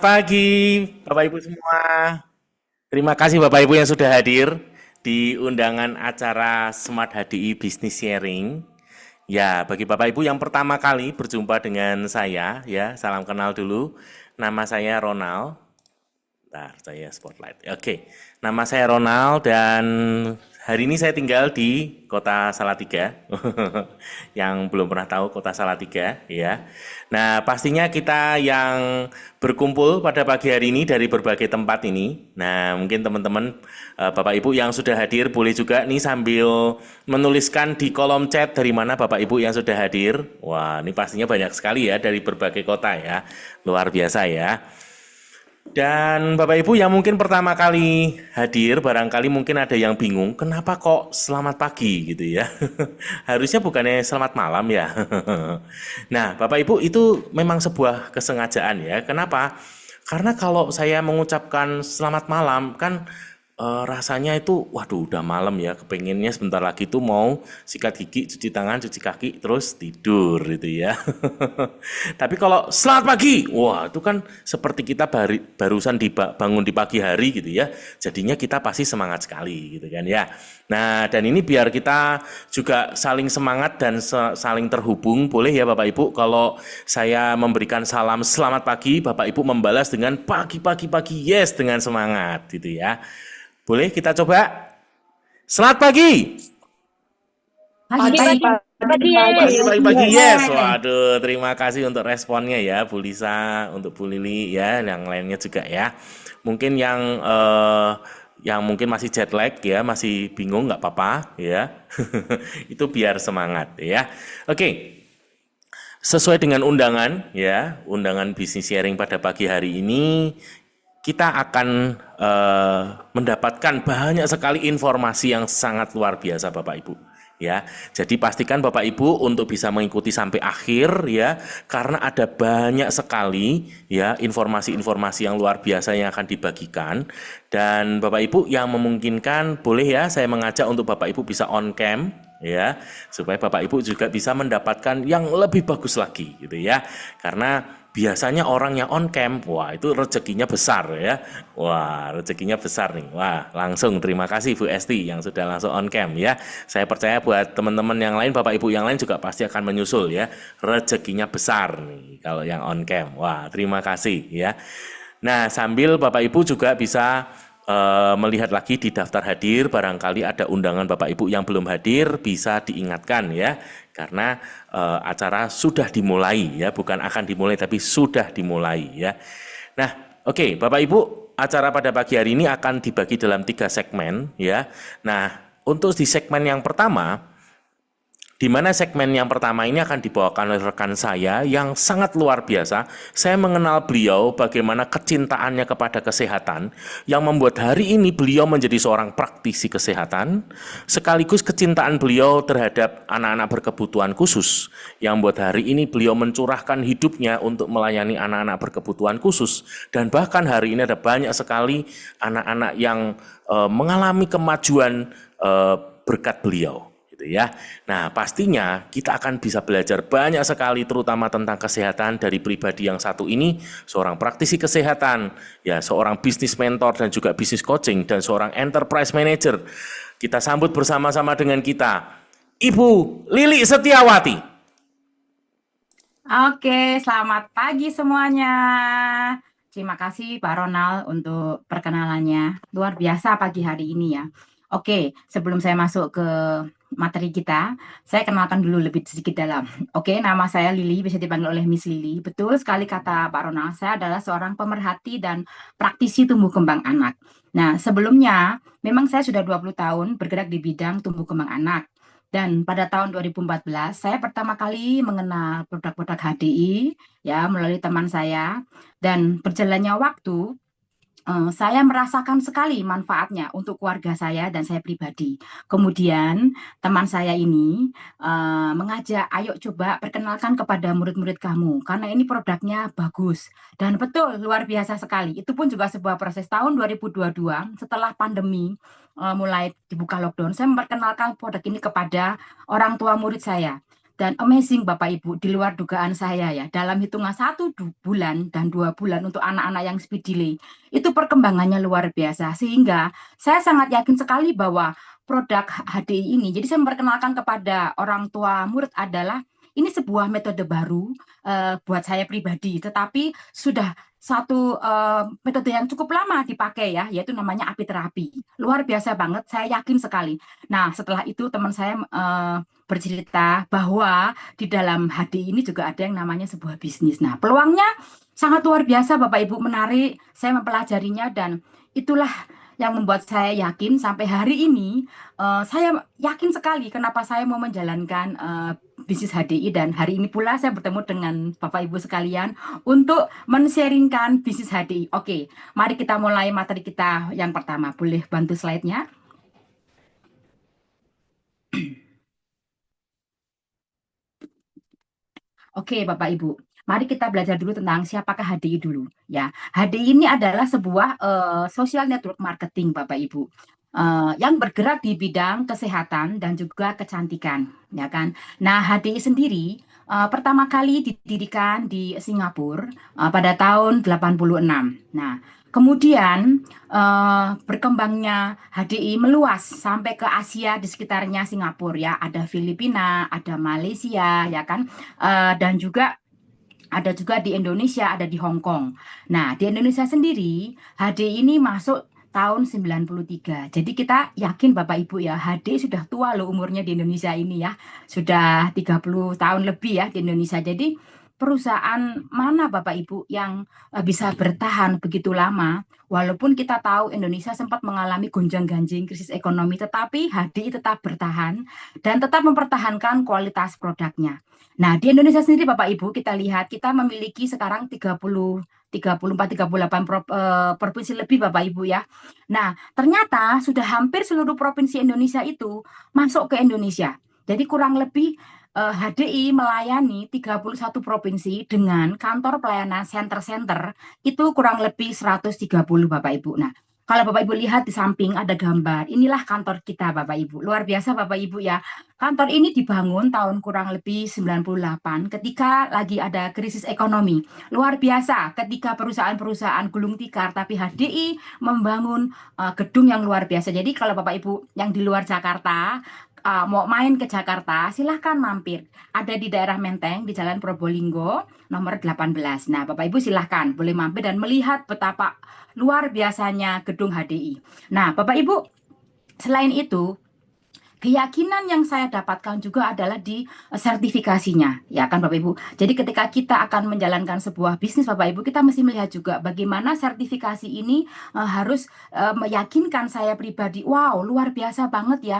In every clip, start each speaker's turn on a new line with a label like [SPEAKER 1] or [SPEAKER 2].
[SPEAKER 1] Pagi, Bapak Ibu semua. Terima kasih Bapak Ibu yang sudah hadir di undangan acara Smart HDI Business Sharing. Ya, bagi Bapak Ibu yang pertama kali berjumpa dengan saya, ya, salam kenal dulu. Nama saya Ronald. Bentar, saya spotlight. Oke, nama saya Ronald dan hari ini saya tinggal di kota Salatiga. Yang belum pernah tahu kota Salatiga, ya. Nah, pastinya kita yang berkumpul pada pagi hari ini dari berbagai tempat ini. Nah, mungkin teman-teman, Bapak Ibu yang sudah hadir boleh juga nih sambil menuliskan di kolom chat dari mana Bapak Ibu yang sudah hadir. Wah, ini pastinya banyak sekali ya dari berbagai kota ya. Luar biasa ya. Dan Bapak Ibu yang mungkin pertama kali hadir, barangkali mungkin ada yang bingung, kenapa kok selamat pagi gitu ya? Harusnya bukannya selamat malam ya. Nah, Bapak Ibu itu memang sebuah kesengajaan ya. Kenapa? Karena kalau saya mengucapkan selamat malam kan rasanya itu, waduh udah malam ya, kepengennya sebentar lagi tuh mau sikat gigi, cuci tangan, cuci kaki, terus tidur gitu ya. Tapi kalau selamat pagi, wah itu kan seperti kita barusan bangun di pagi hari gitu ya. Jadinya kita pasti semangat sekali gitu kan ya. Nah dan ini biar kita juga saling semangat dan saling terhubung, boleh ya Bapak Ibu kalau saya memberikan salam selamat pagi, Bapak Ibu membalas dengan pagi yes dengan semangat gitu ya. Boleh kita coba? Selamat pagi.
[SPEAKER 2] Pagi,
[SPEAKER 3] Pagi,
[SPEAKER 2] pagi,
[SPEAKER 3] pagi,
[SPEAKER 2] pagi,
[SPEAKER 1] Pagi yes.
[SPEAKER 2] yes.
[SPEAKER 1] Waduh, terima kasih untuk responnya ya Bu Lisa, untuk Bu Lili ya, yang lainnya juga ya. Mungkin yang mungkin masih jet lag ya, masih bingung nggak apa-apa ya. Itu biar semangat ya. Oke, sesuai dengan undangan ya, undangan bisnis sharing pada pagi hari ini, kita akan mendapatkan banyak sekali informasi yang sangat luar biasa Bapak Ibu. Ya, jadi pastikan Bapak Ibu untuk bisa mengikuti sampai akhir ya, karena ada banyak sekali ya informasi-informasi yang luar biasa yang akan dibagikan. Dan Bapak Ibu yang memungkinkan boleh ya saya mengajak untuk Bapak Ibu bisa on cam ya, supaya Bapak Ibu juga bisa mendapatkan yang lebih bagus lagi gitu ya. Karena biasanya orang yang on cam, wah itu rezekinya besar ya. Wah, rezekinya besar nih. Wah, langsung terima kasih Bu Esti yang sudah langsung on cam ya. Saya percaya buat teman-teman yang lain, Bapak Ibu yang lain juga pasti akan menyusul ya. Rezekinya besar nih kalau yang on cam. Wah, terima kasih ya. Nah, sambil Bapak Ibu juga bisa melihat lagi di daftar hadir, barangkali ada undangan Bapak Ibu yang belum hadir, bisa diingatkan ya, karena acara sudah dimulai ya, bukan akan dimulai tapi sudah dimulai ya. Nah, oke, Bapak Ibu, acara pada pagi hari ini akan dibagi dalam 3 segmen ya. Nah, untuk di segmen yang pertama, di mana segmen yang pertama ini akan dibawakan oleh rekan saya yang sangat luar biasa. Saya mengenal beliau bagaimana kecintaannya kepada kesehatan yang membuat hari ini beliau menjadi seorang praktisi kesehatan, sekaligus kecintaan beliau terhadap anak-anak berkebutuhan khusus yang membuat hari ini beliau mencurahkan hidupnya untuk melayani anak-anak berkebutuhan khusus, dan bahkan hari ini ada banyak sekali anak-anak yang mengalami kemajuan berkat beliau gitu ya. Nah, pastinya kita akan bisa belajar banyak sekali terutama tentang kesehatan dari pribadi yang satu ini, seorang praktisi kesehatan, ya, seorang bisnis mentor dan juga bisnis coaching dan seorang enterprise manager. Kita sambut bersama-sama dengan kita, Ibu Lili Setiawati.
[SPEAKER 2] Oke, selamat pagi semuanya. Terima kasih Pak Ronald untuk perkenalannya. Luar biasa pagi hari ini ya. Oke, sebelum saya masuk ke materi kita, saya kenalkan dulu lebih sedikit dalam. Oke, nama saya Lili, bisa dipanggil oleh Miss Lili. Betul sekali kata Pak Ronald, saya adalah seorang pemerhati dan praktisi tumbuh kembang anak. Nah, sebelumnya memang saya sudah 20 tahun bergerak di bidang tumbuh kembang anak. Dan pada tahun 2014, saya pertama kali mengenal produk-produk HDI ya melalui teman saya. Dan berjalannya waktu, saya merasakan sekali manfaatnya untuk keluarga saya dan saya pribadi. Kemudian teman saya ini mengajak, ayo coba perkenalkan kepada murid-murid kamu, karena ini produknya bagus. Dan betul, luar biasa sekali. Itu pun juga sebuah proses tahun 2022, setelah pandemi mulai dibuka lockdown, saya memperkenalkan produk ini kepada orang tua murid saya. dan amazing Bapak Ibu, di luar dugaan saya ya. Dalam hitungan 1 bulan dan 2 bulan untuk anak-anak yang speed delay, itu perkembangannya luar biasa. Sehingga saya sangat yakin sekali bahwa produk HDI ini, jadi saya memperkenalkan kepada orang tua murid adalah ini sebuah metode baru buat saya pribadi, tetapi sudah satu metode yang cukup lama dipakai ya, yaitu namanya api terapi. Luar biasa banget, saya yakin sekali. Nah, setelah itu teman saya bercerita bahwa di dalam HDI ini juga ada yang namanya sebuah bisnis. Nah, peluangnya sangat luar biasa, Bapak Ibu, menarik. Saya mempelajarinya dan itulah yang membuat saya yakin sampai hari ini. Saya yakin sekali kenapa saya mau menjalankan bisnis HDI, dan hari ini pula saya bertemu dengan Bapak Ibu sekalian untuk men-sharingkan bisnis HDI. Oke, mari kita mulai materi kita yang pertama. Boleh bantu slide-nya? Oke, Bapak Ibu. Mari kita belajar dulu tentang siapakah HDI dulu. Ya, HDI ini adalah sebuah social network marketing, Bapak Ibu, yang bergerak di bidang kesehatan dan juga kecantikan, ya kan? Nah, HDI sendiri pertama kali didirikan di Singapura pada tahun 86. Nah, kemudian berkembangnya HDI meluas sampai ke Asia di sekitarnya Singapura ya, ada Filipina, ada Malaysia, ya kan? Dan juga ada juga di Indonesia, ada di Hong Kong. Nah, di Indonesia sendiri, HD ini masuk tahun 93. Jadi kita yakin Bapak Ibu ya, HD sudah tua loh umurnya di Indonesia ini ya. Sudah 30 tahun lebih ya di Indonesia. Jadi perusahaan mana Bapak Ibu yang bisa bertahan begitu lama? Walaupun kita tahu Indonesia sempat mengalami gonjang-ganjing krisis ekonomi, tetapi HDI tetap bertahan dan tetap mempertahankan kualitas produknya. Nah, di Indonesia sendiri Bapak Ibu, kita lihat kita memiliki sekarang 34, 38 provinsi lebih Bapak Ibu ya. Nah, ternyata sudah hampir seluruh provinsi Indonesia itu masuk ke Indonesia. Jadi kurang lebih HDI melayani 31 provinsi dengan kantor pelayanan center-center itu kurang lebih 130 Bapak Ibu. Nah, kalau Bapak Ibu lihat di samping ada gambar, inilah kantor kita Bapak Ibu. Luar biasa Bapak Ibu ya. Kantor ini dibangun tahun kurang lebih 98 ketika lagi ada krisis ekonomi. Luar biasa ketika perusahaan-perusahaan gulung tikar, tapi HDI membangun gedung yang luar biasa. Jadi kalau Bapak Ibu yang di luar Jakarta mau main ke Jakarta, silahkan mampir. Ada di daerah Menteng, di Jalan Probolinggo, nomor 18. Nah, Bapak Ibu silahkan boleh mampir dan melihat betapa luar biasanya gedung HDI. Nah, Bapak Ibu, selain itu, keyakinan yang saya dapatkan juga adalah di sertifikasinya, ya kan Bapak Ibu. Jadi ketika kita akan menjalankan sebuah bisnis Bapak Ibu, kita mesti melihat juga bagaimana sertifikasi ini harus meyakinkan saya pribadi. Wow, luar biasa banget ya.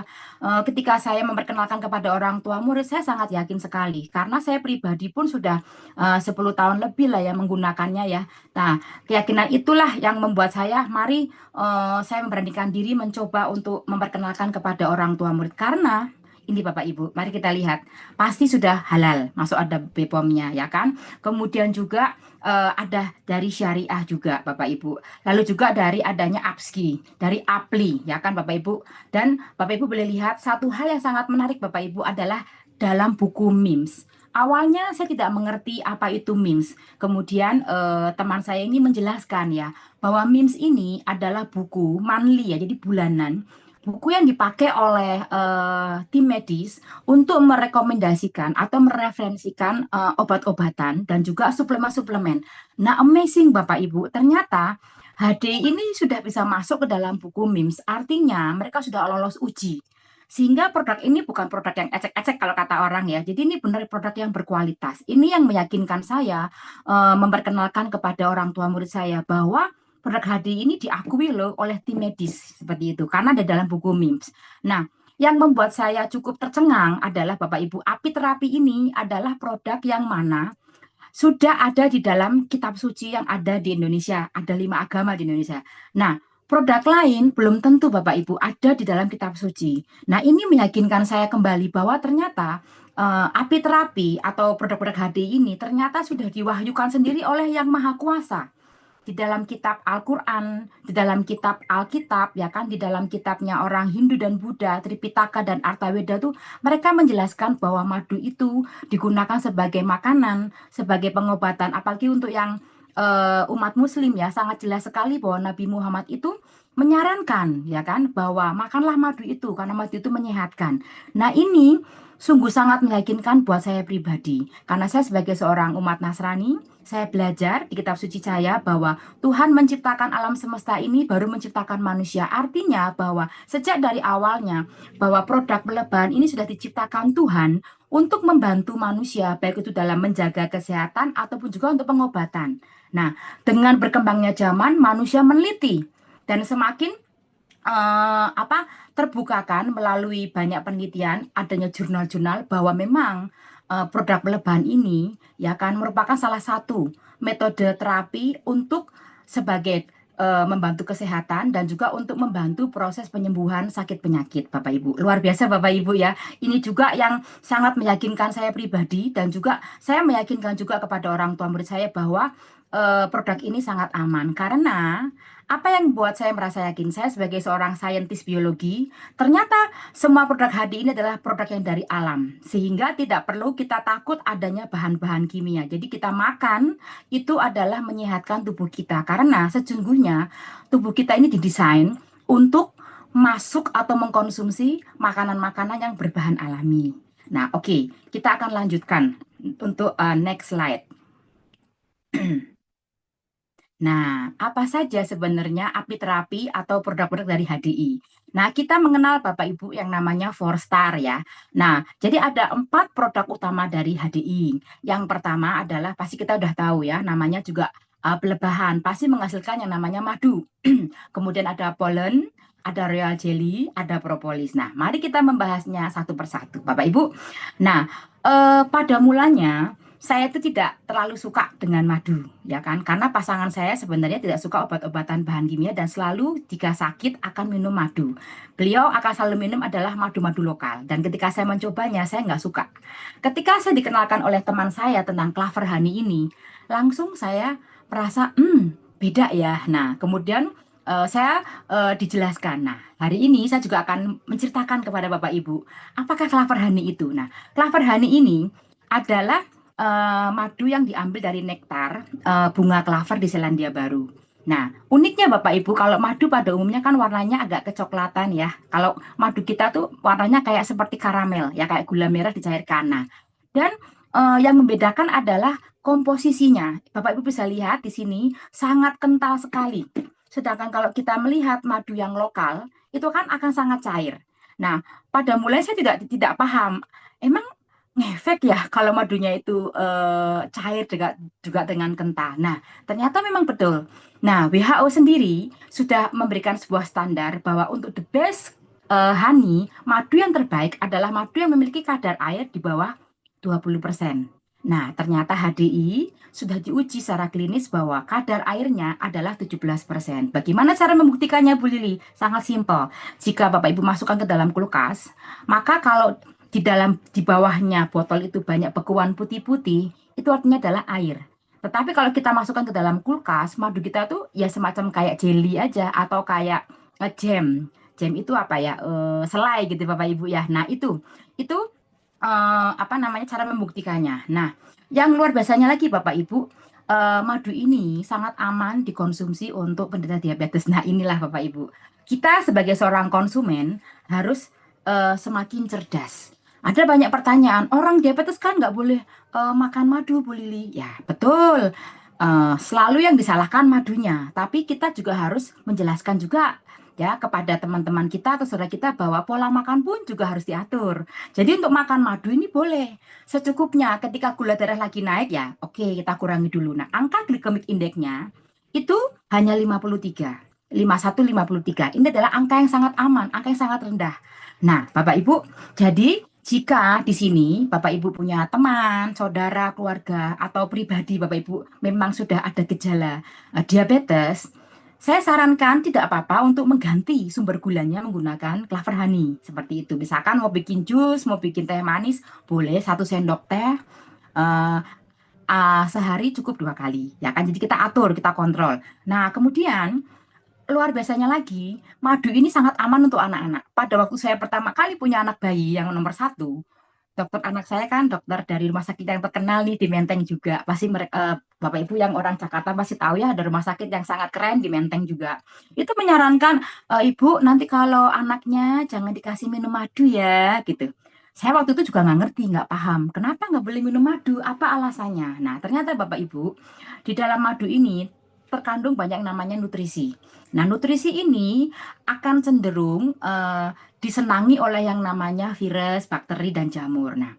[SPEAKER 2] Ketika saya memperkenalkan kepada orang tua murid, saya sangat yakin sekali karena saya pribadi pun sudah 10 tahun lebih lah ya menggunakannya ya. Nah, keyakinan itulah yang membuat mari saya memberanikan diri mencoba untuk memperkenalkan kepada orang tua murid karena ini Bapak Ibu, mari kita lihat pasti sudah halal, masuk ada BPOM-nya ya kan. Kemudian juga ada dari syariah juga Bapak Ibu. Lalu juga dari adanya APSCI, dari APLI ya kan Bapak Ibu. Dan Bapak Ibu boleh lihat satu hal yang sangat menarik Bapak Ibu adalah dalam buku MIMS. Awalnya saya tidak mengerti apa itu MIMS. Kemudian teman saya ini menjelaskan ya bahwa MIMS ini adalah buku monthly ya, jadi bulanan. Buku yang dipakai oleh tim medis untuk merekomendasikan atau mereferensikan obat-obatan dan juga suplemen-suplemen. Nah, amazing Bapak Ibu, ternyata HD ini sudah bisa masuk ke dalam buku MIMS. Artinya mereka sudah lolos uji. Sehingga produk ini bukan produk yang ecek-ecek kalau kata orang ya. Jadi ini benar produk yang berkualitas. Ini yang meyakinkan saya memperkenalkan kepada orang tua murid saya bahwa produk HD ini diakui loh oleh tim medis seperti itu karena ada dalam buku MIMS. Nah, yang membuat saya cukup tercengang adalah Bapak Ibu, api terapi ini adalah produk yang mana sudah ada di dalam kitab suci yang ada di Indonesia. Ada 5 agama di Indonesia. Nah, produk lain belum tentu Bapak Ibu ada di dalam kitab suci. Nah, ini meyakinkan saya kembali bahwa ternyata api terapi atau produk-produk HD ini ternyata sudah diwahyukan sendiri oleh Yang Maha Kuasa. di dalam kitab Al-Quran, di dalam kitab Alkitab, ya kan, di dalam kitabnya orang Hindu dan Buddha, Tripitaka dan Artaweda tuh mereka menjelaskan bahwa madu itu digunakan sebagai makanan, sebagai pengobatan, apalagi untuk yang umat Muslim ya, sangat jelas sekali bahwa Nabi Muhammad itu menyarankan ya kan bahwa makanlah madu itu karena madu itu menyehatkan. Nah, ini sungguh sangat meyakinkan buat saya pribadi karena saya sebagai seorang umat Nasrani, saya belajar di kitab suci saya bahwa Tuhan menciptakan alam semesta ini baru menciptakan manusia. Artinya bahwa sejak dari awalnya bahwa produk pelebahan ini sudah diciptakan Tuhan untuk membantu manusia baik itu dalam menjaga kesehatan ataupun juga untuk pengobatan. Nah, dengan berkembangnya zaman manusia meneliti dan semakin terbukakan melalui banyak penelitian adanya jurnal-jurnal bahwa memang produk pelebahan ini ya kan merupakan salah satu metode terapi untuk sebagai membantu kesehatan dan juga untuk membantu proses penyembuhan sakit penyakit Bapak Ibu. Luar biasa Bapak Ibu ya. Ini juga yang sangat meyakinkan saya pribadi dan juga saya meyakinkan juga kepada orang tua murid saya bahwa produk ini sangat aman karena apa yang membuat saya merasa yakin, saya sebagai seorang saintis biologi, ternyata semua produk HD ini adalah produk yang dari alam, sehingga tidak perlu kita takut adanya bahan-bahan kimia. Jadi kita makan itu adalah menyehatkan tubuh kita, karena sesungguhnya tubuh kita ini didesain untuk masuk atau mengkonsumsi makanan-makanan yang berbahan alami. Nah, oke, kita akan lanjutkan untuk next slide. Nah, apa saja sebenarnya apiterapi atau produk-produk dari HDI? Nah, kita mengenal Bapak Ibu yang namanya 4-star ya. Nah, jadi ada 4 produk utama dari HDI. Yang pertama adalah pasti kita udah tahu ya, namanya juga pelebahan, pasti menghasilkan yang namanya madu. Kemudian ada pollen, ada royal jelly, ada propolis. Nah, mari kita membahasnya satu persatu, Bapak Ibu. Nah, pada mulanya saya itu tidak terlalu suka dengan madu, ya kan? Karena pasangan saya sebenarnya tidak suka obat-obatan bahan kimia dan selalu jika sakit akan minum madu. Beliau akan selalu minum adalah madu-madu lokal. Dan ketika saya mencobanya, saya nggak suka. Ketika saya dikenalkan oleh teman saya tentang Clover Honey ini, langsung saya merasa, beda ya. Nah, kemudian saya dijelaskan. Nah, hari ini saya juga akan menceritakan kepada Bapak Ibu, apakah Clover Honey itu. Nah, Clover Honey ini adalah madu yang diambil dari nektar bunga klaver di Selandia Baru. Nah, uniknya Bapak Ibu, kalau madu pada umumnya kan warnanya agak kecoklatan ya. Kalau madu kita tuh warnanya kayak seperti karamel, ya kayak gula merah dicairkan. Nah, dan yang membedakan adalah komposisinya. Bapak Ibu bisa lihat di sini sangat kental sekali. Sedangkan kalau kita melihat madu yang lokal, itu kan akan sangat cair. Nah, pada mulai saya tidak paham, emang ngefek ya kalau madunya itu cair juga dengan kental. Nah, ternyata memang betul. Nah, WHO sendiri sudah memberikan sebuah standar bahwa untuk the best honey, madu yang terbaik adalah madu yang memiliki kadar air di bawah 20%. Nah, ternyata HDI sudah diuji secara klinis bahwa kadar airnya adalah 17%. Bagaimana cara membuktikannya, Bu Lili? Sangat simpel. Jika Bapak Ibu masukkan ke dalam kulkas, maka kalau di bawahnya botol itu banyak bekuan putih-putih, itu artinya adalah air. Tetapi kalau kita masukkan ke dalam kulkas, madu kita tuh ya semacam kayak jelly aja atau kayak jam. Jam itu apa ya? Selai gitu Bapak Ibu ya. Nah, itu apa namanya cara membuktikannya. Nah, yang luar biasanya lagi Bapak Ibu, madu ini sangat aman dikonsumsi untuk penderita diabetes. Nah, inilah Bapak Ibu. Kita sebagai seorang konsumen harus semakin cerdas. Ada banyak pertanyaan, orang diabetes kan nggak boleh makan madu, Bu Lili. Ya, betul. Selalu yang disalahkan madunya, tapi kita juga harus menjelaskan juga ya kepada teman-teman kita atau saudara kita bahwa pola makan pun juga harus diatur. Jadi untuk makan madu ini boleh secukupnya. Ketika gula darah lagi naik ya, oke kita kurangi dulu. Nah, angka glikemik indeksnya itu hanya 53. 51, 53. Ini adalah angka yang sangat aman, angka yang sangat rendah. Nah, Bapak Ibu, jadi jika di sini Bapak Ibu punya teman, saudara, keluarga, atau pribadi Bapak Ibu memang sudah ada gejala diabetes, saya sarankan tidak apa-apa untuk mengganti sumber gulanya menggunakan Clover Honey. Seperti itu. Misalkan mau bikin jus, mau bikin teh manis, boleh 1 sendok teh. sehari cukup 2 kali, ya kan? Jadi kita atur, kita kontrol. Nah, kemudian luar biasanya lagi, madu ini sangat aman untuk anak-anak. Pada waktu saya pertama kali punya anak bayi yang nomor satu, dokter anak saya kan dokter dari rumah sakit yang terkenal nih di Menteng juga. Pasti Bapak Ibu yang orang Jakarta pasti tahu ya, ada rumah sakit yang sangat keren di Menteng juga. Itu menyarankan, Ibu nanti kalau anaknya jangan dikasih minum madu ya, gitu. Saya waktu itu juga nggak ngerti, nggak paham. Kenapa nggak boleh minum madu? Apa alasannya? Nah, ternyata Bapak Ibu, di dalam madu ini terkandung banyak namanya nutrisi. Nah, nutrisi ini akan cenderung disenangi oleh yang namanya virus, bakteri, dan jamur. Nah,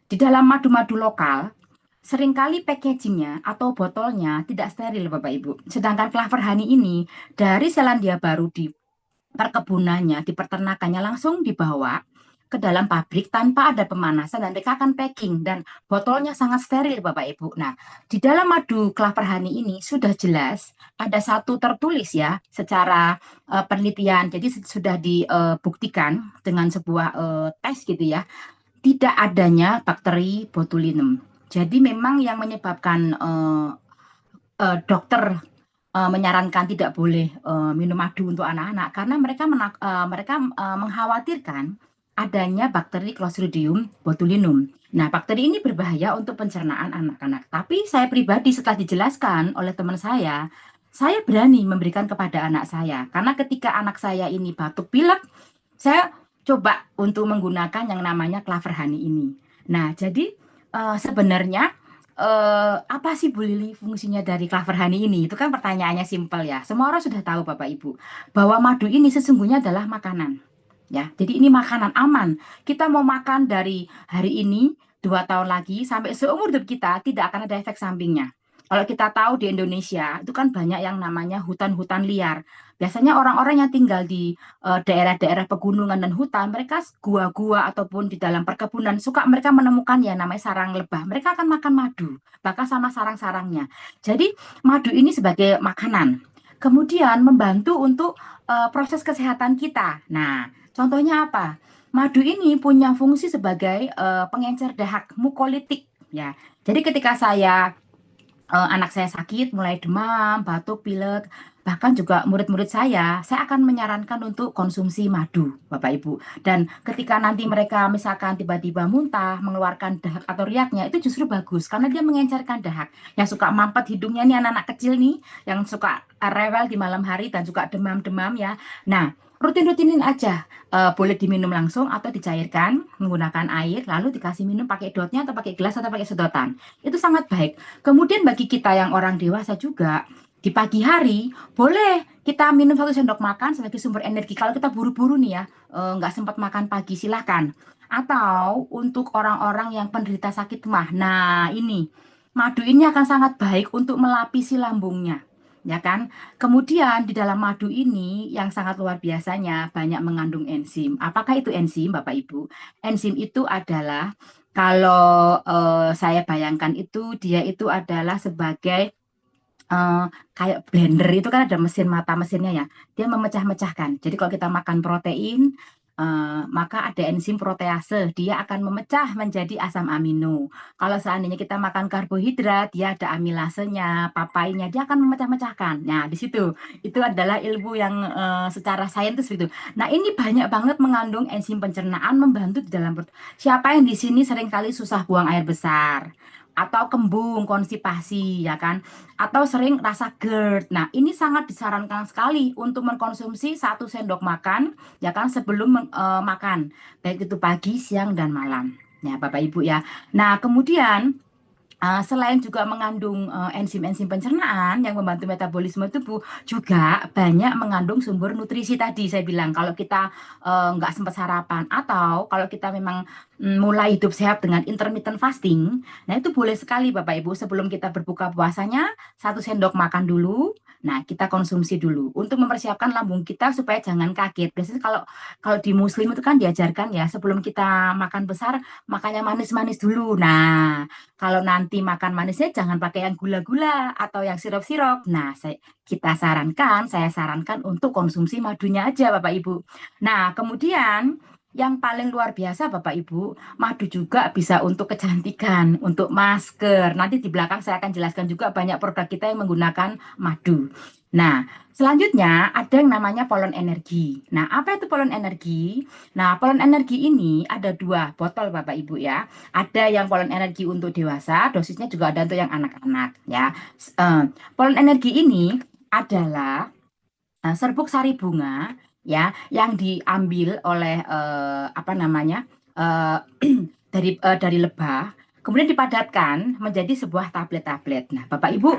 [SPEAKER 2] di dalam madu-madu lokal, seringkali packagingnya atau botolnya tidak steril, Bapak Ibu. Sedangkan Clover Honey ini dari Selandia Baru di perkebunannya, di peternakannya langsung dibawa ke dalam pabrik tanpa ada pemanasan dan mereka akan packing dan botolnya sangat steril Bapak Ibu. Nah, di dalam madu Clover Honey ini sudah jelas ada satu tertulis ya secara penelitian. Jadi sudah dibuktikan dengan sebuah tes gitu ya, tidak adanya bakteri botulinum. Jadi memang yang menyebabkan dokter menyarankan tidak boleh minum madu untuk anak-anak karena mereka mengkhawatirkan adanya bakteri Clostridium botulinum. Nah, bakteri ini berbahaya untuk pencernaan anak-anak. Tapi saya pribadi setelah dijelaskan oleh teman saya berani memberikan kepada anak saya. Karena ketika anak saya ini batuk pilek, saya coba untuk menggunakan yang namanya Clover Honey ini. Nah, jadi sebenarnya apa sih Bu Lili fungsinya dari Clover Honey ini? Itu kan pertanyaannya simpel ya. Semua orang sudah tahu Bapak Ibu bahwa madu ini sesungguhnya adalah makanan. Ya, jadi ini makanan aman. Kita mau makan dari hari ini 2 tahun lagi sampai seumur hidup kita tidak akan ada efek sampingnya. Kalau kita tahu di Indonesia itu kan banyak yang namanya hutan-hutan liar. Biasanya orang-orang yang tinggal di daerah-daerah pegunungan dan hutan, mereka gua-gua ataupun di dalam perkebunan suka mereka menemukan ya namanya sarang lebah. Mereka akan makan madu, bahkan sama sarang-sarangnya. Jadi madu ini sebagai makanan. Kemudian membantu untuk proses kesehatan kita. Nah, contohnya apa? Madu ini punya fungsi sebagai pengencer dahak mukolitik ya. Jadi ketika anak saya sakit, mulai demam, batuk, pilek, bahkan juga murid-murid saya akan menyarankan untuk konsumsi madu, Bapak Ibu. Dan ketika nanti mereka misalkan tiba-tiba muntah, mengeluarkan dahak atau riaknya, itu justru bagus karena dia mengencerkan dahak. Yang suka mampet hidungnya nih anak-anak kecil nih, yang suka rewel di malam hari dan juga demam-demam ya. Nah, rutin-rutinin aja. Boleh diminum langsung atau dicairkan menggunakan air, lalu dikasih minum pakai dotnya atau pakai gelas atau pakai sedotan. Itu sangat baik. Kemudian bagi kita yang orang dewasa juga, di pagi hari boleh kita minum 1 sendok makan sebagai sumber energi. Kalau kita buru-buru nih ya, nggak sempat makan pagi, silahkan. Atau untuk orang-orang yang penderita sakit mah, nah ini madu ini akan sangat baik untuk melapisi lambungnya. Ya kan? Kemudian di dalam madu ini yang sangat luar biasanya banyak mengandung enzim. Apakah itu enzim, Bapak Ibu? Enzim itu adalah kalau saya bayangkan itu dia itu adalah sebagai kayak blender itu kan ada mesin mata mesinnya ya. Dia memecah-mecahkan. Jadi kalau kita makan protein, maka ada enzim protease. Dia akan memecah menjadi asam amino. Kalau seandainya kita makan karbohidrat, dia ada amilasenya, papainya, dia akan memecah-mecahkan. Nah, di situ itu adalah ilmu yang secara saintis gitu. Nah, ini banyak banget mengandung enzim pencernaan membantu di dalam perut. Siapa yang di sini seringkali susah buang air besar? Atau kembung, konstipasi, ya kan? Atau sering rasa GERD. Nah, ini sangat disarankan sekali untuk mengkonsumsi 1 sendok makan, ya kan, sebelum makan, baik itu pagi, siang, dan malam. Ya, Bapak Ibu ya. Nah, kemudian selain juga mengandung enzim-enzim pencernaan yang membantu metabolisme tubuh, juga banyak mengandung sumber nutrisi tadi saya bilang. Kalau kita nggak sempat sarapan atau kalau kita memang mulai hidup sehat dengan intermittent fasting, nah itu boleh sekali Bapak Ibu sebelum kita berbuka puasanya 1 sendok makan dulu. Nah, kita konsumsi dulu untuk mempersiapkan lambung kita supaya jangan kaget. Biasanya kalau kalau di Muslim itu kan diajarkan ya sebelum kita makan besar makannya manis-manis dulu. Nah, kalau nanti makan manisnya jangan pakai yang gula-gula atau yang sirup-sirup. Nah, saya sarankan untuk konsumsi madunya aja Bapak Ibu. Nah, kemudian yang paling luar biasa Bapak Ibu, madu juga bisa untuk kecantikan, untuk masker. Nanti di belakang saya akan jelaskan juga banyak produk kita yang menggunakan madu. Nah, selanjutnya ada yang namanya polon energi. Nah, apa itu polon energi? Nah, polon energi ini ada 2 botol Bapak Ibu ya. Ada yang polon energi untuk dewasa, dosisnya juga ada untuk yang anak-anak ya. Polon energi ini adalah serbuk sari bunga ya yang diambil oleh apa namanya eh, dari lebah, kemudian dipadatkan menjadi sebuah tablet-tablet. Nah, Bapak Ibu,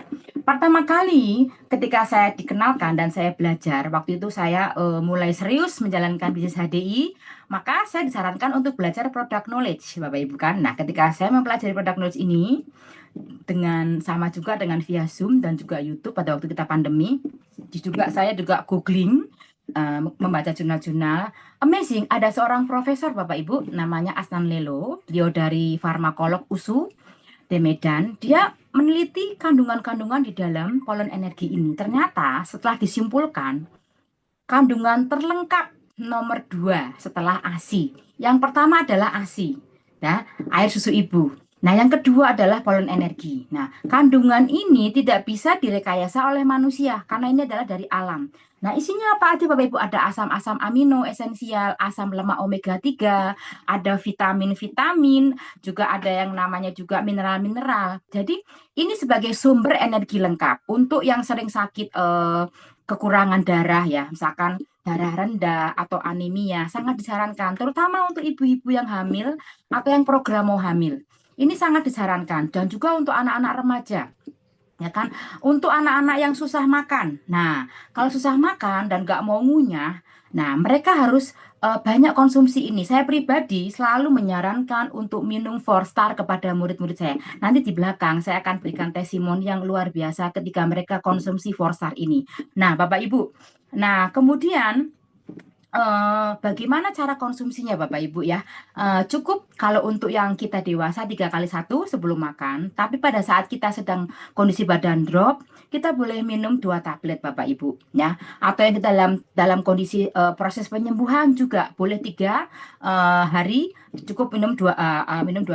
[SPEAKER 2] pertama kali ketika saya dikenalkan dan saya belajar, waktu itu saya mulai serius menjalankan bisnis HDI, maka saya disarankan untuk belajar product knowledge, Bapak Ibu kan. Nah, ketika saya mempelajari product knowledge ini dengan sama juga dengan via Zoom dan juga YouTube pada waktu kita pandemi, juga saya juga googling, membaca jurnal-jurnal. Amazing, ada seorang profesor Bapak Ibu namanya Asnan Lelo, beliau dari farmakolog USU di Medan. Dia meneliti kandungan-kandungan di dalam polon energi ini. Ternyata setelah disimpulkan, kandungan terlengkap nomor 2 setelah ASI. Yang pertama adalah ASI, ya, air susu ibu. Nah, yang kedua adalah polon energi. Nah, kandungan ini tidak bisa direkayasa oleh manusia karena ini adalah dari alam. Nah, isinya apa aja Bapak Ibu? Ada asam-asam amino esensial, asam lemak omega 3, ada vitamin-vitamin, juga ada yang namanya juga mineral-mineral. Jadi, ini sebagai sumber energi lengkap untuk yang sering sakit kekurangan darah ya, misalkan darah rendah atau anemia, sangat disarankan, terutama untuk ibu-ibu yang hamil atau yang program mau hamil. Ini sangat disarankan dan juga untuk anak-anak remaja. Ya kan, untuk anak-anak yang susah makan. Nah, kalau susah makan dan nggak mau ngunyah, nah mereka harus banyak konsumsi ini. Saya pribadi selalu menyarankan untuk minum 4 Star kepada murid-murid saya. Nanti di belakang saya akan berikan testimoni yang luar biasa ketika mereka konsumsi 4 Star ini. Nah, Bapak Ibu. Nah, kemudian bagaimana cara konsumsinya Bapak Ibu ya? Cukup kalau untuk yang kita dewasa 3 kali 1 sebelum makan, tapi pada saat kita sedang kondisi badan drop, kita boleh minum 2 tablet Bapak Ibu ya. Atau yang kita dalam kondisi proses penyembuhan juga boleh 3 hari cukup minum 2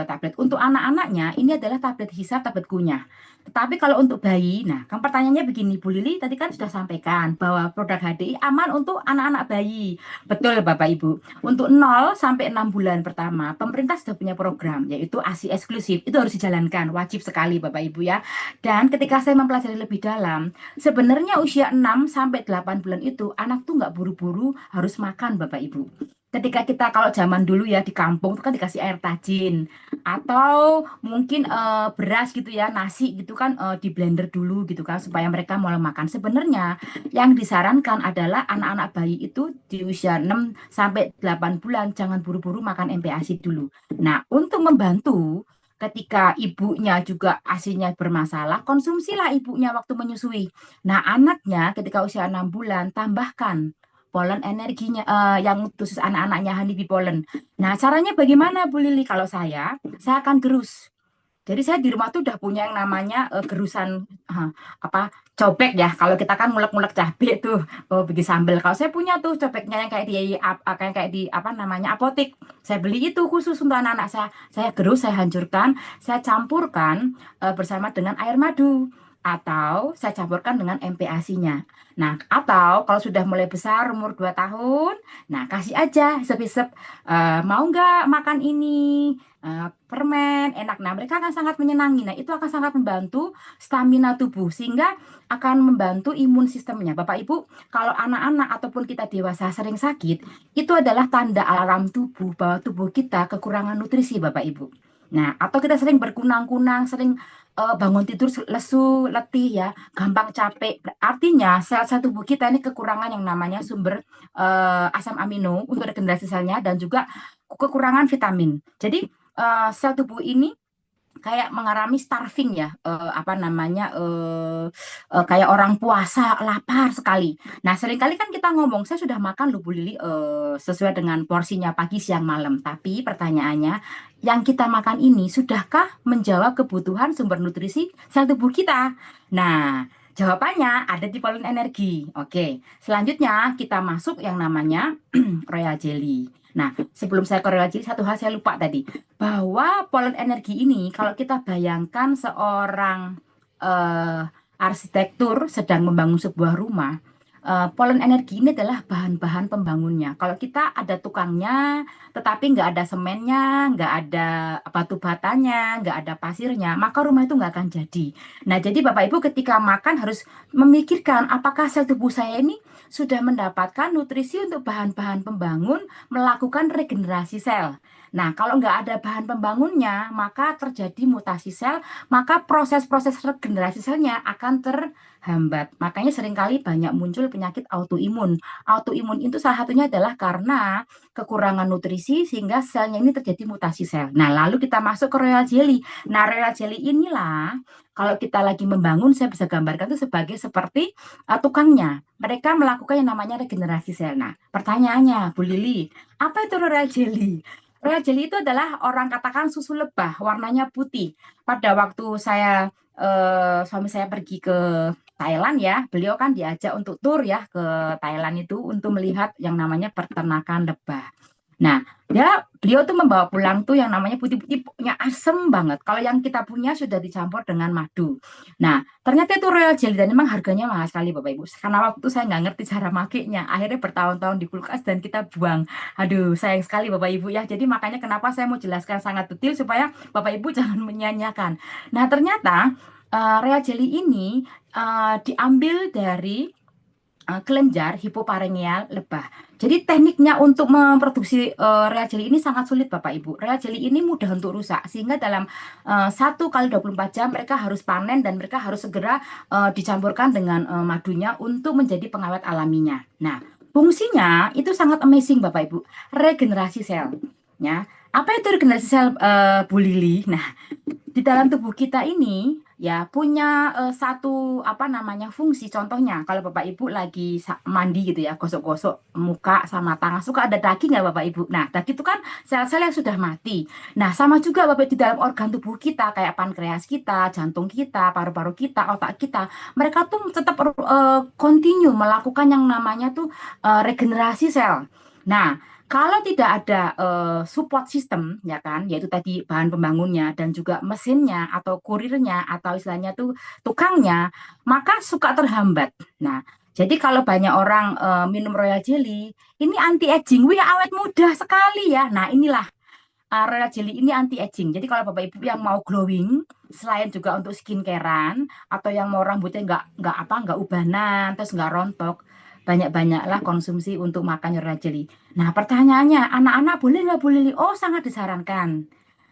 [SPEAKER 2] tablet. Untuk anak-anaknya ini adalah tablet hisap, tablet kunyah. Tetapi kalau untuk bayi, nah kan pertanyaannya begini Bu Lili, tadi kan sudah sampaikan bahwa produk HDI aman untuk anak-anak bayi. Betul Bapak Ibu. Untuk 0 sampai 6 bulan pertama, pemerintah sudah punya program yaitu ASI eksklusif. Itu harus dijalankan, wajib sekali Bapak Ibu ya. Dan ketika saya mempelajari lebih dalam, sebenarnya usia 6 sampai 8 bulan itu anak tuh nggak buru-buru harus makan Bapak Ibu. Ketika kita kalau zaman dulu ya di kampung itu kan dikasih air tajin atau mungkin beras gitu ya, nasi gitu kan di blender dulu gitu kan supaya mereka mulai makan. Sebenarnya yang disarankan adalah anak-anak bayi itu di usia 6 sampai 8 bulan jangan buru-buru makan MPASI dulu. Nah, untuk membantu ketika ibunya juga ASINya bermasalah, konsumsilah ibunya waktu menyusui. Nah, anaknya ketika usia 6 bulan tambahkan pollen energinya yang khusus anak-anaknya honeybee pollen. Nah, caranya bagaimana Bu Lili? Kalau saya akan gerus. Jadi saya di rumah tuh udah punya yang namanya gerusan apa cobek ya. Kalau kita kan ngulek-ngulek cabai tuh bikin sambal. Kalau saya punya tuh cobeknya yang kayak di apa namanya apotik. Saya beli itu khusus untuk anak-anak saya. Saya gerus, saya hancurkan, saya campurkan bersama dengan air madu atau saya campurkan dengan MPASI-nya. Nah, atau kalau sudah mulai besar umur 2 tahun, nah kasih aja isep-isep mau nggak makan ini permen enak. Nah, mereka akan sangat menyenangi. Nah, itu akan sangat membantu stamina tubuh sehingga akan membantu imun sistemnya. Bapak Ibu, kalau anak-anak ataupun kita dewasa sering sakit, itu adalah tanda alarm tubuh bahwa tubuh kita kekurangan nutrisi, Bapak Ibu. Nah, atau kita sering berkunang-kunang, sering bangun tidur lesu, letih ya, gampang capek. Artinya sel-sel tubuh kita ini kekurangan yang namanya sumber asam amino untuk regenerasi selnya dan juga kekurangan vitamin. Jadi sel tubuh ini kayak mengalami starving ya, apa namanya kayak orang puasa lapar sekali. Nah, seringkali kan kita ngomong saya sudah makan loh Bu Lili sesuai dengan porsinya pagi, siang, malam. Tapi pertanyaannya, yang kita makan ini sudahkah menjawab kebutuhan sumber nutrisi sel tubuh kita? Nah, Jawabannya ada di polen energi. Oke, selanjutnya kita masuk yang namanya royal jelly. Nah, sebelum saya ke royal jelly, satu hal saya lupa tadi. Bahwa polen energi ini, kalau kita bayangkan seorang eh, arsitektur sedang membangun sebuah rumah, polen energi ini adalah bahan-bahan pembangunnya. Kalau kita ada tukangnya, tetapi nggak ada semennya, nggak ada batu batanya, nggak ada pasirnya, maka rumah itu nggak akan jadi. Nah, jadi Bapak Ibu ketika makan harus memikirkan apakah sel tubuh saya ini sudah mendapatkan nutrisi untuk bahan-bahan pembangun melakukan regenerasi sel. Nah, kalau nggak ada bahan pembangunnya, maka terjadi mutasi sel, maka proses-proses regenerasi selnya akan terhambat. Makanya seringkali banyak muncul penyakit autoimun. Autoimun itu salah satunya adalah karena kekurangan nutrisi sehingga selnya ini terjadi mutasi sel. Nah, lalu kita masuk ke royal jelly. Nah, royal jelly inilah kalau kita lagi membangun, saya bisa gambarkan itu sebagai seperti tukangnya. Mereka melakukan yang namanya regenerasi sel. Nah, pertanyaannya, Bu Lili, apa itu royal jelly? Royal jelly itu adalah orang katakan susu lebah, warnanya putih. Pada waktu suami saya pergi ke Thailand ya, beliau kan diajak untuk tur ya ke Thailand itu untuk melihat yang namanya peternakan lebah. Nah, beliau tuh membawa pulang tuh yang namanya putih-putih, punya asem banget. Kalau yang kita punya sudah dicampur dengan madu. Nah, ternyata itu royal jelly dan memang harganya mahal sekali Bapak Ibu. Karena waktu itu saya nggak ngerti cara makainya. Akhirnya bertahun-tahun di kulkas dan kita buang. Aduh, sayang sekali Bapak Ibu ya. Jadi makanya kenapa saya mau jelaskan sangat detail supaya Bapak Ibu jangan menyanyiakan. Nah, ternyata royal jelly ini diambil dari kelenjar hipoparengeal lebah. Jadi tekniknya untuk memproduksi royal jelly ini sangat sulit Bapak Ibu. Royal jelly ini mudah untuk rusak sehingga dalam 1 kali 24 jam mereka harus panen dan mereka harus segera dicampurkan dengan madunya untuk menjadi pengawet alaminya. Nah, fungsinya itu sangat amazing Bapak Ibu. Regenerasi sel. Ya. Apa itu regenerasi sel Bu Lili? Nah, di dalam tubuh kita ini ya punya satu apa namanya fungsi. Contohnya kalau Bapak Ibu lagi mandi gitu ya, gosok-gosok muka sama tangan, suka ada daging nggak Bapak Ibu? Nah, daging itu kan sel-sel yang sudah mati. Nah, sama juga Bapak di dalam organ tubuh kita kayak pankreas kita, jantung kita, paru-paru kita, otak kita, mereka tuh tetap continue melakukan yang namanya tuh regenerasi sel. Nah, kalau tidak ada support system, ya kan, yaitu tadi bahan pembangunnya dan juga mesinnya atau kurirnya atau istilahnya tuh tukangnya, maka suka terhambat. Nah, jadi kalau banyak orang minum royal jelly, ini anti aging, wih awet muda sekali ya. Nah, inilah royal jelly ini anti aging. Jadi kalau Bapak Ibu yang mau glowing, selain juga untuk skincarean atau yang mau rambutnya nggak ubanan, terus nggak rontok, banyak-banyaklah konsumsi untuk makan royal jelly. Nah, pertanyaannya, anak-anak boleh nggak boleh? Oh, sangat disarankan.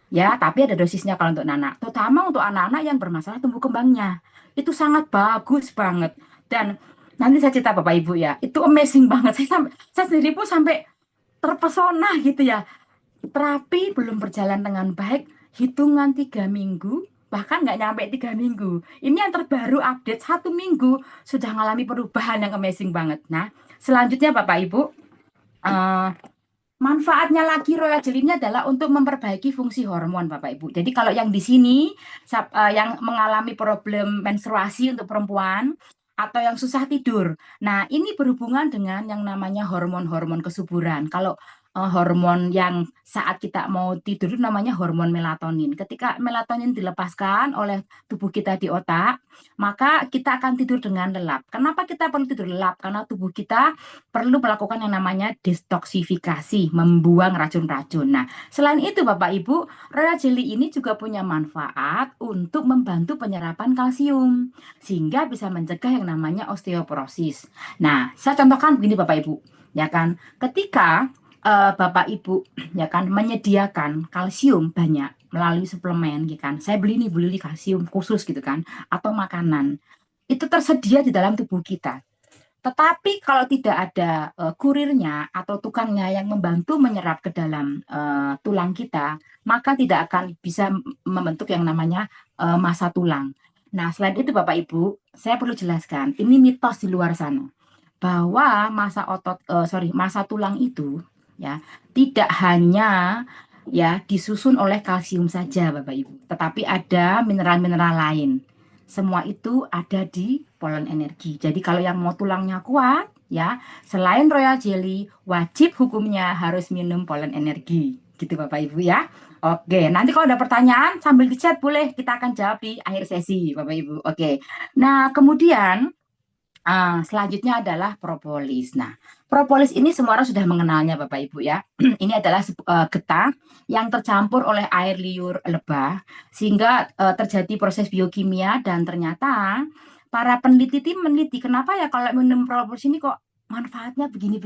[SPEAKER 2] Ya, tapi ada dosisnya kalau untuk anak. Terutama untuk anak-anak yang bermasalah tumbuh kembangnya. Itu sangat bagus banget. Dan nanti saya cerita Bapak Ibu ya, itu amazing banget. Saya sendiri pun sampai terpesona gitu ya. Terapi belum berjalan dengan baik, hitungan 3 minggu, bahkan nggak nyampe 3 minggu. Ini yang terbaru update 1 minggu sudah mengalami perubahan yang amazing banget. Nah, selanjutnya Bapak Ibu, eh, manfaatnya lagi royal jelly ini adalah untuk memperbaiki fungsi hormon Bapak Ibu. Jadi kalau yang di sini yang mengalami problem menstruasi untuk perempuan atau yang susah tidur. Nah, ini berhubungan dengan yang namanya hormon-hormon kesuburan. Kalau hormon yang saat kita mau tidur itu namanya hormon melatonin. Ketika melatonin dilepaskan oleh tubuh kita di otak, maka kita akan tidur dengan lelap. Kenapa kita perlu tidur lelap? Karena tubuh kita perlu melakukan yang namanya detoksifikasi, membuang racun-racun. Nah, selain itu Bapak Ibu, royal jelly ini juga punya manfaat untuk membantu penyerapan kalsium sehingga bisa mencegah yang namanya osteoporosis. Nah, saya contohkan begini Bapak Ibu, ya kan? Ketika Bapak Ibu ya kan menyediakan kalsium banyak melalui suplemen gitu kan. Saya beli kalsium khusus gitu kan atau makanan. Itu tersedia di dalam tubuh kita. Tetapi kalau tidak ada kurirnya atau tukangnya yang membantu menyerap ke dalam tulang kita, maka tidak akan bisa membentuk yang namanya massa tulang. Nah, selain itu Bapak Ibu, saya perlu jelaskan, ini mitos di luar sana bahwa massa tulang itu ya tidak hanya ya disusun oleh kalsium saja Bapak Ibu, tetapi ada mineral-mineral lain. Semua itu ada di Polen Energi. Jadi kalau yang mau tulangnya kuat, ya, selain Royal Jelly, wajib hukumnya harus minum Polen Energi. Gitu Bapak Ibu ya. Oke, nanti kalau ada pertanyaan sambil di chat boleh kita akan jawab di akhir sesi Bapak Ibu. Oke. Nah, kemudian selanjutnya adalah propolis. Nah, propolis ini semua orang sudah mengenalnya Bapak Ibu ya. Ini adalah getah yang tercampur oleh air liur lebah sehingga terjadi proses biokimia dan ternyata para peneliti tim meneliti kenapa ya kalau minum propolis ini kok manfaatnya begini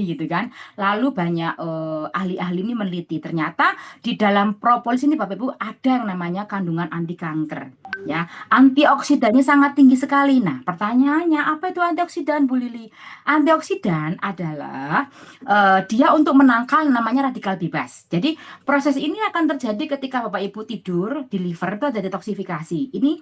[SPEAKER 2] gitu kan. Lalu banyak ahli-ahli ini meneliti ternyata di dalam propolis ini Bapak Ibu ada yang namanya kandungan anti kanker ya. Antioksidannya sangat tinggi sekali. Nah, pertanyaannya apa itu antioksidan, Bu Lili? Antioksidan adalah dia untuk menangkal namanya radikal bebas. Jadi proses ini akan terjadi ketika Bapak Ibu tidur di liver itu ada detoksifikasi. Ini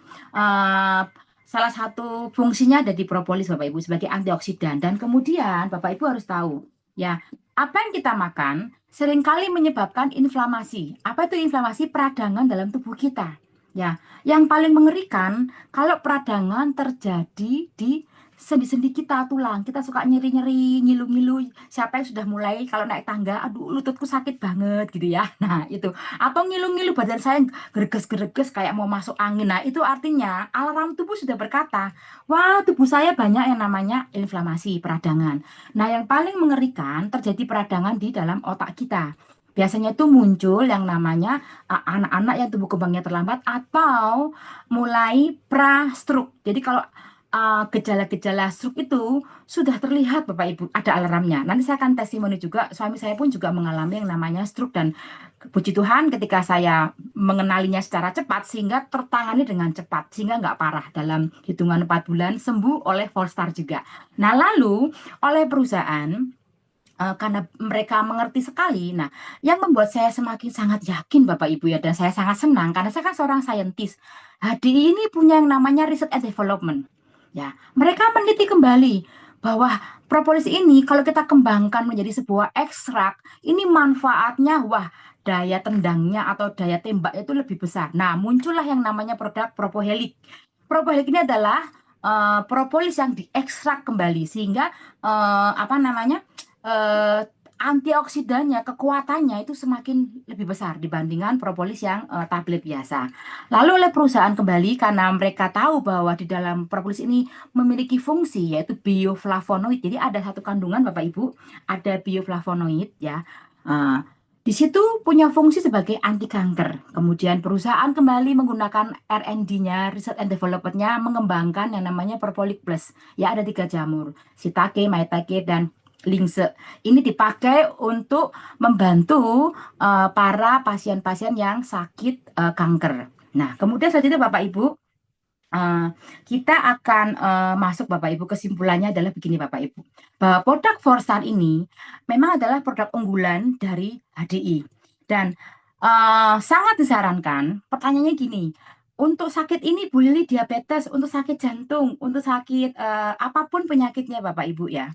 [SPEAKER 2] salah satu fungsinya ada di propolis Bapak Ibu sebagai antioksidan. Dan kemudian Bapak Ibu harus tahu ya apa yang kita makan seringkali menyebabkan inflamasi. Apa itu inflamasi? Peradangan dalam tubuh kita. Ya, yang paling mengerikan kalau peradangan terjadi di sendi-sendi kita, tulang. Kita suka nyeri-nyeri, ngilu-ngilu. Siapa yang sudah mulai kalau naik tangga, aduh lututku sakit banget gitu ya. Nah, itu. Atau ngilu-ngilu badan saya gereges-gereges kayak mau masuk angin. Nah, itu artinya alarm tubuh sudah berkata, wah tubuh saya banyak yang namanya inflamasi, peradangan. Nah, yang paling mengerikan terjadi peradangan di dalam otak kita. Biasanya itu muncul yang namanya anak-anak yang tumbuh kembangnya terlambat atau mulai pra-stroke. Jadi kalau gejala-gejala stroke itu sudah terlihat Bapak Ibu, ada alarmnya. Nanti saya akan testimoni juga, suami saya pun juga mengalami yang namanya stroke dan puji Tuhan ketika saya mengenalinya secara cepat sehingga tertangani dengan cepat, sehingga nggak parah dalam hitungan 4 bulan sembuh oleh Volstar juga. Nah lalu oleh perusahaan karena mereka mengerti sekali. Nah, yang membuat saya semakin sangat yakin Bapak Ibu ya, dan saya sangat senang karena saya kan seorang saintis. HDI ini punya yang namanya Research and Development. Ya, mereka meneliti kembali bahwa propolis ini kalau kita kembangkan menjadi sebuah ekstrak, ini manfaatnya wah daya tendangnya atau daya tembaknya itu lebih besar. Nah, muncullah yang namanya produk Propohelik. Propohelik ini adalah propolis yang diekstrak kembali sehingga apa namanya eh, antioksidannya, kekuatannya itu semakin lebih besar dibandingkan propolis yang tablet biasa. Lalu oleh perusahaan kembali karena mereka tahu bahwa di dalam propolis ini memiliki fungsi yaitu bioflavonoid. Jadi ada satu kandungan Bapak Ibu, ada bioflavonoid ya. Uh, di situ punya fungsi sebagai anti kanker. Kemudian perusahaan kembali menggunakan R&D-nya, Research and Development-nya, mengembangkan yang namanya Propolik Plus. Ya ada 3 jamur, Shiitake, Maitake, dan Lingse. Ini dipakai untuk membantu para pasien-pasien yang sakit kanker. Nah, kemudian selanjutnya Bapak Ibu, kita akan masuk Bapak Ibu, kesimpulannya adalah begini Bapak Ibu, bahwa produk Forstar ini memang adalah produk unggulan dari HDI dan sangat disarankan. Pertanyaannya gini, untuk sakit ini Bu Lili diabetes, untuk sakit jantung, untuk sakit apapun penyakitnya Bapak Ibu ya,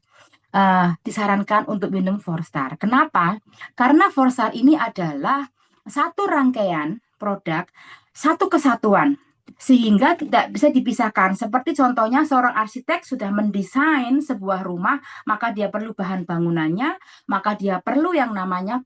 [SPEAKER 2] disarankan untuk minum Forstar. Kenapa? Karena Forstar ini adalah satu rangkaian produk, satu kesatuan, sehingga tidak bisa dipisahkan. Seperti contohnya seorang arsitek sudah mendesain sebuah rumah, maka dia perlu bahan bangunannya, maka dia perlu yang namanya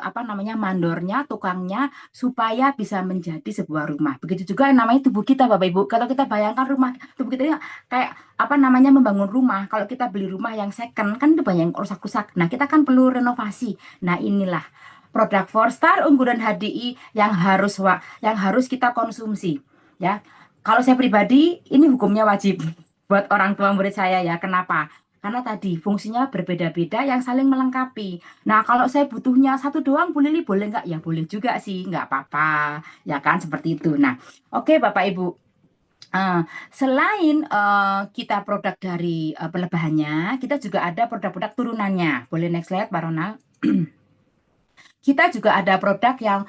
[SPEAKER 2] apa namanya mandornya, tukangnya, supaya bisa menjadi sebuah rumah. Begitu juga yang namanya tubuh kita, Bapak Ibu. Kalau kita bayangkan rumah tubuh kita ini kayak apa namanya membangun rumah. Kalau kita beli rumah yang second kan itu banyak yang rusak-rusak. Nah, kita kan perlu renovasi. Nah, inilah produk Forstar unggulan HDI yang harus kita konsumsi. Ya, kalau saya pribadi ini hukumnya wajib buat orang tua murid saya ya. Kenapa? Karena tadi fungsinya berbeda-beda yang saling melengkapi. Nah, kalau saya butuhnya satu doang, Bu Lili boleh nggak? Ya boleh juga sih, nggak apa-apa. Ya kan, seperti itu. Nah, oke Bapak Ibu. Selain kita produk dari pelebahannya, kita juga ada produk-produk turunannya. Boleh next slide, Pak Ronald? Kita juga ada produk yang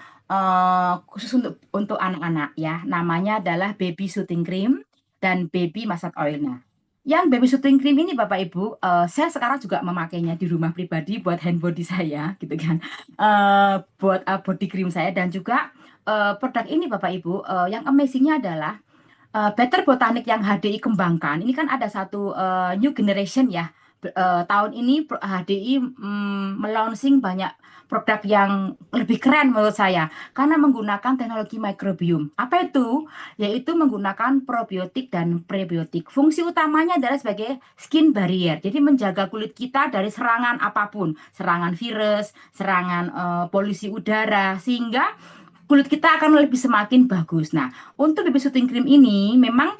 [SPEAKER 2] khusus untuk anak-anak ya, namanya adalah baby soothing cream dan baby massage oilnya. Yang baby soothing cream ini Bapak Ibu, saya sekarang juga memakainya di rumah pribadi buat hand body saya, gitu kan, buat body cream saya dan juga produk ini Bapak Ibu, yang amazingnya adalah Better Botanik yang HDI kembangkan, ini kan ada satu new generation ya. Tahun ini HDI melaunching banyak produk yang lebih keren menurut saya karena menggunakan teknologi microbiome. Apa itu? Yaitu menggunakan probiotik dan prebiotik. Fungsi utamanya adalah sebagai skin barrier. Jadi menjaga kulit kita dari serangan apapun, serangan virus, serangan polusi udara, sehingga kulit kita akan lebih semakin bagus. Nah, untuk baby soothing cream ini memang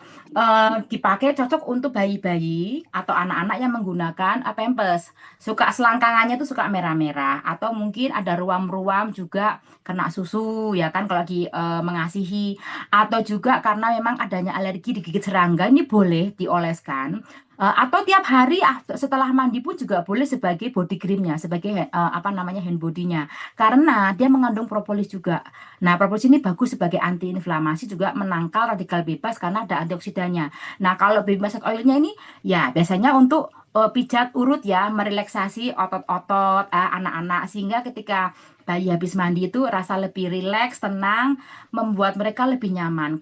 [SPEAKER 2] dipakai cocok untuk bayi-bayi atau anak-anak yang menggunakan pampers. Suka selangkangannya tuh suka merah-merah atau mungkin ada ruam-ruam juga kena susu ya kan kalau lagi mengasihi atau juga karena memang adanya alergi digigit serangga ini boleh dioleskan. Atau tiap hari setelah mandi pun juga boleh sebagai body creamnya, sebagai apa namanya hand body-nya, karena dia mengandung propolis juga. Nah, propolis ini bagus sebagai antiinflamasi juga menangkal radikal bebas karena ada antioksidannya. Nah, kalau baby massage oilnya ini ya biasanya untuk pijat urut ya, merelaksasi otot-otot anak-anak sehingga ketika bayi habis mandi itu rasa lebih rileks, tenang, membuat mereka lebih nyaman.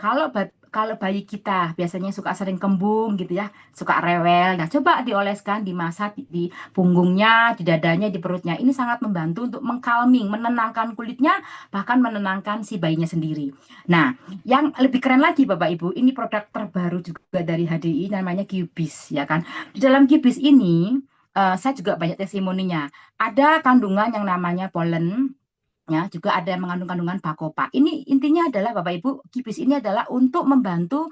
[SPEAKER 2] Kalau bayi kita biasanya suka sering kembung gitu ya, suka rewel. Nah, coba dioleskan di masa di punggungnya, di dadanya, di perutnya. Ini sangat membantu untuk mengkalming, menenangkan kulitnya, bahkan menenangkan si bayinya sendiri. Nah, yang lebih keren lagi Bapak Ibu, ini produk terbaru juga dari HDI namanya Cubis ya kan. Di dalam Cubis ini saya juga banyak testimoninya. Ada kandungan yang namanya polen, ya, juga ada yang mengandung kandungan bakopa. Ini intinya adalah Bapak Ibu, kibis ini adalah untuk membantu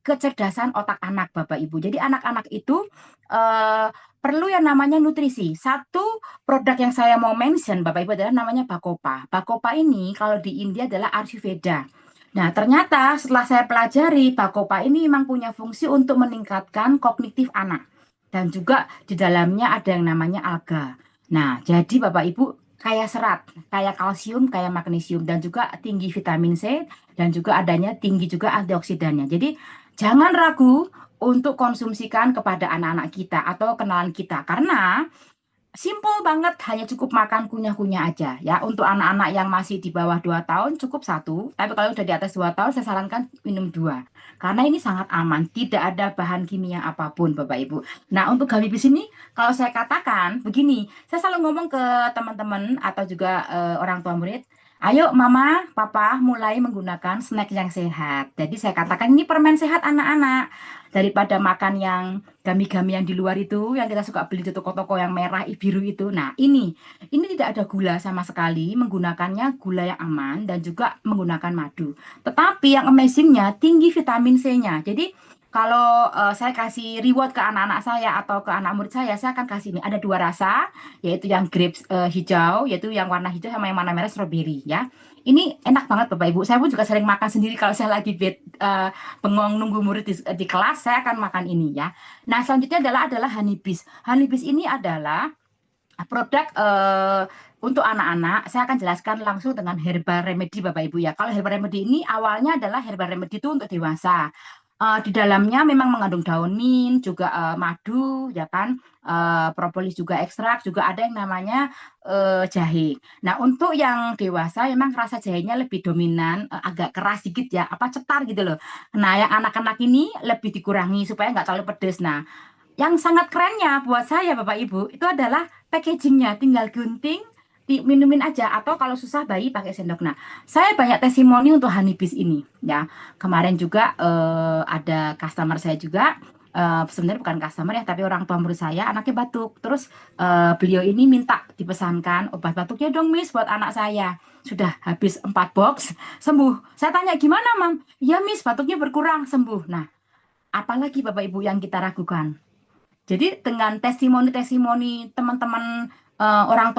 [SPEAKER 2] kecerdasan otak anak Bapak Ibu. Jadi anak-anak itu eh, perlu yang namanya nutrisi. Satu produk yang saya mau mention Bapak Ibu adalah namanya bakopa. Bakopa ini kalau di India adalah Ayurveda. Nah, ternyata setelah saya pelajari, bakopa ini memang punya fungsi untuk meningkatkan kognitif anak. Dan juga di dalamnya ada yang namanya alga. Nah, jadi Bapak Ibu kayak serat, kayak kalsium, kayak magnesium, dan juga tinggi vitamin C, dan juga adanya tinggi juga antioksidannya. Jadi jangan ragu untuk konsumsikan kepada anak-anak kita atau kenalan kita, karena simple banget, hanya cukup makan kunyah-kunyah aja ya. Untuk anak-anak yang masih di bawah 2 tahun cukup satu, tapi kalau udah di atas 2 tahun saya sarankan minum dua. Karena ini sangat aman, tidak ada bahan kimia apapun Bapak Ibu. Nah, untuk Gabibis ini kalau saya katakan begini, saya selalu ngomong ke teman-teman atau juga orang tua murid, ayo mama, papa mulai menggunakan snack yang sehat. Jadi saya katakan ini permen sehat anak-anak. Daripada makan yang gami-gami yang di luar itu, yang kita suka beli di toko-toko yang merah, biru itu. Nah, ini tidak ada gula sama sekali, menggunakannya gula yang aman dan juga menggunakan madu. Tetapi yang amazingnya tinggi vitamin C-nya. Jadi kalau saya kasih reward ke anak-anak saya atau ke anak murid saya akan kasih ini. Ada dua rasa, yaitu yang grapes hijau, yaitu yang warna hijau sama yang warna merah strawberry ya. Ini enak banget Bapak Ibu. Saya pun juga sering makan sendiri kalau saya lagi bengong nunggu murid di kelas, saya akan makan ini ya. Nah, selanjutnya adalah Honeybee. Honeybee ini adalah produk untuk anak-anak. Saya akan jelaskan langsung dengan herbal remedy Bapak Ibu ya. Kalau herbal remedy ini awalnya adalah herbal remedy itu untuk dewasa. Di dalamnya memang mengandung daun mint, juga madu, ya kan, propolis juga ekstrak, juga ada yang namanya jahe. Nah, untuk yang dewasa memang rasa jahenya lebih dominan, agak keras sedikit ya, apa cetar gitu loh. Nah, yang anak-anak ini lebih dikurangi supaya nggak terlalu pedes. Nah, yang sangat kerennya buat saya Bapak Ibu itu adalah packagingnya, tinggal gunting, minumin aja atau kalau susah bayi pakai sendok. Nah, saya banyak testimoni untuk Honeybee ini ya. Kemarin juga ada customer saya juga sebenarnya bukan customer ya, tapi orang tua murid saya anaknya batuk. Terus beliau ini minta dipesankan obat batuknya dong Miss buat anak saya. Sudah habis 4 box, sembuh. Saya tanya gimana Mam? Ya Miss, batuknya berkurang, sembuh. Nah, apalagi Bapak Ibu yang kita ragukan? Jadi dengan testimoni-testimoni teman-teman orang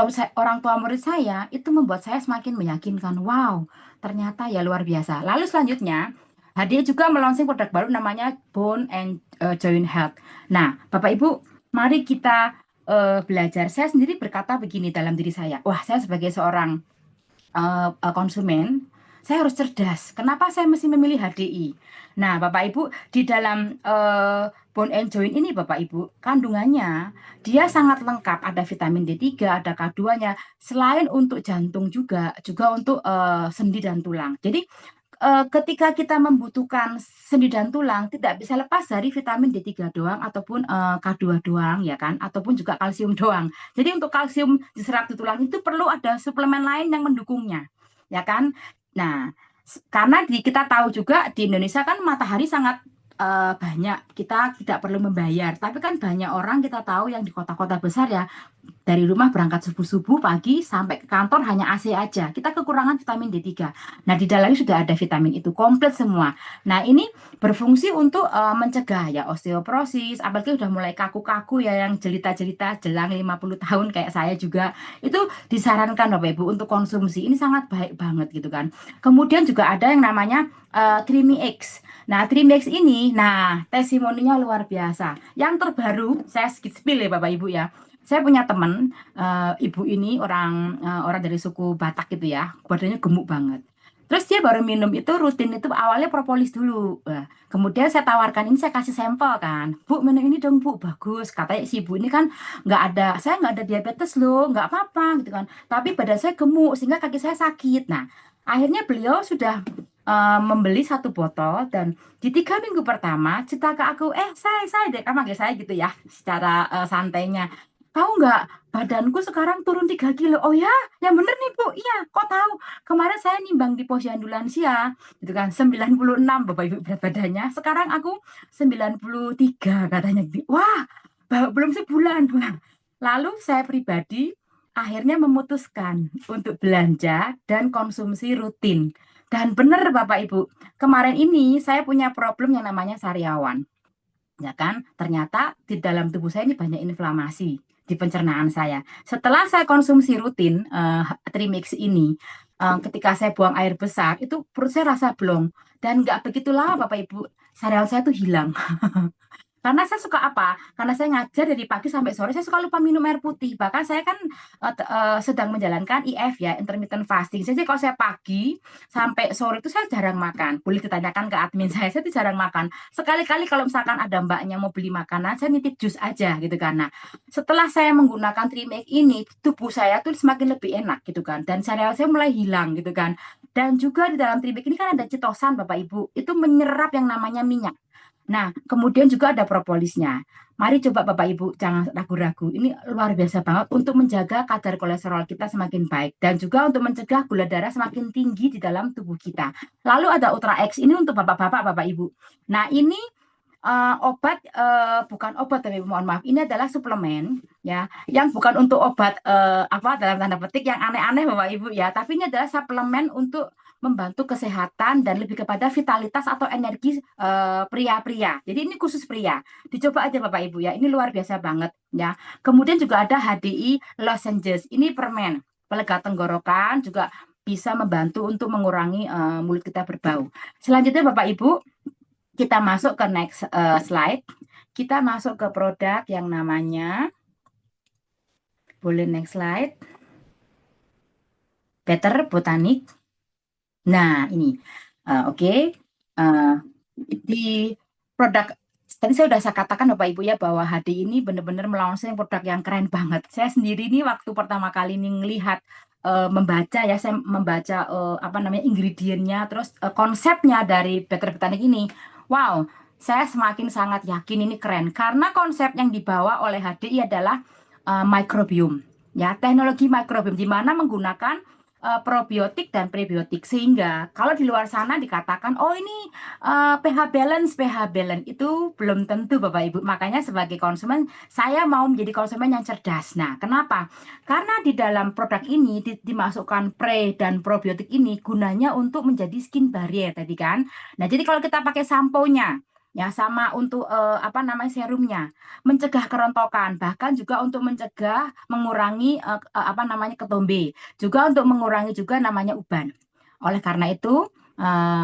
[SPEAKER 2] tua murid saya itu membuat saya semakin meyakinkan, wow, ternyata ya luar biasa. Lalu selanjutnya, Hadiah juga meluncurkan produk baru namanya Bone and Joint Health. Nah, Bapak Ibu, mari kita belajar. Saya sendiri berkata begini dalam diri saya, wah, saya sebagai seorang konsumen, saya harus cerdas. Kenapa saya mesti memilih HDI? Nah, Bapak Ibu, di dalam Bone and Joint ini, Bapak Ibu, kandungannya dia sangat lengkap. Ada vitamin D3, ada K2-nya. Selain untuk jantung juga untuk sendi dan tulang. Jadi ketika kita membutuhkan sendi dan tulang tidak bisa lepas dari vitamin D3 doang ataupun K2 doang ya kan, ataupun juga kalsium doang. Jadi untuk kalsium diserap di tulang itu perlu ada suplemen lain yang mendukungnya, ya kan? Nah, karena kita tahu juga di Indonesia kan matahari sangat banyak, kita tidak perlu membayar. Tapi kan banyak orang kita tahu yang di kota-kota besar ya, dari rumah berangkat subuh-subuh pagi sampai ke kantor hanya AC aja. Kita kekurangan vitamin D3. Nah, di dalamnya sudah ada vitamin itu komplit semua. Nah, ini berfungsi untuk mencegah ya osteoporosis, apalagi udah mulai kaku-kaku ya yang jelita-jelita jelang 50 tahun kayak saya juga. Itu disarankan Bapak Ibu untuk konsumsi. Ini sangat baik banget gitu kan. Kemudian juga ada yang namanya Creamy X. Nah, Creamy X ini, nah testimoninya luar biasa. Yang terbaru, saya spill ya Bapak Ibu ya. Saya punya teman, ibu ini orang dari suku Batak gitu ya, badannya gemuk banget. Terus dia baru minum itu rutin itu awalnya propolis dulu. Nah, kemudian saya tawarkan ini saya kasih sampel kan, Bu minum ini dong Bu, bagus. Katanya si ibu ini kan saya nggak ada diabetes loh, nggak apa-apa gitu kan. Tapi badan saya gemuk sehingga kaki saya sakit. Nah, akhirnya beliau sudah membeli satu botol dan di 3 minggu pertama cerita ke aku, saya deh, kan manggil saya gitu ya, secara santainya. Tahu nggak, badanku sekarang turun 3 kilo. Oh ya, yang bener nih Bu. Iya, kok tahu? Kemarin saya nimbang di posyandu lansia, gitu kan, 96 Bapak Ibu berat badannya. Sekarang aku 93 katanya. Wah, belum sebulan. Wah. Lalu saya pribadi akhirnya memutuskan untuk belanja dan konsumsi rutin. Dan benar Bapak Ibu, kemarin ini saya punya problem yang namanya sariawan. Ya kan, ternyata di dalam tubuh saya ini banyak inflamasi di pencernaan saya. Setelah saya konsumsi rutin Trimix ini, ketika saya buang air besar, itu perut saya rasa blong. Dan nggak begitu lama Bapak Ibu, sariawan saya tuh hilang. Karena saya suka apa? Karena saya ngajar dari pagi sampai sore, saya suka lupa minum air putih. Bahkan saya kan sedang menjalankan IF ya, intermittent fasting. Jadi kalau saya pagi sampai sore itu saya jarang makan. Boleh ditanyakan ke admin saya tuh jarang makan. Sekali-kali kalau misalkan ada mbaknya mau beli makanan, saya nitip jus aja gitu kan. Nah, setelah saya menggunakan Trimake ini, tubuh saya tuh semakin lebih enak gitu kan. Dan sariawan saya mulai hilang gitu kan. Dan juga di dalam Trimake ini kan ada citosan Bapak Ibu, itu menyerap yang namanya minyak. Nah, kemudian juga ada propolisnya. Mari coba Bapak Ibu, jangan ragu-ragu. Ini luar biasa banget untuk menjaga kadar kolesterol kita semakin baik. Dan juga untuk mencegah gula darah semakin tinggi di dalam tubuh kita. Lalu ada Ultra X, ini untuk Bapak-Bapak, Bapak Ibu. Nah, ini obat, bukan obat tapi mohon maaf, ini adalah suplemen ya, yang bukan untuk obat apa dalam tanda petik yang aneh-aneh Bapak Ibu ya, tapi ini adalah suplemen untuk membantu kesehatan dan lebih kepada vitalitas atau energi pria-pria. Jadi ini khusus pria. Dicoba aja Bapak Ibu ya. Ini luar biasa banget ya. Kemudian juga ada HDI lozenges. Ini permen pelega tenggorokan, juga bisa membantu untuk mengurangi mulut kita berbau. Selanjutnya Bapak Ibu, kita masuk ke next slide. Kita masuk ke produk yang namanya, boleh next slide, Better Botanic. Nah, ini oke. Di produk tadi saya katakan Bapak Ibu ya bahwa HD ini benar-benar melaunching produk yang keren banget. Saya sendiri ini waktu pertama kali ini melihat membaca ya, saya membaca apa namanya ingredientnya, terus konsepnya dari Better Botanic ini. Wow, saya semakin sangat yakin ini keren karena konsep yang dibawa oleh HDI adalah microbiome ya, teknologi microbiome di mana menggunakan probiotik dan prebiotik, sehingga kalau di luar sana dikatakan oh ini pH balance itu belum tentu Bapak Ibu. Makanya sebagai konsumen saya mau menjadi konsumen yang cerdas. Nah, kenapa? Karena di dalam produk ini dimasukkan pre dan probiotik ini gunanya untuk menjadi skin barrier tadi kan. Nah, jadi kalau kita pakai sampo-nya ya sama untuk apa namanya serumnya, mencegah kerontokan, bahkan juga untuk mencegah mengurangi apa namanya ketombe, juga untuk mengurangi juga namanya uban. Oleh karena itu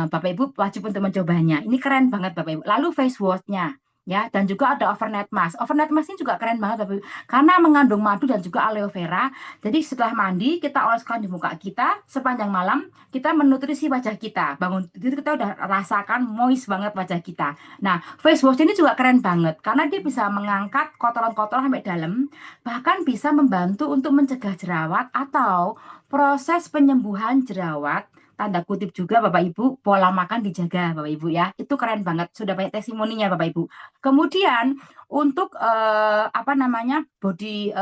[SPEAKER 2] Bapak Ibu wajib untuk mencobanya. Ini keren banget Bapak Ibu. Lalu face wash-nya ya, dan juga ada overnight mask. Overnight mask ini juga keren banget Bapak Ibu karena mengandung madu dan juga aloe vera. Jadi setelah mandi kita oleskan di muka kita sepanjang malam, kita menutrisi wajah kita. Bangun itu kita udah rasakan moist banget wajah kita. Nah, face wash ini juga keren banget karena dia bisa mengangkat kotoran-kotoran sampai dalam, bahkan bisa membantu untuk mencegah jerawat atau proses penyembuhan jerawat tanda kutip juga Bapak Ibu, pola makan dijaga Bapak Ibu ya. Itu keren banget, sudah banyak testimoninya Bapak Ibu. Kemudian untuk apa namanya body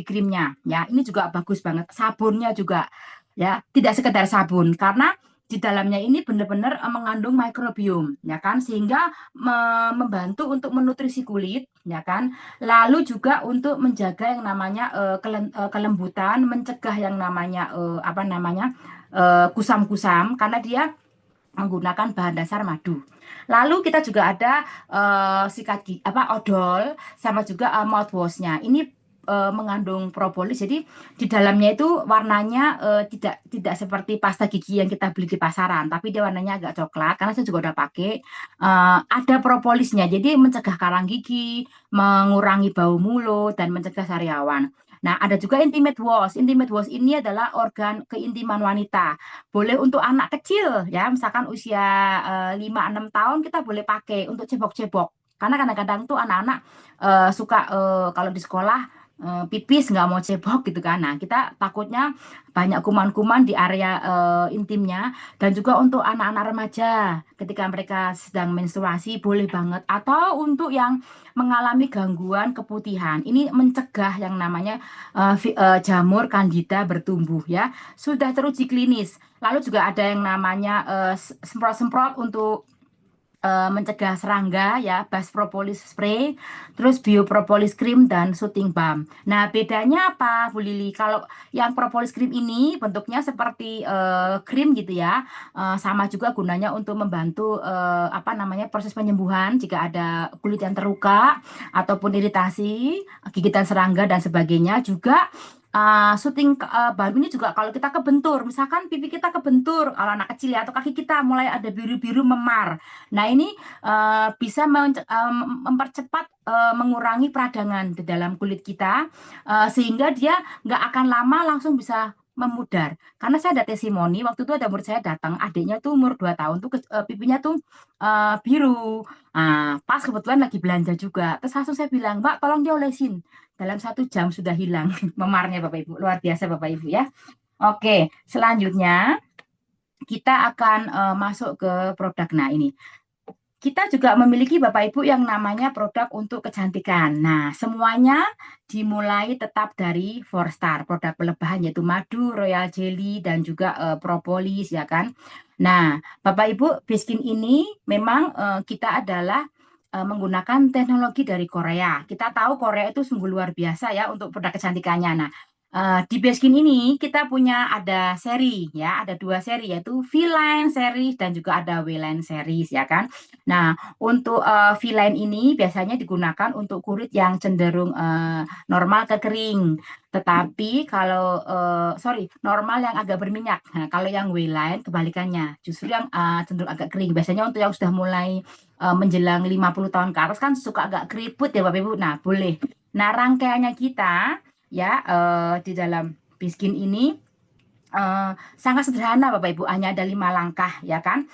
[SPEAKER 2] creamnya ya, ini juga bagus banget. Sabunnya juga ya, tidak sekedar sabun karena di dalamnya ini benar-benar mengandung mikrobiom ya kan, sehingga membantu untuk menutrisi kulit ya kan, lalu juga untuk menjaga yang namanya kelembutan, mencegah yang namanya apa namanya kusam-kusam karena dia menggunakan bahan dasar madu. Lalu kita juga ada sikat gigi, apa odol, sama juga mouthwashnya. Ini mengandung propolis, jadi di dalamnya itu warnanya tidak seperti pasta gigi yang kita beli di pasaran, tapi dia warnanya agak coklat. Karena saya juga udah pakai. Ada propolisnya, jadi mencegah karang gigi, mengurangi bau mulut, dan mencegah sariawan. Nah, ada juga intimate wash. Intimate wash ini adalah organ keintiman wanita. Boleh untuk anak kecil ya, misalkan usia 5-6 tahun kita boleh pakai untuk cebok-cebok. Karena kadang-kadang tuh anak-anak suka kalau di sekolah pipis nggak mau cebok gitu kan. Nah, kita takutnya banyak kuman-kuman di area intimnya. Dan juga untuk anak-anak remaja ketika mereka sedang menstruasi boleh banget. Atau untuk yang mengalami gangguan keputihan. Ini mencegah yang namanya jamur Candida bertumbuh ya. Sudah teruji klinis. Lalu juga ada yang namanya semprot-semprot untuk mencegah serangga ya, Bas Propolis Spray, terus Biopropolis Cream dan Soothing Balm. Nah, bedanya apa, Bu Lili? Kalau yang propolis cream ini bentuknya seperti krim gitu ya, sama juga gunanya untuk membantu apa namanya proses penyembuhan jika ada kulit yang terluka ataupun iritasi, gigitan serangga dan sebagainya. Juga syuting balm ini juga kalau kita kebentur, misalkan pipi kita kebentur, kalau anak kecil ya, atau kaki kita mulai ada biru-biru memar. Nah, ini bisa mempercepat mengurangi peradangan di dalam kulit kita, sehingga dia nggak akan lama langsung bisa memudar. Karena saya ada testimoni, waktu itu ada murid saya datang, adiknya tuh umur 2 tahun tuh pipinya tuh biru. Pas kebetulan lagi belanja juga. Terus langsung saya bilang, Mbak, tolong dia olesin. Dalam 1 jam sudah hilang memarnya Bapak Ibu. Luar biasa Bapak Ibu ya. Oke, selanjutnya kita akan masuk ke produk. Nah, ini kita juga memiliki Bapak Ibu yang namanya produk untuk kecantikan. Nah, semuanya dimulai tetap dari 4 star, produk pelebahan yaitu madu, royal jelly, dan juga propolis ya kan. Nah, Bapak Ibu, Biskin ini memang kita adalah menggunakan teknologi dari Korea. Kita tahu Korea itu sungguh luar biasa ya untuk produk kecantikannya. Nah, di Baskin ini kita punya ada seri ya, ada 2 seri yaitu V-Line series dan juga ada W-Line series ya kan. Nah, untuk V-Line ini biasanya digunakan untuk kulit yang cenderung normal ke kering. Tetapi kalau normal yang agak berminyak. Nah, kalau yang W-Line kebalikannya, justru yang cenderung agak kering. Biasanya untuk yang sudah mulai menjelang 50 tahun ke atas kan suka agak keriput ya Bapak Ibu. Nah, boleh. Nah, rangkaiannya kita ya di dalam Biskin ini sangat sederhana Bapak Ibu, hanya ada 5 langkah ya kan.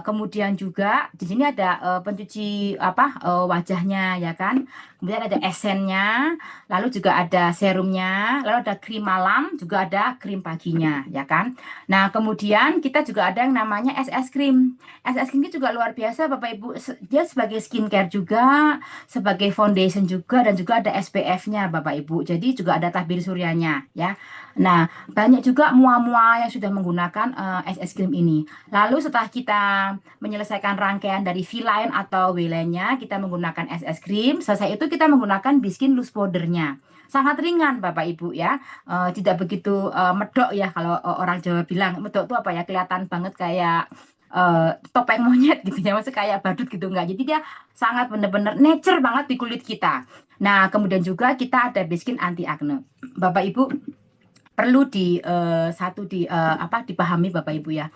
[SPEAKER 2] Kemudian juga di sini ada pencuci wajahnya ya kan. Kemudian ada esennya, lalu juga ada serumnya, lalu ada krim malam, juga ada krim paginya ya kan. Nah, kemudian kita juga ada yang namanya SS cream. SS cream ini juga luar biasa Bapak Ibu. Dia sebagai skincare juga, sebagai foundation juga, dan juga ada SPF-nya Bapak Ibu. Jadi juga ada tabir suryanya ya. Nah, banyak juga mua-mua yang sudah menggunakan SS cream ini. Lalu setelah kita menyelesaikan rangkaian dari V-Line atau W-Line-nya, kita menggunakan SS cream. Selesai itu kita menggunakan Biskin loose powder-nya. Sangat ringan Bapak Ibu ya. Tidak begitu medok ya kalau orang Jawa bilang. Medok itu apa ya? Kelihatan banget kayak topeng monyet gitu ya. Maksudnya kayak badut gitu enggak. Jadi dia sangat benar-benar nature banget di kulit kita. Nah, kemudian juga kita ada Biskin anti acne. Bapak Ibu perlu dipahami Bapak Ibu ya.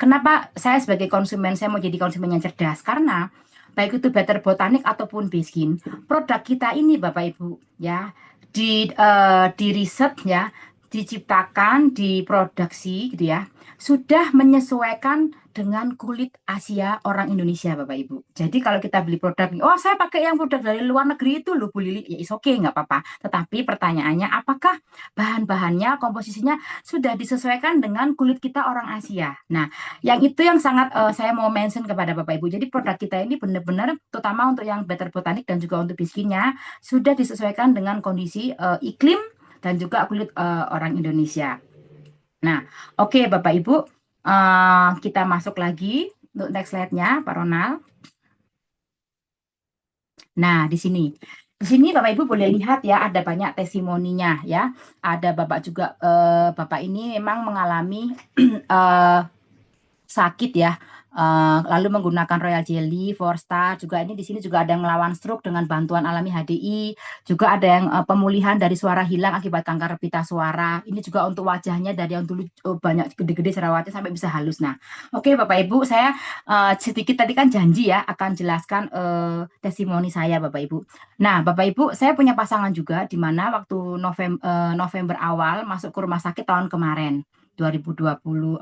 [SPEAKER 2] Kenapa saya sebagai konsumen saya mau jadi konsumen yang cerdas? Karena baik itu Better Botanic ataupun Biskin, produk kita ini Bapak Ibu ya di riset ya, diciptakan, diproduksi gitu ya, sudah menyesuaikan dengan kulit Asia orang Indonesia, Bapak Ibu. Jadi kalau kita beli produk, oh saya pakai yang produk dari luar negeri itu loh Bu Lili, ya is oke, nggak apa-apa. Tetapi pertanyaannya, apakah bahan-bahannya, komposisinya sudah disesuaikan dengan kulit kita orang Asia? Nah, yang itu yang sangat saya mau mention kepada Bapak Ibu. Jadi produk kita ini benar-benar, terutama untuk yang Better Botanic dan juga untuk biskinnya, sudah disesuaikan dengan kondisi iklim dan juga kulit orang Indonesia. Nah, oke Bapak Ibu, kita masuk lagi untuk next slide-nya, Pak Ronald. Nah, di sini Bapak Ibu boleh lihat ya, ada banyak testimoninya ya. Ada Bapak juga, Bapak ini memang mengalami eh, sakit ya. Lalu menggunakan Royal Jelly, 4 Star juga, ini di sini juga ada yang melawan stroke dengan bantuan alami HDI, juga ada yang pemulihan dari suara hilang akibat kanker pita suara. Ini juga untuk wajahnya dari yang dulu banyak gede-gede jerawatnya sampai bisa halus. Nah, oke Bapak Ibu, saya sedikit tadi kan janji ya akan jelaskan testimoni saya Bapak Ibu. Nah, Bapak Ibu, saya punya pasangan juga di mana waktu November awal masuk ke rumah sakit tahun kemarin. 2024.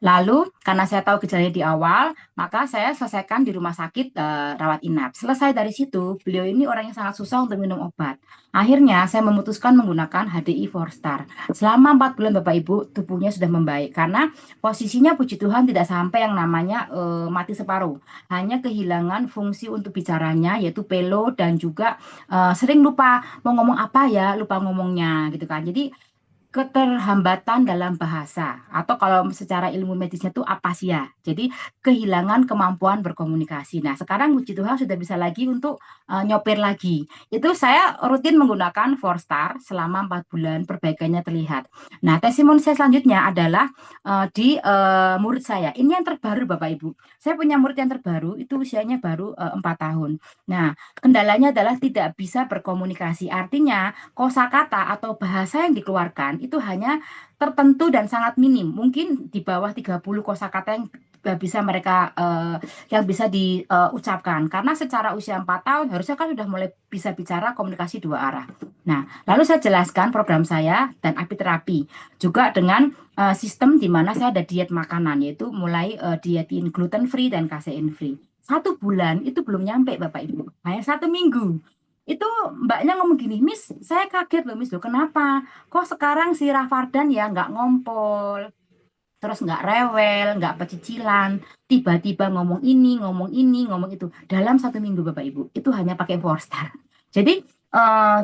[SPEAKER 2] Lalu karena saya tahu gejalanya di awal, maka saya selesaikan di rumah sakit rawat inap. Selesai dari situ, beliau ini orang yang sangat susah untuk minum obat. Akhirnya saya memutuskan menggunakan HDI 4 Star. Selama 4 bulan Bapak Ibu, tubuhnya sudah membaik karena posisinya puji Tuhan tidak sampai yang namanya mati separuh. Hanya kehilangan fungsi untuk bicaranya yaitu pelo dan juga sering lupa mau ngomong apa ya, lupa ngomongnya gitu kan. Jadi keterhambatan dalam bahasa atau kalau secara ilmu medisnya itu apasia. Jadi kehilangan kemampuan berkomunikasi. Nah, sekarang puji Tuhan sudah bisa lagi untuk nyopir lagi. Itu saya rutin menggunakan 4 Star selama 4 bulan, perbaikannya terlihat. Nah, testimoni saya selanjutnya adalah di murid saya. Ini yang terbaru Bapak Ibu. Saya punya murid yang terbaru, itu usianya baru 4 tahun. Nah, kendalanya adalah tidak bisa berkomunikasi. Artinya kosakata atau bahasa yang dikeluarkan itu hanya tertentu dan sangat minim. Mungkin di bawah 30 kosakata yang bisa mereka yang bisa diucapkan. Karena secara usia 4 tahun harusnya kan sudah mulai bisa bicara komunikasi dua arah. Nah, lalu saya jelaskan program saya dan apiterapi juga dengan sistem di mana saya ada diet makanan, yaitu mulai dietin gluten free dan casein free. 1 bulan itu belum nyampe Bapak Ibu, hanya 1 minggu. Itu mbaknya ngomong gini, Miss, saya kaget loh Miss, loh kenapa? Kok sekarang si Rafardan ya nggak ngompol, terus nggak rewel, nggak pecicilan, tiba-tiba ngomong ini, ngomong itu. Dalam 1 minggu Bapak Ibu, itu hanya pakai 4 Star. Jadi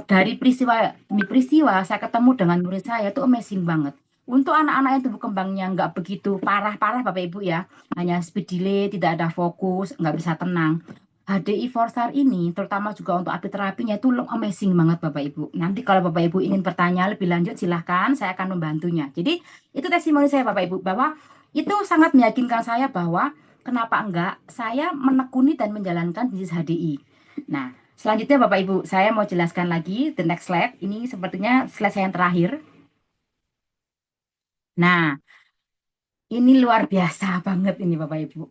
[SPEAKER 2] dari peristiwa demi peristiwa, saya ketemu dengan murid saya, itu amazing banget. Untuk anak-anak yang tumbuh kembangnya nggak begitu parah-parah Bapak Ibu ya, hanya speed delay, tidak ada fokus, nggak bisa tenang. HDI 4 Star ini, terutama juga untuk apiterapinya itu amazing banget Bapak Ibu. Nanti kalau Bapak Ibu ingin bertanya lebih lanjut, silahkan, saya akan membantunya. Jadi itu testimoni saya Bapak Ibu, bahwa itu sangat meyakinkan saya bahwa kenapa enggak saya menekuni dan menjalankan bisnis HDI. Nah, selanjutnya Bapak Ibu, saya mau jelaskan lagi the next slide. Ini sepertinya slide saya yang terakhir. Nah, ini luar biasa banget ini Bapak Ibu.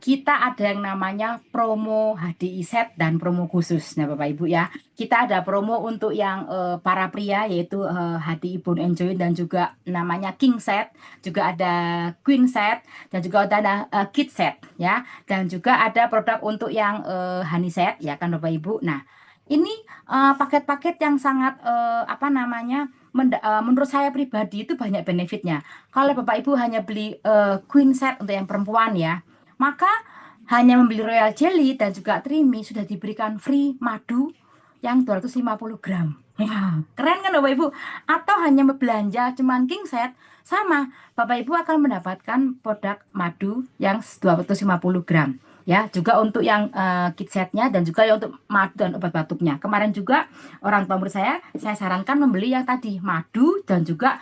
[SPEAKER 2] Kita ada yang namanya promo HDI set dan promo khusus. Nah, Bapak Ibu ya, kita ada promo untuk yang para pria yaitu HDI Bone and Joint dan juga namanya King set, juga ada Queen set dan juga ada Kid set ya. Dan juga ada produk untuk yang Honey set ya kan Bapak Ibu. Nah, ini paket-paket yang sangat apa namanya menurut saya pribadi itu banyak benefitnya. Kalau Bapak Ibu hanya beli Queen set untuk yang perempuan ya, maka hanya membeli Royal Jelly dan juga Trimi sudah diberikan free madu yang 250 gram. Wah, keren kan Bapak Ibu? Atau hanya belanja cuman king set, sama Bapak Ibu akan mendapatkan produk madu yang 250 gram. Ya, juga untuk yang kit setnya dan juga yang untuk madu dan obat batuknya. Kemarin juga orang tua murid saya sarankan membeli yang tadi madu dan juga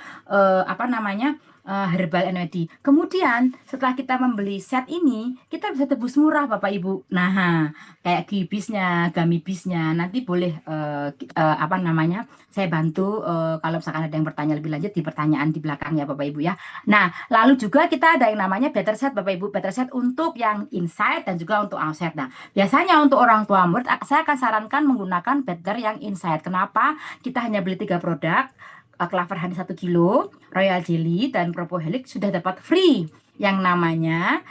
[SPEAKER 2] apa namanya herbal remedy. Kemudian setelah kita membeli set ini, kita bisa tebus murah Bapak Ibu. Nah, kayak gibisnya, gamibisnya, nanti boleh apa namanya, saya bantu kalau misalkan ada yang bertanya lebih lanjut di pertanyaan di belakang ya Bapak Ibu ya. Nah, lalu juga kita ada yang namanya better set Bapak Ibu, better set untuk yang inside dan juga untuk outside. Nah, biasanya untuk orang tua murid, saya akan sarankan menggunakan better yang inside. Kenapa? Kita hanya beli 3 produk. Clover Honey 1 kilo, Royal Jelly dan Propohelik sudah dapat free yang namanya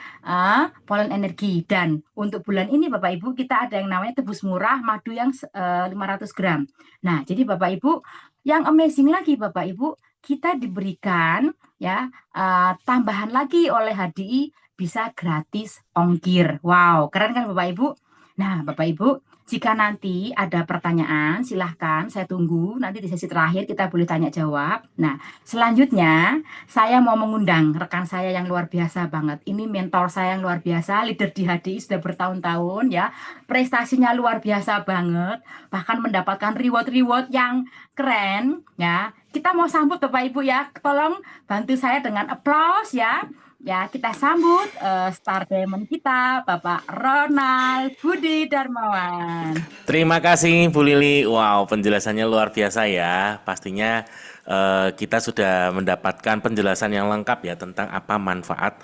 [SPEAKER 2] Pollen Energy. Dan untuk bulan ini Bapak Ibu kita ada yang namanya tebus murah madu yang 500 gram. Nah, jadi Bapak Ibu yang amazing lagi Bapak Ibu, kita diberikan ya tambahan lagi oleh HDI bisa gratis ongkir. Wow, keren kan Bapak Ibu? Nah, Bapak Ibu, jika nanti ada pertanyaan, silahkan saya tunggu. Nanti di sesi terakhir kita boleh tanya jawab. Nah, selanjutnya saya mau mengundang rekan saya yang luar biasa banget. Ini mentor saya yang luar biasa, leader di HDI sudah bertahun-tahun ya. Prestasinya luar biasa banget, bahkan mendapatkan reward-reward yang keren ya. Kita mau sambut Bapak Ibu ya. Tolong bantu saya dengan applause ya. Ya, kita sambut Star Diamond kita, Bapak Ronald Budi Darmawan.
[SPEAKER 1] Terima kasih Bu Lili. Wow, penjelasannya luar biasa ya. Pastinya kita sudah mendapatkan penjelasan yang lengkap ya tentang apa manfaat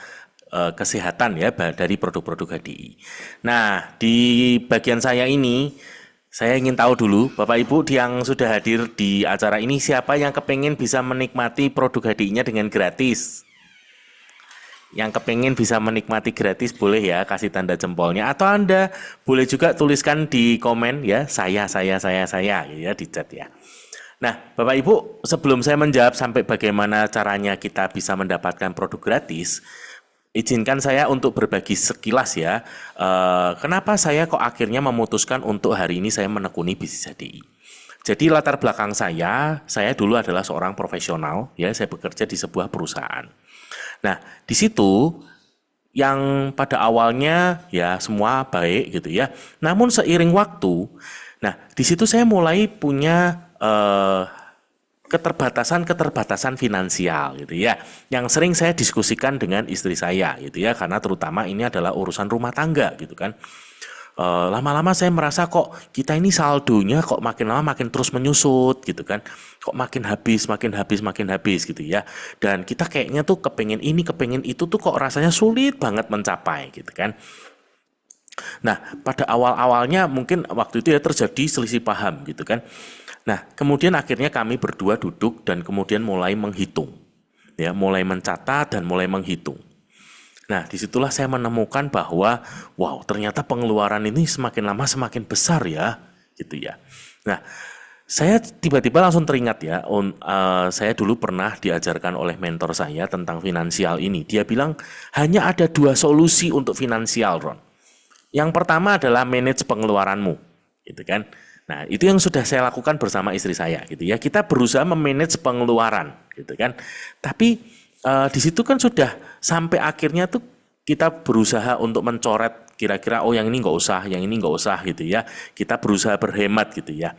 [SPEAKER 1] kesehatan ya dari produk-produk HDI. Nah, di bagian saya ini saya ingin tahu dulu Bapak Ibu yang sudah hadir di acara ini siapa yang kepengen bisa menikmati produk HDI-nya dengan gratis. Yang kepengen bisa menikmati gratis boleh ya kasih tanda jempolnya, atau Anda boleh juga tuliskan di komen ya saya ya di chat ya. Nah Bapak Ibu, sebelum saya menjawab sampai bagaimana caranya kita bisa mendapatkan produk gratis, izinkan saya untuk berbagi sekilas ya, kenapa saya kok akhirnya memutuskan untuk hari ini saya menekuni bisnis HDI. Jadi latar belakang saya dulu adalah seorang profesional ya, saya bekerja di sebuah perusahaan. Nah, di situ yang pada awalnya ya semua baik gitu ya. Namun seiring waktu, nah di situ saya mulai punya keterbatasan finansial gitu ya. Yang sering saya diskusikan dengan istri saya gitu ya, karena terutama ini adalah urusan rumah tangga gitu kan. Lama-lama saya merasa kok kita ini saldonya kok makin lama makin terus menyusut gitu kan, kok makin habis gitu ya, dan kita kayaknya tuh kepengen ini kepengen itu tuh kok rasanya sulit banget mencapai gitu kan. Nah pada awal-awalnya mungkin waktu itu ya terjadi selisih paham gitu kan. Nah kemudian akhirnya kami berdua duduk dan kemudian mulai menghitung ya, mulai mencatat dan mulai menghitung. Nah, disitulah saya menemukan bahwa, wow, ternyata pengeluaran ini semakin lama semakin besar ya, gitu ya. Nah, saya tiba-tiba langsung teringat ya, saya dulu pernah diajarkan oleh mentor saya tentang finansial ini. Dia bilang, hanya ada 2 solusi untuk finansial, Ron. Yang pertama adalah manage pengeluaranmu, gitu kan. Nah, itu yang sudah saya lakukan bersama istri saya, gitu ya. Kita berusaha memanage pengeluaran, gitu kan. Tapi di situ kan sudah sampai akhirnya tuh kita berusaha untuk mencoret kira-kira yang ini nggak usah, yang ini nggak usah gitu ya. Kita berusaha berhemat gitu ya.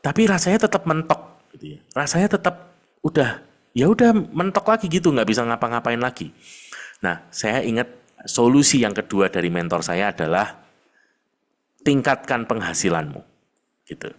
[SPEAKER 1] Tapi rasanya tetap mentok gitu ya. Rasanya tetap udah mentok lagi gitu, nggak bisa ngapa-ngapain lagi. Nah, saya ingat solusi yang kedua dari mentor saya adalah tingkatkan penghasilanmu gitu.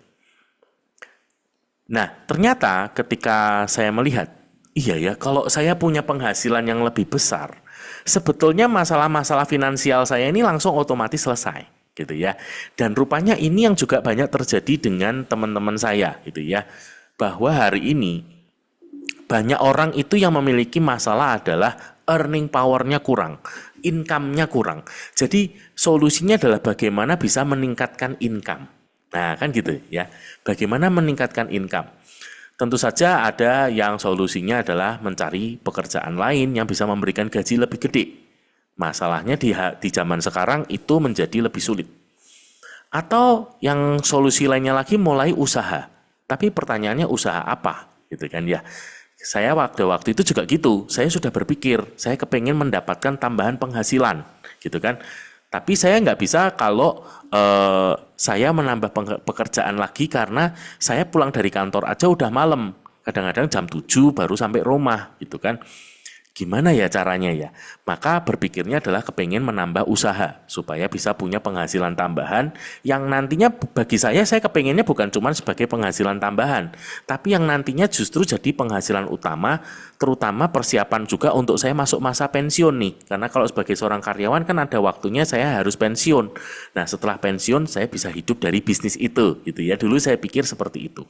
[SPEAKER 1] Nah, ternyata ketika saya melihat iya ya, kalau saya punya penghasilan yang lebih besar, sebetulnya masalah-masalah finansial saya ini langsung otomatis selesai, gitu ya. Dan rupanya ini yang juga banyak terjadi dengan teman-teman saya, gitu ya. Bahwa hari ini banyak orang itu yang memiliki masalah adalah earning power-nya kurang, income-nya kurang. Jadi solusinya adalah bagaimana bisa meningkatkan income. Nah, kan gitu ya. Bagaimana meningkatkan income? Tentu saja ada yang solusinya adalah mencari pekerjaan lain yang bisa memberikan gaji lebih gede. Masalahnya di zaman sekarang itu menjadi lebih sulit. Atau yang solusi lainnya lagi mulai usaha. Tapi pertanyaannya usaha apa? Gitu kan ya. Saya waktu itu juga gitu. Saya sudah berpikir, saya kepengen mendapatkan tambahan penghasilan. Gitu kan. Tapi saya nggak bisa kalau saya menambah pekerjaan lagi karena saya pulang dari kantor aja udah malam. Kadang-kadang jam 7 baru sampai rumah gitu kan. Gimana ya caranya ya? Maka berpikirnya adalah kepengen menambah usaha supaya bisa punya penghasilan tambahan yang nantinya bagi saya kepengennya bukan cuma sebagai penghasilan tambahan, tapi yang nantinya justru jadi penghasilan utama, terutama persiapan juga untuk saya masuk masa pensiun nih. Karena kalau sebagai seorang karyawan kan ada waktunya saya harus pensiun. Nah, setelah pensiun saya bisa hidup dari bisnis itu gitu ya. Dulu saya pikir seperti itu.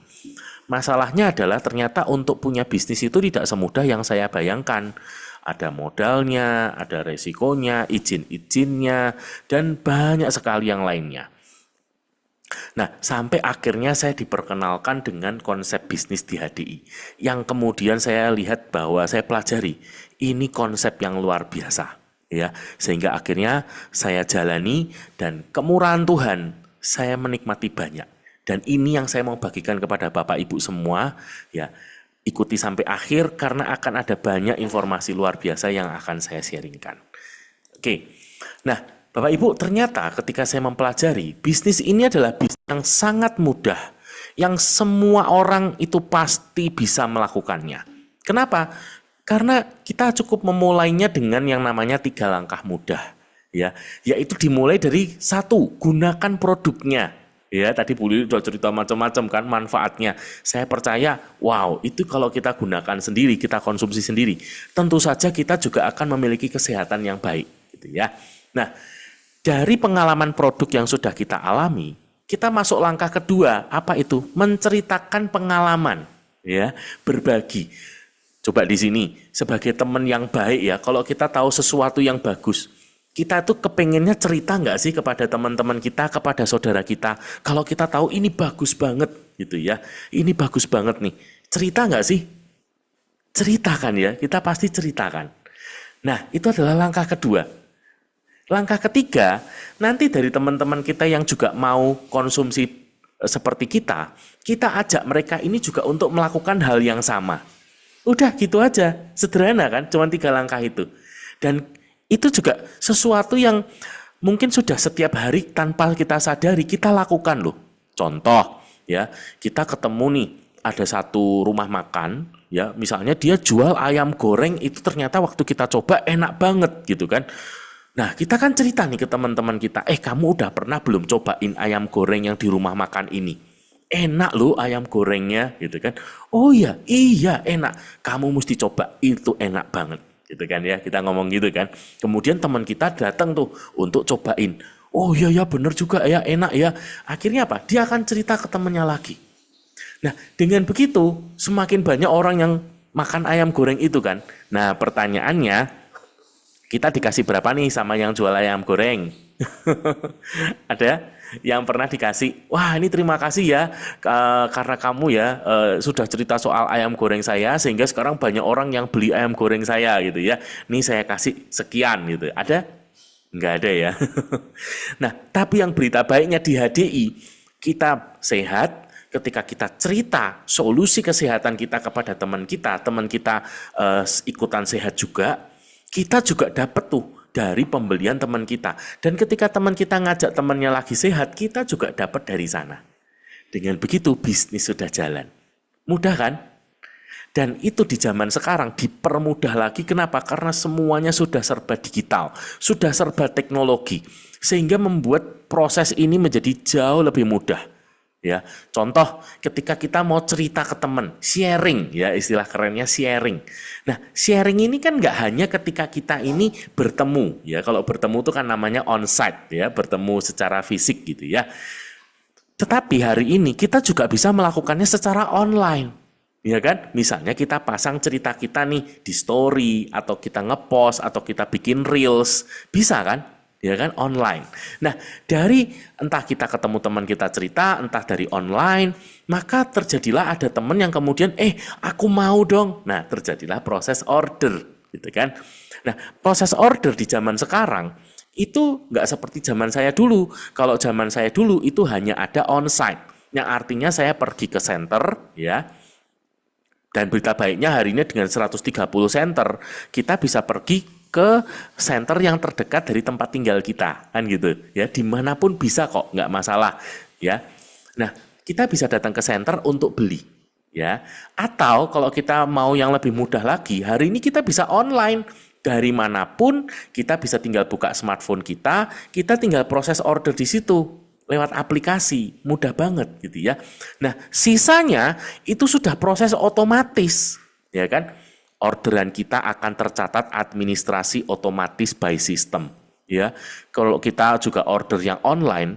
[SPEAKER 1] Masalahnya adalah ternyata untuk punya bisnis itu tidak semudah yang saya bayangkan. Ada modalnya, ada resikonya, izin-izinnya, dan banyak sekali yang lainnya. Nah, sampai akhirnya saya diperkenalkan dengan konsep bisnis di HDI. Yang kemudian saya lihat bahwa saya pelajari, ini konsep yang luar biasa. Ya, sehingga akhirnya saya jalani dan kemurahan Tuhan, saya menikmati banyak. Dan ini yang saya mau bagikan kepada Bapak Ibu semua, ya. Ikuti sampai akhir karena akan ada banyak informasi luar biasa yang akan saya sharingkan. Oke. Nah, Bapak Ibu, ternyata ketika saya mempelajari, bisnis ini adalah bisnis yang sangat mudah, yang semua orang itu pasti bisa melakukannya. Kenapa? Karena kita cukup memulainya dengan yang namanya 3 langkah mudah, ya, yaitu dimulai dari 1, gunakan produknya. Ya, tadi Bu Lili udah cerita macam-macam kan manfaatnya. Saya percaya, wow, itu kalau kita gunakan sendiri, kita konsumsi sendiri, tentu saja kita juga akan memiliki kesehatan yang baik, gitu ya. Nah, dari pengalaman produk yang sudah kita alami, kita masuk langkah kedua, apa itu? Menceritakan pengalaman, ya, berbagi. Coba di sini, sebagai teman yang baik ya, kalau kita tahu sesuatu yang bagus, kita tuh kepengennya cerita nggak sih kepada teman-teman kita, kepada saudara kita, kalau kita tahu ini bagus banget gitu ya, ini bagus banget nih, cerita nggak sih? Ceritakan ya, kita pasti ceritakan. Nah, itu adalah langkah kedua. Langkah ketiga, nanti dari teman-teman kita yang juga mau konsumsi seperti kita ajak mereka ini juga untuk melakukan hal yang sama. Udah gitu aja, sederhana kan, cuma 3 langkah itu. Dan itu juga sesuatu yang mungkin sudah setiap hari tanpa kita sadari kita lakukan loh. Contoh ya, kita ketemu nih ada satu rumah makan ya, misalnya dia jual ayam goreng itu ternyata waktu kita coba enak banget gitu kan. Nah, kita kan cerita nih ke teman-teman kita, kamu udah pernah belum cobain ayam goreng yang di rumah makan ini? Enak loh ayam gorengnya gitu kan. Oh iya enak. Kamu mesti coba, itu enak banget. Gitu kan ya, kita ngomong gitu kan. Kemudian teman kita datang tuh untuk cobain. Oh iya bener juga ya, enak ya. Akhirnya apa? Dia akan cerita ke temannya lagi. Nah, dengan begitu semakin banyak orang yang makan ayam goreng itu kan. Nah, pertanyaannya, kita dikasih berapa nih sama yang jual ayam goreng? Ada yang pernah dikasih, wah ini terima kasih ya karena kamu ya sudah cerita soal ayam goreng saya sehingga sekarang banyak orang yang beli ayam goreng saya gitu ya. Nih saya kasih sekian gitu. Ada? Nggak ada ya. Nah, tapi yang berita baiknya di HDI, kita sehat ketika kita cerita solusi kesehatan kita kepada teman kita ikutan sehat juga, kita juga dapat tuh dari pembelian teman kita. Dan ketika teman kita ngajak temannya lagi sehat, kita juga dapat dari sana. Dengan begitu bisnis sudah jalan. Mudah kan? Dan itu di zaman sekarang dipermudah lagi. Kenapa? Karena semuanya sudah serba digital, sudah serba teknologi, sehingga membuat proses ini menjadi jauh lebih mudah. Ya, contoh ketika kita mau cerita ke teman, sharing ya, istilah kerennya sharing. Nah, sharing ini kan nggak hanya ketika kita ini bertemu ya, kalau bertemu itu kan namanya onsite ya, bertemu secara fisik gitu ya. Tetapi hari ini kita juga bisa melakukannya secara online, ya kan? Misalnya kita pasang cerita kita nih di story, atau kita ngepost, atau kita bikin reels, bisa kan? Ya kan, online. Nah, dari entah kita ketemu teman kita cerita, entah dari online, maka terjadilah ada teman yang kemudian aku mau dong. Nah, terjadilah proses order gitu kan. Nah, proses order di zaman sekarang itu nggak seperti zaman saya dulu. Kalau zaman saya dulu itu hanya ada onsite, yang artinya saya pergi ke center ya. Dan berita baiknya hari ini dengan 130 center kita bisa pergi ke center yang terdekat dari tempat tinggal kita, kan gitu ya, dimanapun bisa kok, nggak masalah ya. Nah, kita bisa datang ke center untuk beli ya. Atau kalau kita mau yang lebih mudah lagi, hari ini kita bisa online dari manapun, kita bisa tinggal buka smartphone kita tinggal proses order di situ lewat aplikasi, mudah banget gitu ya. Nah, sisanya itu sudah proses otomatis, ya kan? Orderan kita akan tercatat administrasi otomatis by system, ya. Kalau kita juga order yang online,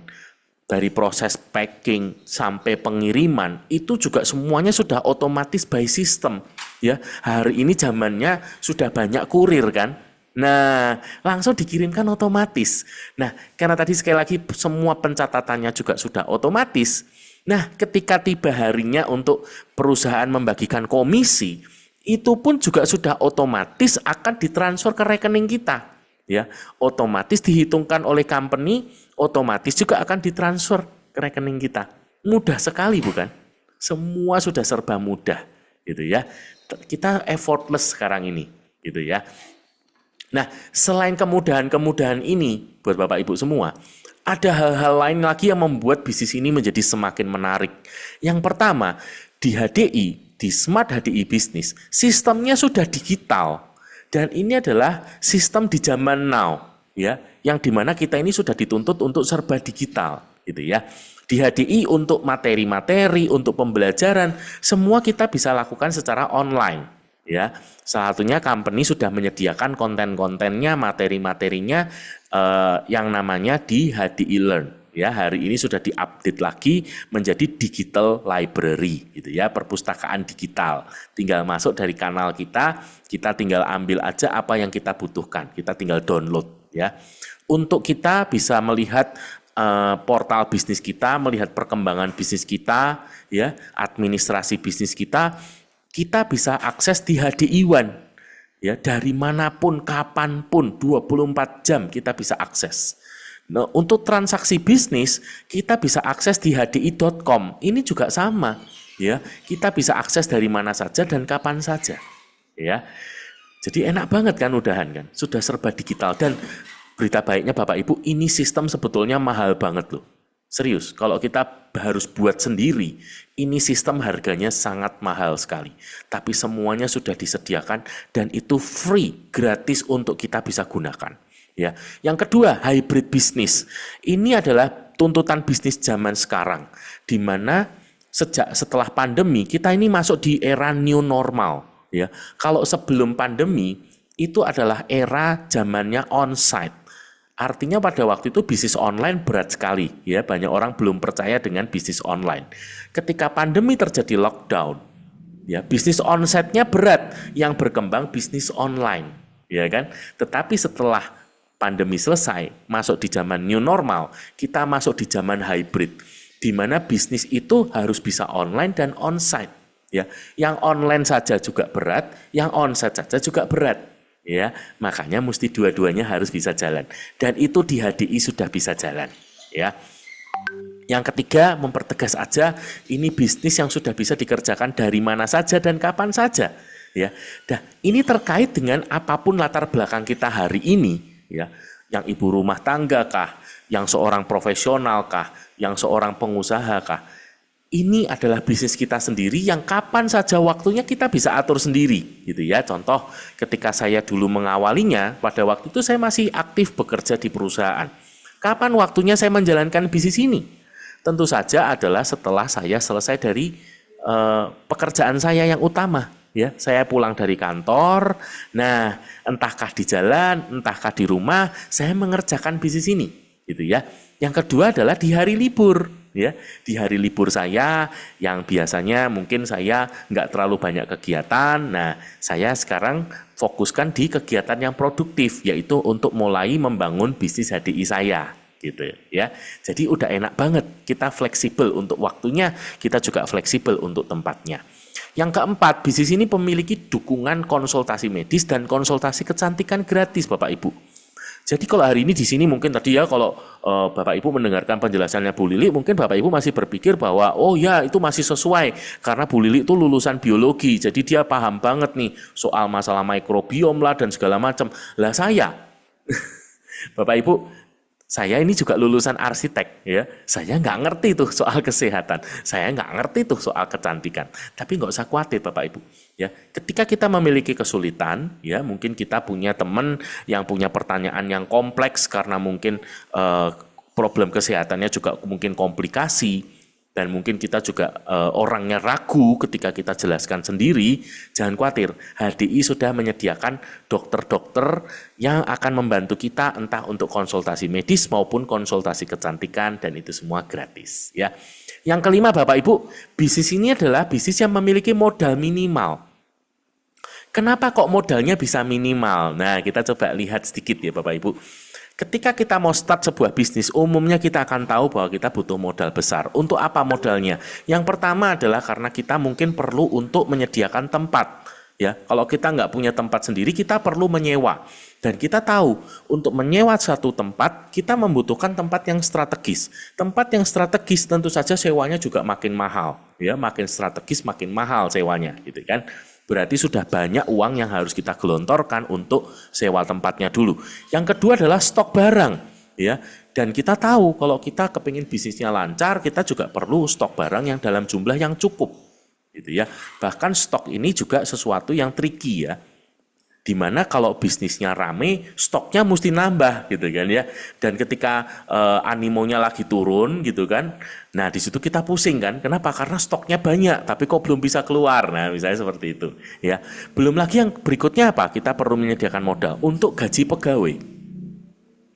[SPEAKER 1] dari proses packing sampai pengiriman itu juga semuanya sudah otomatis by system, ya. Hari ini zamannya sudah banyak kurir kan. Nah, langsung dikirimkan otomatis. Nah, karena tadi sekali lagi semua pencatatannya juga sudah otomatis. Nah, ketika tiba harinya untuk perusahaan membagikan komisi, itu pun juga sudah otomatis akan ditransfer ke rekening kita. Ya, otomatis dihitungkan oleh company, otomatis juga akan ditransfer ke rekening kita. Mudah sekali bukan? Semua sudah serba mudah, gitu ya. Kita effortless sekarang ini, gitu ya. Nah, selain kemudahan-kemudahan ini buat Bapak Ibu semua, ada hal-hal lain lagi yang membuat bisnis ini menjadi semakin menarik. Yang pertama, di HDI, di Smart HDI Business, sistemnya sudah digital. Dan ini adalah sistem di zaman now, ya, yang dimana kita ini sudah dituntut untuk serba digital, gitu ya. Di HDI untuk materi-materi, untuk pembelajaran, semua kita bisa lakukan secara online, ya. Salah satunya company sudah menyediakan konten-kontennya, materi-materinya yang namanya di HDI Learn. Ya, hari ini sudah diupdate lagi menjadi digital library, gitu ya, perpustakaan digital. Tinggal masuk dari kanal kita tinggal ambil aja apa yang kita butuhkan, kita tinggal download, ya. Untuk kita bisa melihat portal bisnis kita, melihat perkembangan bisnis kita, ya, administrasi bisnis kita bisa akses di HDI One, ya, dari manapun, kapanpun, 24 jam kita bisa akses. Nah, untuk transaksi bisnis kita bisa akses di hdi.com. Ini juga sama, ya. Kita bisa akses dari mana saja dan kapan saja, ya. Jadi enak banget kan, udahan kan. Sudah serba digital. Dan berita baiknya Bapak Ibu, ini sistem sebetulnya mahal banget loh. Serius, kalau kita harus buat sendiri, ini sistem harganya sangat mahal sekali. Tapi semuanya sudah disediakan dan itu free, gratis untuk kita bisa gunakan. Ya, yang kedua, hybrid bisnis. Ini adalah tuntutan bisnis zaman sekarang, di mana setelah pandemi kita ini masuk di era new normal. Ya, kalau sebelum pandemi itu adalah era zamannya onsite. Artinya pada waktu itu bisnis online berat sekali. Ya, banyak orang belum percaya dengan bisnis online. Ketika pandemi terjadi lockdown, ya, bisnis onsite-nya berat, yang berkembang bisnis online, ya kan? Tetapi setelah pandemi selesai, masuk di zaman new normal, kita masuk di zaman hybrid, di mana bisnis itu harus bisa online dan onsite. Ya, yang online saja juga berat, yang onsite saja juga berat. Ya, makanya mesti dua-duanya harus bisa jalan. Dan itu di HDI sudah bisa jalan. Ya. Yang ketiga, mempertegas aja, ini bisnis yang sudah bisa dikerjakan dari mana saja dan kapan saja. Ya, nah, ini terkait dengan apapun latar belakang kita hari ini. Ya, yang ibu rumah tangga kah, yang seorang profesional kah, yang seorang pengusaha kah, ini adalah bisnis kita sendiri yang kapan saja waktunya kita bisa atur sendiri, gitu ya. Contoh, ketika saya dulu mengawalinya, pada waktu itu saya masih aktif bekerja di perusahaan. Kapan waktunya saya menjalankan bisnis ini? Tentu saja adalah setelah saya selesai dari pekerjaan saya yang utama. Ya, saya pulang dari kantor, nah entahkah di jalan, entahkah di rumah, saya mengerjakan bisnis ini, gitu ya. Yang kedua adalah di hari libur, ya. Di hari libur saya, yang biasanya mungkin saya nggak terlalu banyak kegiatan, nah saya sekarang fokuskan di kegiatan yang produktif, yaitu untuk mulai membangun bisnis HDI saya, gitu ya. Jadi udah enak banget, kita fleksibel untuk waktunya, kita juga fleksibel untuk tempatnya. Yang keempat, bisnis ini memiliki dukungan konsultasi medis dan konsultasi kecantikan gratis, Bapak Ibu. Jadi kalau hari ini di sini mungkin tadi ya, kalau Bapak Ibu mendengarkan penjelasannya Bu Lili, mungkin Bapak Ibu masih berpikir bahwa oh ya itu masih sesuai karena Bu Lili itu lulusan biologi, jadi dia paham banget nih soal masalah mikrobiom lah dan segala macam. Lah saya, Bapak Ibu, Saya ini juga lulusan arsitek ya. Saya nggak ngerti tuh soal kesehatan. Saya nggak ngerti tuh soal kecantikan. Tapi nggak usah khawatir Bapak Ibu. Ya, ketika kita memiliki kesulitan, ya mungkin kita punya teman yang punya pertanyaan yang kompleks karena mungkin problem kesehatannya juga mungkin komplikasi. Dan mungkin kita juga orangnya ragu ketika kita jelaskan sendiri, jangan khawatir, HDI sudah menyediakan dokter-dokter yang akan membantu kita entah untuk konsultasi medis maupun konsultasi kecantikan dan itu semua gratis ya. Yang kelima Bapak Ibu, bisnis ini adalah bisnis yang memiliki modal minimal. Kenapa kok modalnya bisa minimal? Nah, kita coba lihat sedikit ya Bapak Ibu. Ketika kita mau start sebuah bisnis, umumnya kita akan tahu bahwa kita butuh modal besar. Untuk apa modalnya? Yang pertama adalah karena kita mungkin perlu untuk menyediakan tempat. Ya, kalau kita nggak punya tempat sendiri, kita perlu menyewa. Dan kita tahu, untuk menyewa satu tempat, kita membutuhkan tempat yang strategis. Tempat yang strategis tentu saja sewanya juga makin mahal. Ya, makin strategis, makin mahal sewanya, gitu kan? Berarti sudah banyak uang yang harus kita gelontorkan untuk sewa tempatnya dulu. Yang kedua adalah stok barang, ya. Dan kita tahu kalau kita kepingin bisnisnya lancar, kita juga perlu stok barang yang dalam jumlah yang cukup, gitu ya. Bahkan stok ini juga sesuatu yang tricky ya. Dimana kalau bisnisnya rame, stoknya mesti nambah gitu kan ya. Dan ketika animonya lagi turun gitu kan, nah di situ kita pusing kan. Kenapa? Karena stoknya banyak, tapi kok belum bisa keluar. Nah misalnya seperti itu ya. Belum lagi yang berikutnya apa? Kita perlu menyediakan modal untuk gaji pegawai,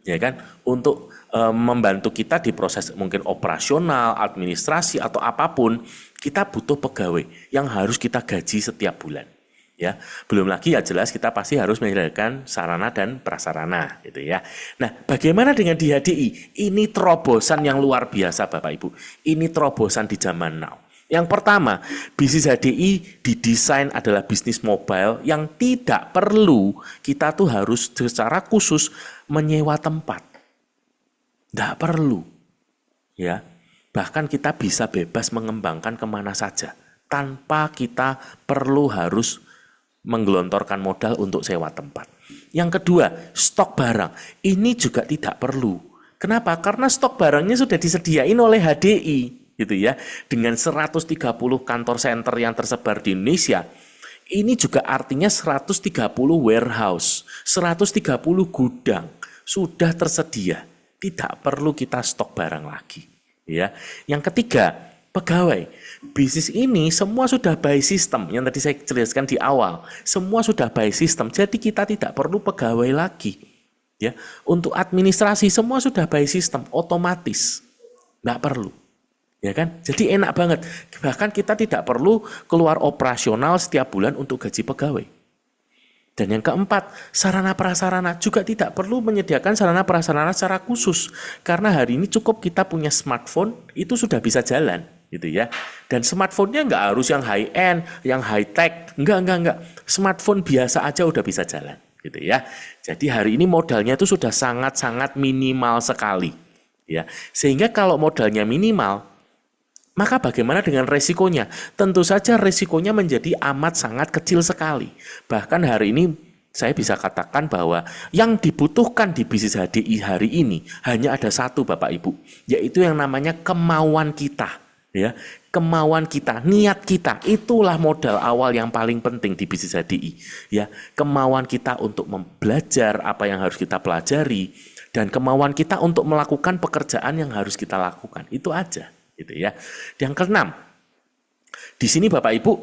[SPEAKER 1] ya kan? Untuk membantu kita di proses mungkin operasional, administrasi atau apapun, kita butuh pegawai yang harus kita gaji setiap bulan. Ya, belum lagi ya jelas kita pasti harus menyediakan sarana dan prasarana gitu ya. Nah, bagaimana dengan di HDI? Ini terobosan yang luar biasa Bapak Ibu. Ini terobosan di zaman now. Yang pertama, bisnis HDI didesain adalah bisnis mobile yang tidak perlu kita tuh harus secara khusus menyewa tempat. Tidak perlu. Ya. Bahkan kita bisa bebas mengembangkan kemana saja tanpa kita perlu harus menggelontorkan modal untuk sewa tempat. Yang kedua, stok barang. Ini juga tidak perlu. Kenapa? Karena stok barangnya sudah disediain oleh HDI, gitu ya. Dengan 130 kantor center yang tersebar di Indonesia, ini juga artinya 130 warehouse, 130 gudang sudah tersedia. Tidak perlu kita stok barang lagi, ya. Yang ketiga, pegawai. Bisnis ini semua sudah by system yang tadi saya jelaskan di awal. Semua sudah by system. Jadi kita tidak perlu pegawai lagi. Ya, untuk administrasi semua sudah by system, otomatis. Nggak perlu. Ya kan? Jadi enak banget. Bahkan kita tidak perlu keluar operasional setiap bulan untuk gaji pegawai. Dan yang keempat, sarana prasarana juga tidak perlu menyediakan sarana prasarana secara khusus. Karena hari ini cukup kita punya smartphone, itu sudah bisa jalan. Gitu ya. Dan smartphone-nya nggak harus yang high end, yang high tech, enggak. Smartphone biasa aja udah bisa jalan, gitu ya. Jadi hari ini modalnya itu sudah sangat-sangat minimal sekali, ya. Sehingga kalau modalnya minimal, maka bagaimana dengan resikonya? Tentu saja resikonya menjadi amat sangat kecil sekali. Bahkan hari ini saya bisa katakan bahwa yang dibutuhkan di bisnis HDI hari ini hanya ada satu Bapak Ibu, yaitu yang namanya kemauan kita. Ya, kemauan kita, niat kita, itulah modal awal yang paling penting di bisnis HDI. Ya, kemauan kita untuk belajar apa yang harus kita pelajari dan kemauan kita untuk melakukan pekerjaan yang harus kita lakukan. Itu aja, gitu ya. Yang keenam, di sini Bapak Ibu,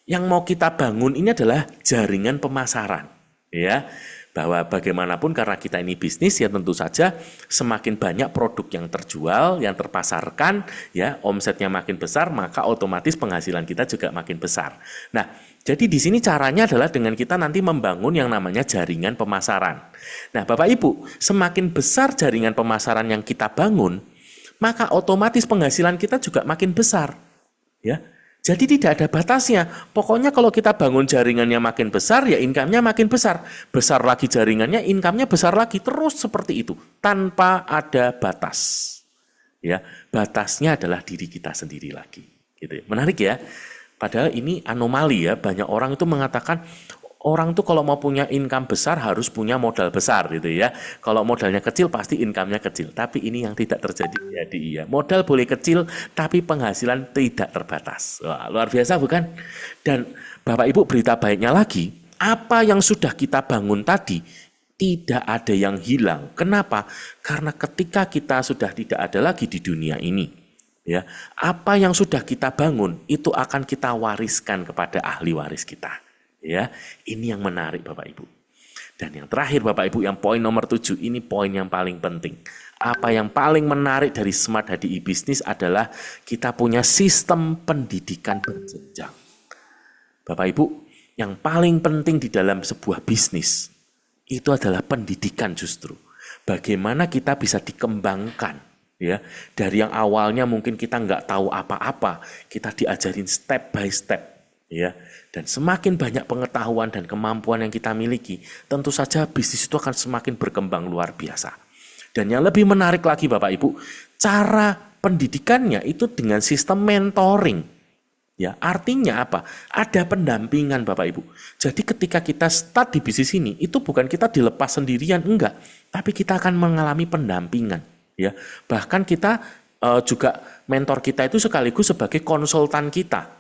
[SPEAKER 1] yang mau kita bangun ini adalah jaringan pemasaran, ya. Bahwa bagaimanapun karena kita ini bisnis ya tentu saja semakin banyak produk yang terjual, yang terpasarkan, ya omsetnya makin besar maka otomatis penghasilan kita juga makin besar. Nah, jadi di sini caranya adalah dengan kita nanti membangun yang namanya jaringan pemasaran. Nah, Bapak Ibu, semakin besar jaringan pemasaran yang kita bangun, maka otomatis penghasilan kita juga makin besar. Ya. Jadi tidak ada batasnya. Pokoknya kalau kita bangun jaringannya makin besar, ya income-nya makin besar. Besar lagi jaringannya, income-nya besar lagi. Terus seperti itu, tanpa ada batas. Ya, batasnya adalah diri kita sendiri lagi. Gitu ya. Menarik ya. Padahal ini anomali ya. Banyak orang itu mengatakan, Orang tuh kalau mau punya income besar harus punya modal besar gitu ya. Kalau modalnya kecil pasti income-nya kecil. Tapi ini yang tidak terjadi di HDI ya. Modal boleh kecil tapi penghasilan tidak terbatas. Wah, luar biasa bukan? Dan Bapak Ibu berita baiknya lagi, apa yang sudah kita bangun tadi tidak ada yang hilang. Kenapa? Karena ketika kita sudah tidak ada lagi di dunia ini, ya, apa yang sudah kita bangun itu akan kita wariskan kepada ahli waris kita. Ya, ini yang menarik Bapak Ibu. Dan yang terakhir Bapak Ibu, yang poin nomor 7, ini poin yang paling penting. Apa yang paling menarik dari Smart HDI Business adalah kita punya sistem pendidikan berjenjang. Bapak Ibu, yang paling penting di dalam sebuah bisnis itu adalah pendidikan justru. Bagaimana kita bisa dikembangkan, ya, dari yang awalnya mungkin kita nggak tahu apa-apa, kita diajarin step by step, ya. Dan semakin banyak pengetahuan dan kemampuan yang kita miliki, tentu saja bisnis itu akan semakin berkembang luar biasa. Dan yang lebih menarik lagi Bapak Ibu, cara pendidikannya itu dengan sistem mentoring. Ya, artinya apa? Ada pendampingan Bapak Ibu. Jadi ketika kita start di bisnis ini, itu bukan kita dilepas sendirian, enggak. Tapi kita akan mengalami pendampingan. Ya, bahkan kita juga mentor kita itu sekaligus sebagai konsultan kita.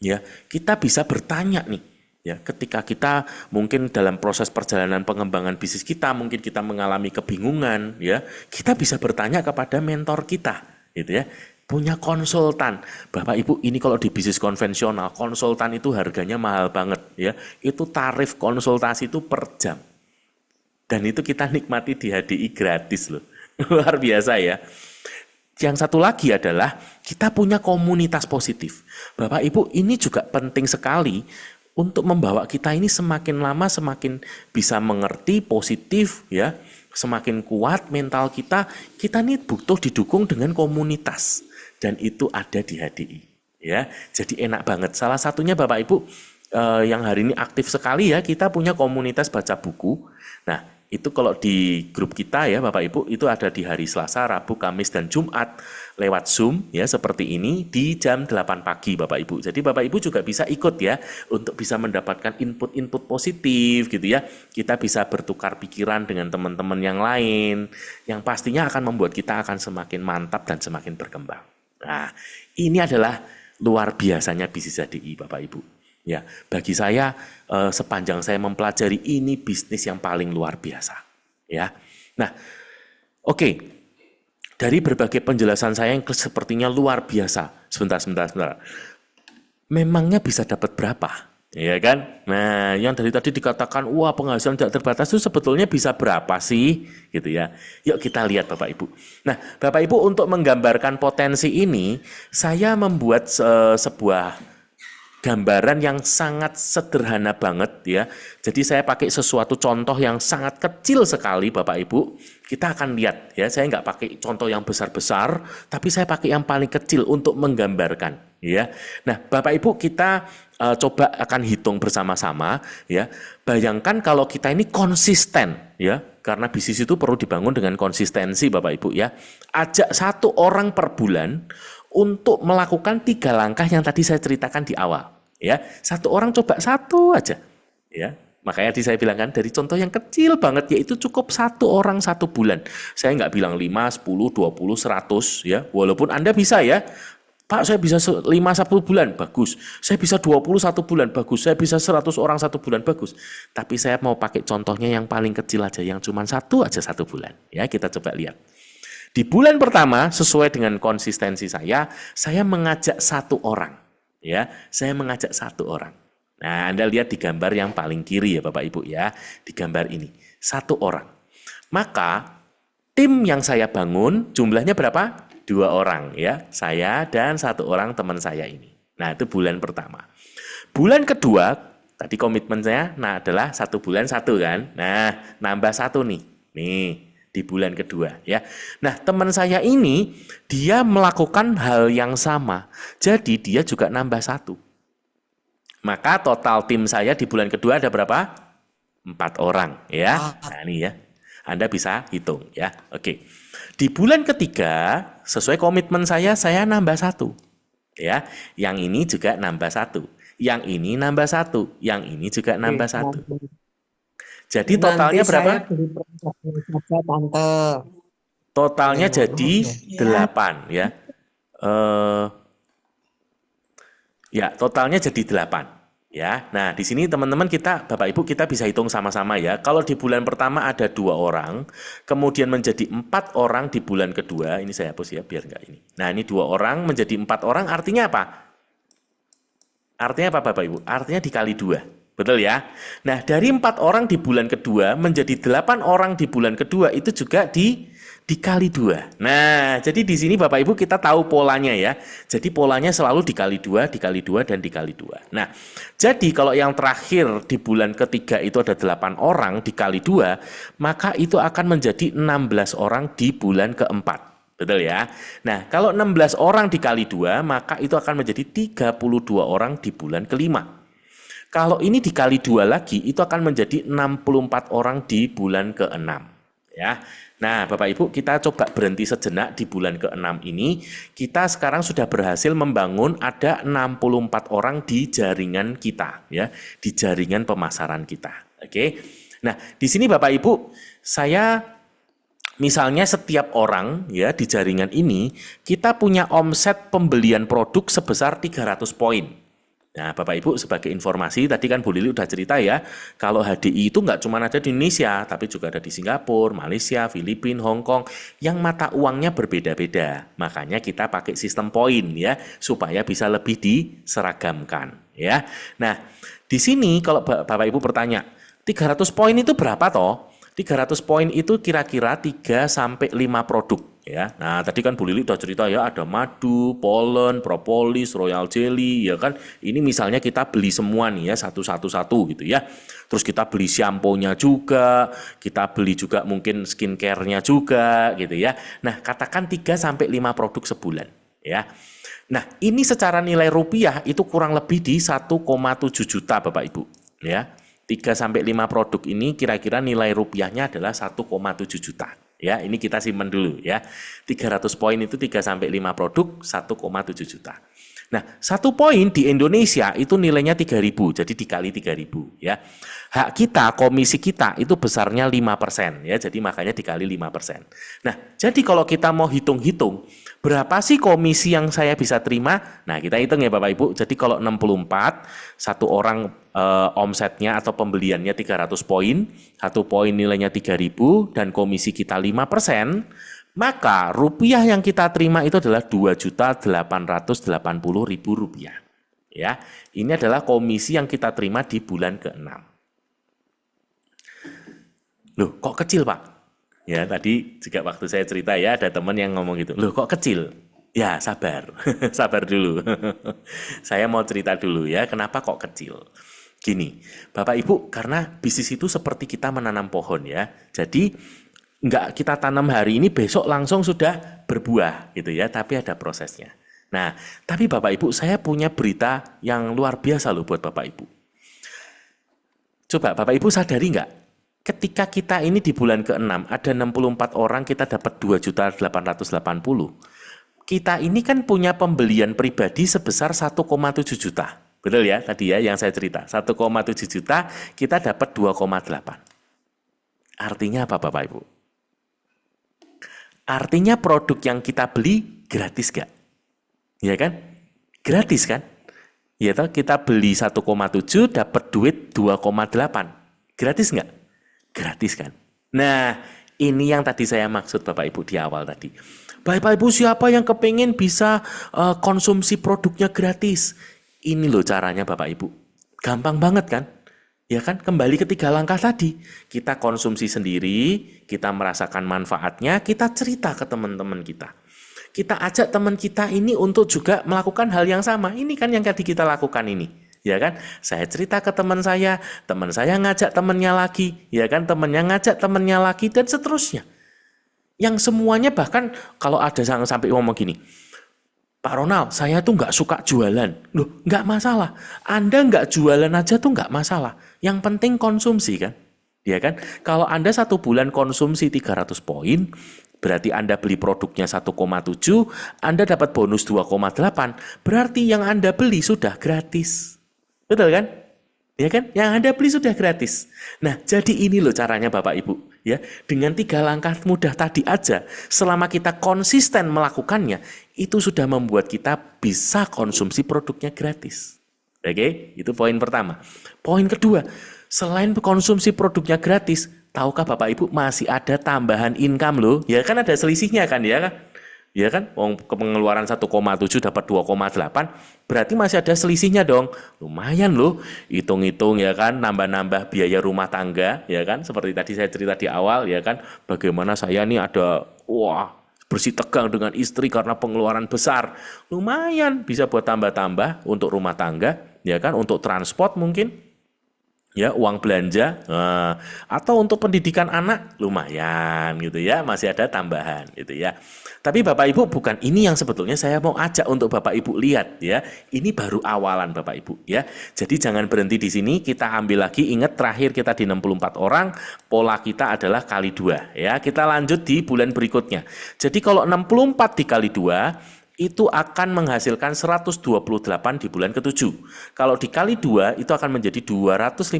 [SPEAKER 1] Ya, kita bisa bertanya nih, ya, ketika kita mungkin dalam proses perjalanan pengembangan bisnis kita, mungkin kita mengalami kebingungan, ya, kita bisa bertanya kepada mentor kita, gitu ya. Punya konsultan, Bapak Ibu, ini kalau di bisnis konvensional, konsultan itu harganya mahal banget, ya. Itu tarif konsultasi itu per jam, dan itu kita nikmati di HDI gratis loh, luar biasa ya. Yang satu lagi adalah kita punya komunitas positif. Bapak Ibu, ini juga penting sekali untuk membawa kita ini semakin lama semakin bisa mengerti positif, ya, semakin kuat mental kita. Kita ini butuh didukung dengan komunitas dan itu ada di HDI, ya. Jadi enak banget. Salah satunya Bapak Ibu yang hari ini aktif sekali ya, kita punya komunitas baca buku. Nah, itu kalau di grup kita ya Bapak Ibu, itu ada di hari Selasa, Rabu, Kamis, dan Jumat lewat Zoom ya seperti ini di jam 8 pagi Bapak Ibu. Jadi Bapak Ibu juga bisa ikut ya untuk bisa mendapatkan input-input positif gitu ya. Kita bisa bertukar pikiran dengan teman-teman yang lain yang pastinya akan membuat kita akan semakin mantap dan semakin berkembang. Nah, ini adalah luar biasanya bisnis HDI Bapak Ibu. Ya, bagi saya sepanjang saya mempelajari ini bisnis yang paling luar biasa. Ya, nah, oke. Dari berbagai penjelasan saya yang sepertinya luar biasa. Sebentar. Memangnya bisa dapat berapa? Ya kan? Nah, yang dari tadi dikatakan, wah penghasilan tidak terbatas itu sebetulnya bisa berapa sih? Gitu ya. Yuk kita lihat Bapak Ibu. Nah, Bapak Ibu untuk menggambarkan potensi ini, saya membuat sebuah gambaran yang sangat sederhana banget ya. Jadi saya pakai sesuatu contoh yang sangat kecil sekali Bapak Ibu. Kita akan lihat ya, saya nggak pakai contoh yang besar-besar, tapi saya pakai yang paling kecil untuk menggambarkan ya. Nah Bapak Ibu kita coba akan hitung bersama-sama ya. Bayangkan kalau kita ini konsisten ya, karena bisnis itu perlu dibangun dengan konsistensi Bapak Ibu ya. Ajak satu orang per bulan untuk melakukan 3 langkah yang tadi saya ceritakan di awal. Ya, satu orang coba satu aja. Ya, makanya tadi saya bilang kan dari contoh yang kecil banget yaitu cukup satu orang 1 bulan. Saya nggak bilang 5, 10, 20, 100 ya. Walaupun Anda bisa ya. Pak, saya bisa 5 1 bulan, bagus. Saya bisa 20 1 bulan, bagus. Saya bisa 100 orang 1 bulan, bagus. Tapi saya mau pakai contohnya yang paling kecil aja, yang cuma satu aja 1 bulan. Ya, kita coba lihat. Di bulan pertama, sesuai dengan konsistensi saya mengajak 1 orang. Ya, saya mengajak 1 orang. Nah, Anda lihat di gambar yang paling kiri ya Bapak Ibu ya, di gambar ini. 1 orang. Maka, tim yang saya bangun jumlahnya berapa? 2 orang ya, saya dan 1 orang teman saya ini. Nah, itu bulan pertama. Bulan kedua, tadi komitmen saya, adalah 1 bulan 1 kan. Nah, nambah 1 nih. Nih. Di bulan kedua ya. Nah teman saya ini dia melakukan hal yang sama. Jadi dia juga nambah 1. Maka total tim saya di bulan kedua ada berapa? 4 orang ya. Nah ini ya. Anda bisa hitung ya. Oke. Di bulan ketiga sesuai komitmen saya nambah 1. Ya. Yang ini juga nambah 1. Yang ini nambah 1, yang ini juga
[SPEAKER 3] Oke,
[SPEAKER 1] nambah 1.
[SPEAKER 3] nanti
[SPEAKER 1] Jadi
[SPEAKER 3] nanti
[SPEAKER 1] totalnya
[SPEAKER 3] saya
[SPEAKER 1] berapa?
[SPEAKER 3] beli produknya saja, Tante.
[SPEAKER 1] Totalnya
[SPEAKER 3] Gimana?
[SPEAKER 1] jadi 8 ya. Eh, Ya, totalnya jadi 8. Ya, nah di sini teman-teman kita, Bapak Ibu kita bisa hitung sama-sama ya. Kalau di bulan pertama ada 2 orang, kemudian menjadi 4 orang di bulan kedua. Ini saya hapus ya biar nggak ini. Nah ini 2 orang menjadi 4 orang artinya apa? Artinya apa Bapak Ibu? Artinya dikali 2. Betul ya? Nah dari 4 orang di bulan kedua menjadi 8 orang di bulan kedua itu juga dikali 2. Nah, jadi di sini Bapak Ibu kita tahu polanya ya. Jadi polanya selalu dikali 2, dikali 2, dan dikali 2. Nah, jadi kalau yang terakhir di bulan ketiga itu ada 8 orang dikali 2, maka itu akan menjadi 16 orang di bulan keempat. Betul ya? Nah, kalau 16 orang dikali 2, maka itu akan menjadi 32 orang di bulan kelima. Kalau ini dikali 2 lagi, itu akan menjadi 64 orang di bulan ke-6. Ya. Nah, Bapak Ibu, kita coba berhenti sejenak di bulan ke-6 ini. Kita sekarang sudah berhasil membangun ada 64 orang di jaringan kita, ya, di jaringan pemasaran kita. Oke. Nah, di sini Bapak Ibu, saya misalnya setiap orang ya di jaringan ini kita punya omset pembelian produk sebesar 300 poin. Nah, Bapak Ibu sebagai informasi, tadi kan Bu Lili udah cerita ya, kalau HDI itu nggak cuma ada di Indonesia, tapi juga ada di Singapura, Malaysia, Filipina, Hong Kong, yang mata uangnya berbeda-beda. Makanya kita pakai sistem poin ya, supaya bisa lebih diseragamkan ya. Nah, di sini kalau Bapak Ibu bertanya, 300 poin itu berapa toh? 300 poin itu kira-kira 3 sampai 5 produk ya. Nah, tadi kan Bu Lili udah cerita ya, ada madu, pollen, propolis, royal jelly ya kan. Ini misalnya kita beli semua nih ya, satu-satu gitu ya. Terus kita beli shampoo-nya juga, kita beli juga mungkin skincare-nya juga gitu ya. Nah, katakan 3 sampai 5 produk sebulan ya. Nah, ini secara nilai rupiah itu kurang lebih di 1,7 juta Bapak Ibu ya. 3 sampai 5 produk ini kira-kira nilai rupiahnya adalah 1,7 juta. Ya, ini kita simpan dulu ya. 300 poin itu 3 sampai 5 produk 1,7 juta. Nah, 1 poin di Indonesia itu nilainya 3.000, jadi dikali 3.000 ya. Hak kita, komisi kita itu besarnya 5% ya, jadi makanya dikali 5%. Nah, jadi kalau kita mau hitung-hitung berapa sih komisi yang saya bisa terima? Nah, kita hitung ya Bapak Ibu. Jadi kalau 64, satu orang omsetnya atau pembeliannya 300 poin, 1 poin nilainya 3.000 dan komisi kita 5%, maka rupiah yang kita terima itu adalah Rp2.880.000. Ya, ini adalah komisi yang kita terima di bulan ke-6. Loh, kok kecil Pak? Ya, tadi juga waktu saya cerita ya, ada teman yang ngomong gitu. Loh, kok kecil? Ya, sabar. Sabar dulu. Saya mau cerita dulu ya, kenapa kok kecil. Gini, Bapak Ibu, karena bisnis itu seperti kita menanam pohon ya. Jadi, nggak kita tanam hari ini, besok langsung sudah berbuah gitu ya, tapi ada prosesnya. Nah, tapi Bapak Ibu, saya punya berita yang luar biasa loh buat Bapak Ibu. Coba Bapak Ibu sadari nggak? Ketika kita ini di bulan ke-6 ada 64 orang kita dapat 2.880. Kita ini kan punya pembelian pribadi sebesar 1,7 juta. Betul ya tadi ya yang saya cerita. 1,7 juta kita dapat 2,8. Artinya apa Bapak Ibu? Artinya produk yang kita beli gratis gak? Ya kan? Gratis kan? Ya toh kita beli 1,7 dapat duit 2,8. Gratis nggak? Gratis kan? Nah, ini yang tadi saya maksud Bapak Ibu di awal tadi. Bapak Ibu siapa yang kepingin bisa konsumsi produknya gratis? Ini loh caranya Bapak Ibu. Gampang banget kan? Ya kan? Kembali ke 3 langkah tadi. Kita konsumsi sendiri, kita merasakan manfaatnya, kita cerita ke teman-teman kita. Kita ajak teman kita ini untuk juga melakukan hal yang sama. Ini kan yang tadi kita lakukan ini. Ya kan, saya cerita ke teman saya ngajak temannya lagi, ya kan, temannya ngajak temannya lagi dan seterusnya. Yang semuanya bahkan kalau ada yang sampai ngomong gini, Pak Ronald, saya tuh nggak suka jualan. Loh, nggak masalah. Anda nggak jualan aja tuh nggak masalah. Yang penting konsumsi kan, ya kan. Kalau Anda 1 bulan konsumsi 300 poin, berarti Anda beli produknya 1,7, Anda dapat bonus 2,8, berarti yang Anda beli sudah gratis. Betul kan? Ya kan? Yang Anda beli sudah gratis. Nah, jadi ini loh caranya Bapak Ibu. Ya, dengan 3 langkah mudah tadi aja, selama kita konsisten melakukannya, itu sudah membuat kita bisa konsumsi produknya gratis. Oke, itu poin pertama. Poin kedua, selain konsumsi produknya gratis, tahukah Bapak Ibu masih ada tambahan income loh? Ya kan ada selisihnya kan ya kan? Ya kan, pengeluaran 1,7 dapat 2,8, berarti masih ada selisihnya dong. Lumayan loh, hitung-hitung ya kan, nambah-nambah biaya rumah tangga, ya kan, seperti tadi saya cerita di awal, ya kan, bagaimana saya nih ada, bersih tegang dengan istri karena pengeluaran besar. Lumayan, bisa buat tambah-tambah untuk rumah tangga, ya kan, untuk transport mungkin, ya uang belanja, atau untuk pendidikan anak lumayan gitu ya, masih ada tambahan gitu ya. Tapi Bapak Ibu, bukan ini yang sebetulnya saya mau ajak untuk Bapak Ibu lihat ya. Ini baru awalan Bapak Ibu ya. Jadi jangan berhenti di sini, kita ambil lagi, ingat terakhir kita di 64 orang, pola kita adalah kali 2 ya. Kita lanjut di bulan berikutnya. Jadi kalau 64 dikali 2 itu akan menghasilkan 128 di bulan ke-7. Kalau dikali 2 itu akan menjadi 256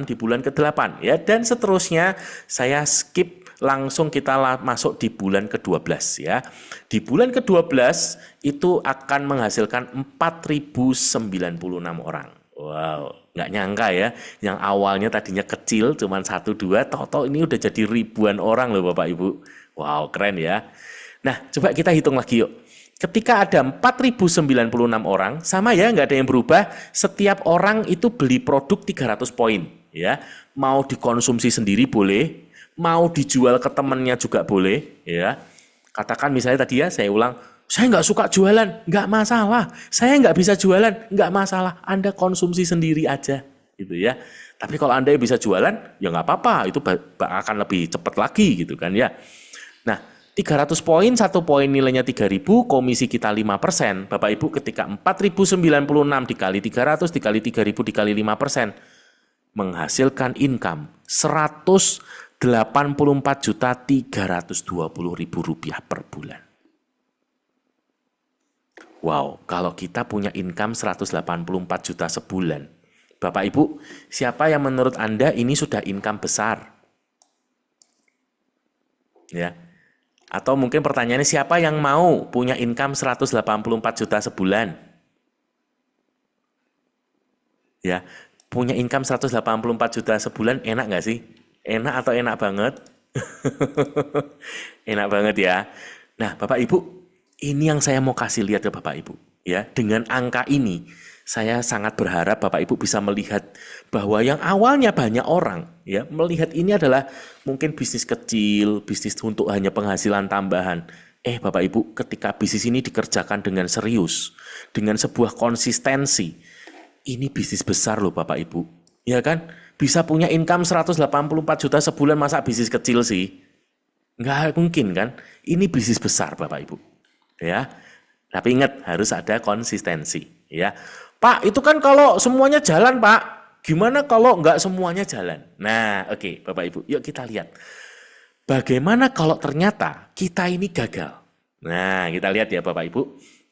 [SPEAKER 1] di bulan ke-8 ya, dan seterusnya. Saya skip, langsung kita masuk di bulan ke-12 ya. Di bulan ke-12 itu akan menghasilkan 4096 orang. Wow, nggak nyangka ya, yang awalnya tadinya kecil cuman 1-2, toto ini udah jadi ribuan orang loh Bapak Ibu. Wow, keren ya. Nah, coba kita hitung lagi yuk. Ketika ada 4096 orang, sama ya, nggak ada yang berubah. Setiap orang itu beli produk 300 poin, ya. Mau dikonsumsi sendiri boleh, mau dijual ke temannya juga boleh, ya. Katakan misalnya tadi ya, saya ulang, saya nggak suka jualan, nggak masalah. Saya nggak bisa jualan, nggak masalah. Anda konsumsi sendiri aja, gitu ya. Tapi kalau Anda bisa jualan, ya nggak apa-apa. Itu akan lebih cepat lagi, gitu kan ya. Nah, 300 poin, 1 poin nilainya 3.000, komisi kita 5%. Bapak Ibu, ketika 4.096 dikali 300, dikali 3.000, dikali 5%, menghasilkan income 184.320.000 rupiah per bulan. Wow, kalau kita punya income 184 juta sebulan. Bapak Ibu, siapa yang menurut Anda ini sudah income besar? Ya. Atau mungkin pertanyaannya, siapa yang mau punya income 184 juta sebulan? Ya, punya income 184 juta sebulan enak nggak sih? Enak atau enak banget? Enak banget ya. Nah, Bapak Ibu, ini yang saya mau kasih lihat ke Bapak Ibu. Ya, dengan angka ini, saya sangat berharap Bapak Ibu bisa melihat bahwa yang awalnya banyak orang ya melihat ini adalah mungkin bisnis kecil, bisnis untuk hanya penghasilan tambahan. Bapak Ibu, ketika bisnis ini dikerjakan dengan serius, dengan sebuah konsistensi, ini bisnis besar loh Bapak Ibu. Ya kan? Bisa punya income 184 juta sebulan, masa bisnis kecil sih? Nggak mungkin kan? Ini bisnis besar Bapak Ibu. Ya. Tapi ingat, harus ada konsistensi ya. Pak, itu kan kalau semuanya jalan, Pak. Gimana kalau nggak semuanya jalan? Nah, oke, Bapak Ibu, yuk kita lihat. Bagaimana kalau ternyata kita ini gagal? Nah, kita lihat ya Bapak Ibu.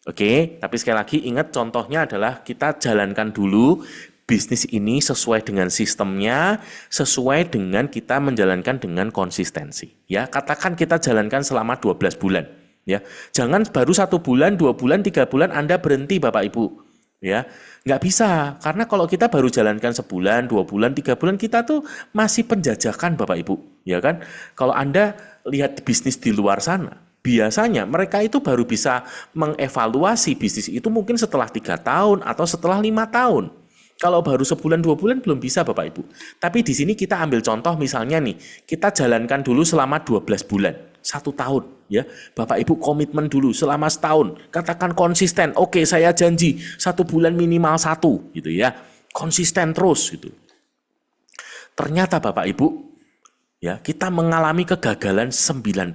[SPEAKER 1] Oke, tapi sekali lagi ingat, contohnya adalah kita jalankan dulu bisnis ini sesuai dengan sistemnya, sesuai dengan kita menjalankan dengan konsistensi. Ya, katakan kita jalankan selama 12 bulan. Ya, jangan baru 1 bulan, 2 bulan, 3 bulan Anda berhenti Bapak Ibu. Ya, nggak bisa, karena kalau kita baru jalankan sebulan, 2 bulan, 3 bulan, kita tuh masih penjajakan Bapak Ibu, ya kan? Kalau Anda lihat bisnis di luar sana, biasanya mereka itu baru bisa mengevaluasi bisnis itu mungkin setelah 3 tahun atau setelah 5 tahun. Kalau baru sebulan, 2 bulan belum bisa Bapak Ibu. Tapi di sini kita ambil contoh misalnya nih, kita jalankan dulu selama 12 bulan, 1 tahun. Ya, Bapak Ibu komitmen dulu selama setahun, katakan konsisten. Oke, saya janji 1 bulan minimal 1 gitu ya, konsisten terus gitu. Ternyata Bapak Ibu, ya kita mengalami kegagalan 90%.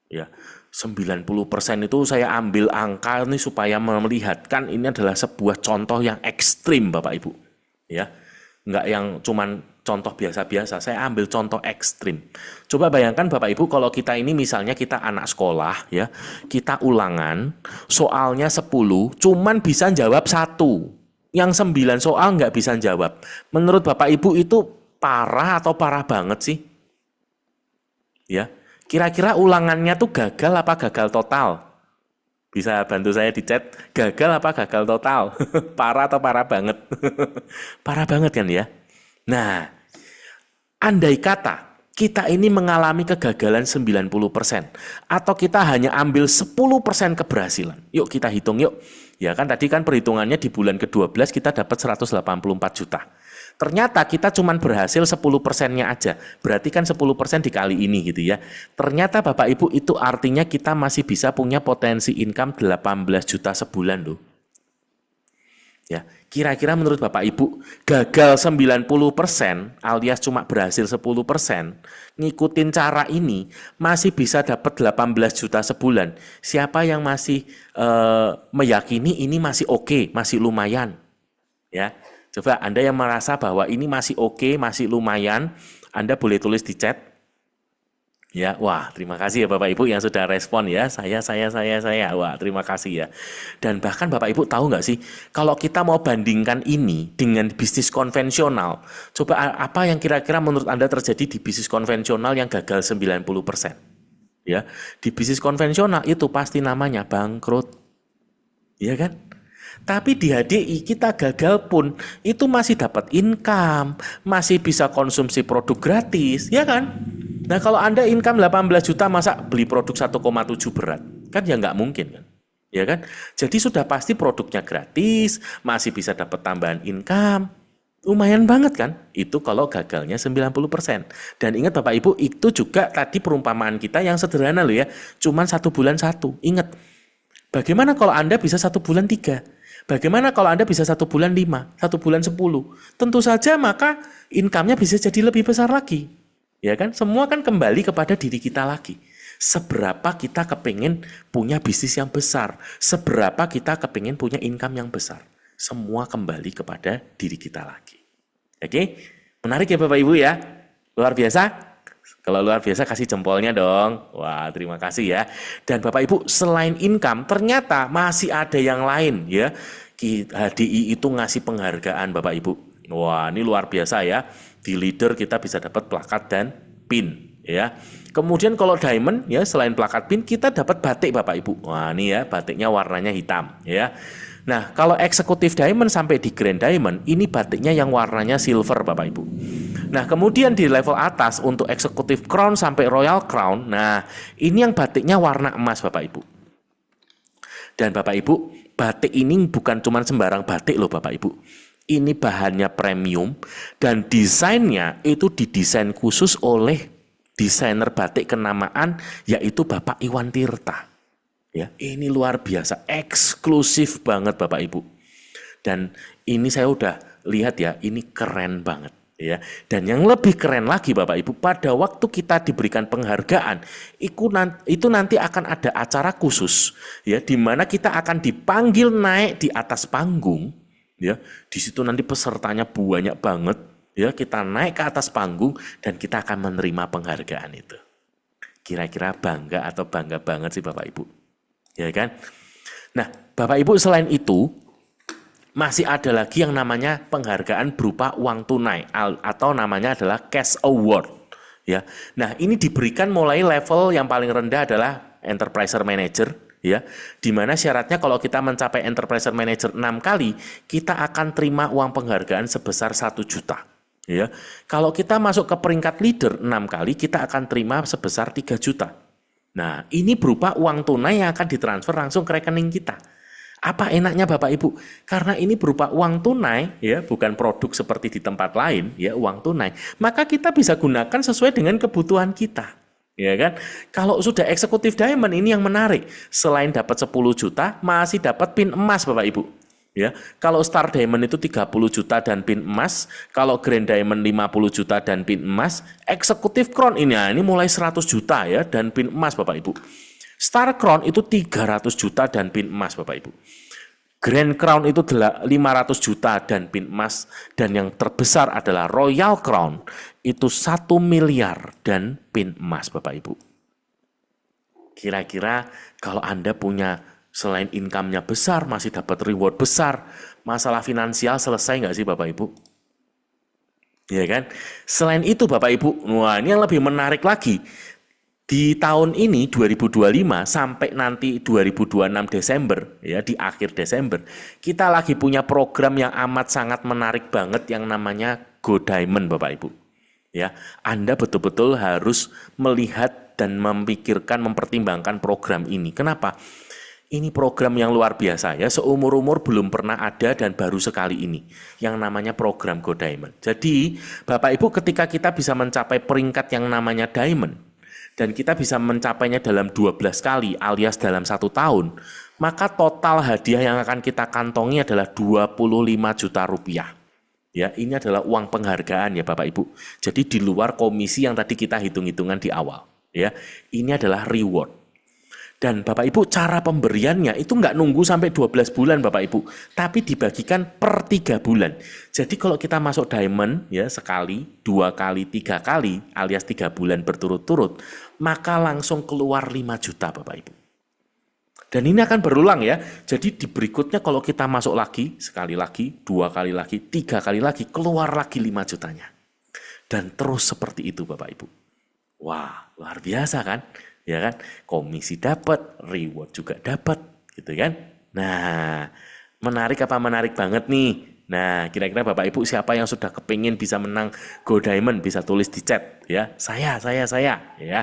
[SPEAKER 1] Ya, 90% itu saya ambil angka ini supaya melihatkan ini adalah sebuah contoh yang ekstrim Bapak Ibu. Ya, nggak yang cuman contoh biasa-biasa, saya ambil contoh ekstrim. Coba bayangkan Bapak Ibu kalau kita ini misalnya kita anak sekolah ya, kita ulangan, soalnya 10, cuman bisa jawab 1. Yang 9 soal nggak bisa jawab. Menurut Bapak Ibu itu parah atau parah banget sih? Ya, kira-kira ulangannya tuh gagal apa gagal total? Bisa bantu saya di chat, gagal apa gagal total? Parah atau parah banget? Parah banget kan ya? Nah, andai kata kita ini mengalami kegagalan 90% atau kita hanya ambil 10% keberhasilan. Yuk kita hitung yuk. Ya kan tadi kan perhitungannya di bulan ke-12 kita dapat 184 juta. Ternyata kita cuma berhasil 10%-nya aja. Berarti kan 10% dikali ini gitu ya. Ternyata Bapak Ibu itu artinya kita masih bisa punya potensi income 18 juta sebulan loh. Ya, kira-kira menurut Bapak Ibu gagal 90% alias cuma berhasil 10%, ngikutin cara ini masih bisa dapat 18 juta sebulan. Siapa yang masih meyakini ini masih oke, masih lumayan? Ya. Coba Anda yang merasa bahwa ini masih oke, masih lumayan, Anda boleh tulis di chat. Ya, wah, terima kasih ya Bapak Ibu yang sudah respon ya. Saya. Wah, terima kasih ya. Dan bahkan Bapak Ibu tahu nggak sih, kalau kita mau bandingkan ini dengan bisnis konvensional, coba apa yang kira-kira menurut Anda terjadi di bisnis konvensional yang gagal 90%? Ya, di bisnis konvensional itu pasti namanya bangkrut. Iya kan? Tapi di HDI kita gagal pun itu masih dapat income, masih bisa konsumsi produk gratis, ya kan? Nah kalau Anda income 18 juta masa beli produk 1,7 berat? Kan ya nggak mungkin kan? Ya kan? Jadi sudah pasti produknya gratis, masih bisa dapat tambahan income. Lumayan banget kan? Itu kalau gagalnya 90%. Dan ingat Bapak Ibu, itu juga tadi perumpamaan kita yang sederhana loh ya. Cuman 1 bulan 1. Ingat, bagaimana kalau Anda bisa 1 bulan 3? Bagaimana kalau Anda bisa 1 bulan 5, 1 bulan 10? Tentu saja maka income-nya bisa jadi lebih besar lagi. Ya kan? Semua kan kembali kepada diri kita lagi. Seberapa kita kepingin punya bisnis yang besar. Seberapa kita kepingin punya income yang besar. Semua kembali kepada diri kita lagi. Oke? Menarik ya Bapak Ibu ya? Luar biasa? Kalau luar biasa kasih jempolnya dong. Wah, terima kasih ya. Dan Bapak Ibu, selain income, ternyata masih ada yang lain ya. HDI itu ngasih penghargaan Bapak Ibu. Wah, ini luar biasa ya. Di leader kita bisa dapat plakat dan pin ya. Kemudian kalau diamond ya, selain plakat pin kita dapat batik Bapak Ibu. Wah, ini ya, batiknya warnanya hitam ya. Nah, kalau eksekutif diamond sampai di grand diamond, ini batiknya yang warnanya silver Bapak Ibu. Nah, kemudian di level atas untuk eksekutif crown sampai royal crown, nah ini yang batiknya warna emas Bapak Ibu. Dan Bapak Ibu, batik ini bukan cuma sembarang batik loh Bapak Ibu. Ini bahannya premium dan desainnya itu didesain khusus oleh desainer batik kenamaan yaitu Bapak Iwan Tirta. Ya, ini luar biasa, eksklusif banget Bapak Ibu. Dan ini saya udah lihat ya, ini keren banget ya. Dan yang lebih keren lagi Bapak Ibu, pada waktu kita diberikan penghargaan, itu nanti akan ada acara khusus ya, di mana kita akan dipanggil naik di atas panggung ya. Di situ nanti pesertanya banyak banget ya, kita naik ke atas panggung dan kita akan menerima penghargaan itu. Kira-kira bangga atau bangga banget sih Bapak Ibu? Ya kan? Nah, Bapak Ibu selain itu masih ada lagi yang namanya penghargaan berupa uang tunai atau namanya adalah cash award. Ya, nah ini diberikan mulai level yang paling rendah adalah enterprise manager. Ya, di mana syaratnya kalau kita mencapai enterprise manager 6 kali, kita akan terima uang penghargaan sebesar 1 juta. Ya, kalau kita masuk ke peringkat leader 6 kali, kita akan terima sebesar 3 juta. Nah, ini berupa uang tunai yang akan ditransfer langsung ke rekening kita. Apa enaknya Bapak Ibu? Karena ini berupa uang tunai, ya, bukan produk seperti di tempat lain, ya, uang tunai. Maka kita bisa gunakan sesuai dengan kebutuhan kita, ya kan? Kalau sudah eksekutif diamond ini yang menarik, selain dapat 10 juta, masih dapat pin emas Bapak Ibu. Ya, kalau Star Diamond itu 30 juta dan pin emas, kalau Grand Diamond 50 juta dan pin emas, Executive Crown ini mulai 100 juta ya dan pin emas Bapak Ibu. Star Crown itu 300 juta dan pin emas Bapak Ibu. Grand Crown itu 500 juta dan pin emas, dan yang terbesar adalah Royal Crown itu 1 miliar dan pin emas Bapak Ibu. Kira-kira kalau Anda punya Selain income-nya besar, masih dapat reward besar. Masalah finansial selesai nggak sih Bapak Ibu? Ya kan? Selain itu Bapak Ibu, wah ini yang lebih menarik lagi. Di tahun ini 2025 sampai nanti 2026 Desember, ya di akhir Desember, kita lagi punya program yang amat sangat menarik banget yang namanya Go Diamond Bapak Ibu. Ya, Anda betul-betul harus melihat dan memikirkan, mempertimbangkan program ini. Kenapa? Ini program yang luar biasa ya, seumur-umur belum pernah ada dan baru sekali ini, yang namanya program Go Diamond. Jadi, Bapak Ibu ketika kita bisa mencapai peringkat yang namanya Diamond, dan kita bisa mencapainya dalam 12 kali alias dalam 1 tahun, maka total hadiah yang akan kita kantongi adalah 25 juta rupiah. Ya, ini adalah uang penghargaan ya Bapak Ibu. Jadi di luar komisi yang tadi kita hitung-hitungan di awal. Ya, ini adalah reward. Dan Bapak Ibu cara pemberiannya itu nggak nunggu sampai 12 bulan Bapak Ibu. Tapi dibagikan per 3 bulan. Jadi kalau kita masuk diamond ya sekali, 2 kali, 3 kali alias 3 bulan berturut-turut, maka langsung keluar 5 juta Bapak Ibu. Dan ini akan berulang ya. Jadi di berikutnya kalau kita masuk lagi, sekali lagi, 2 kali lagi, 3 kali lagi, keluar lagi 5 jutanya. Dan terus seperti itu Bapak Ibu. Wah, luar biasa kan? Ya kan? Komisi dapat, reward juga dapat, gitu kan? Nah, menarik apa menarik banget nih? Nah, kira-kira Bapak Ibu siapa yang sudah kepingin bisa menang Go Diamond bisa tulis di chat ya. Saya ya.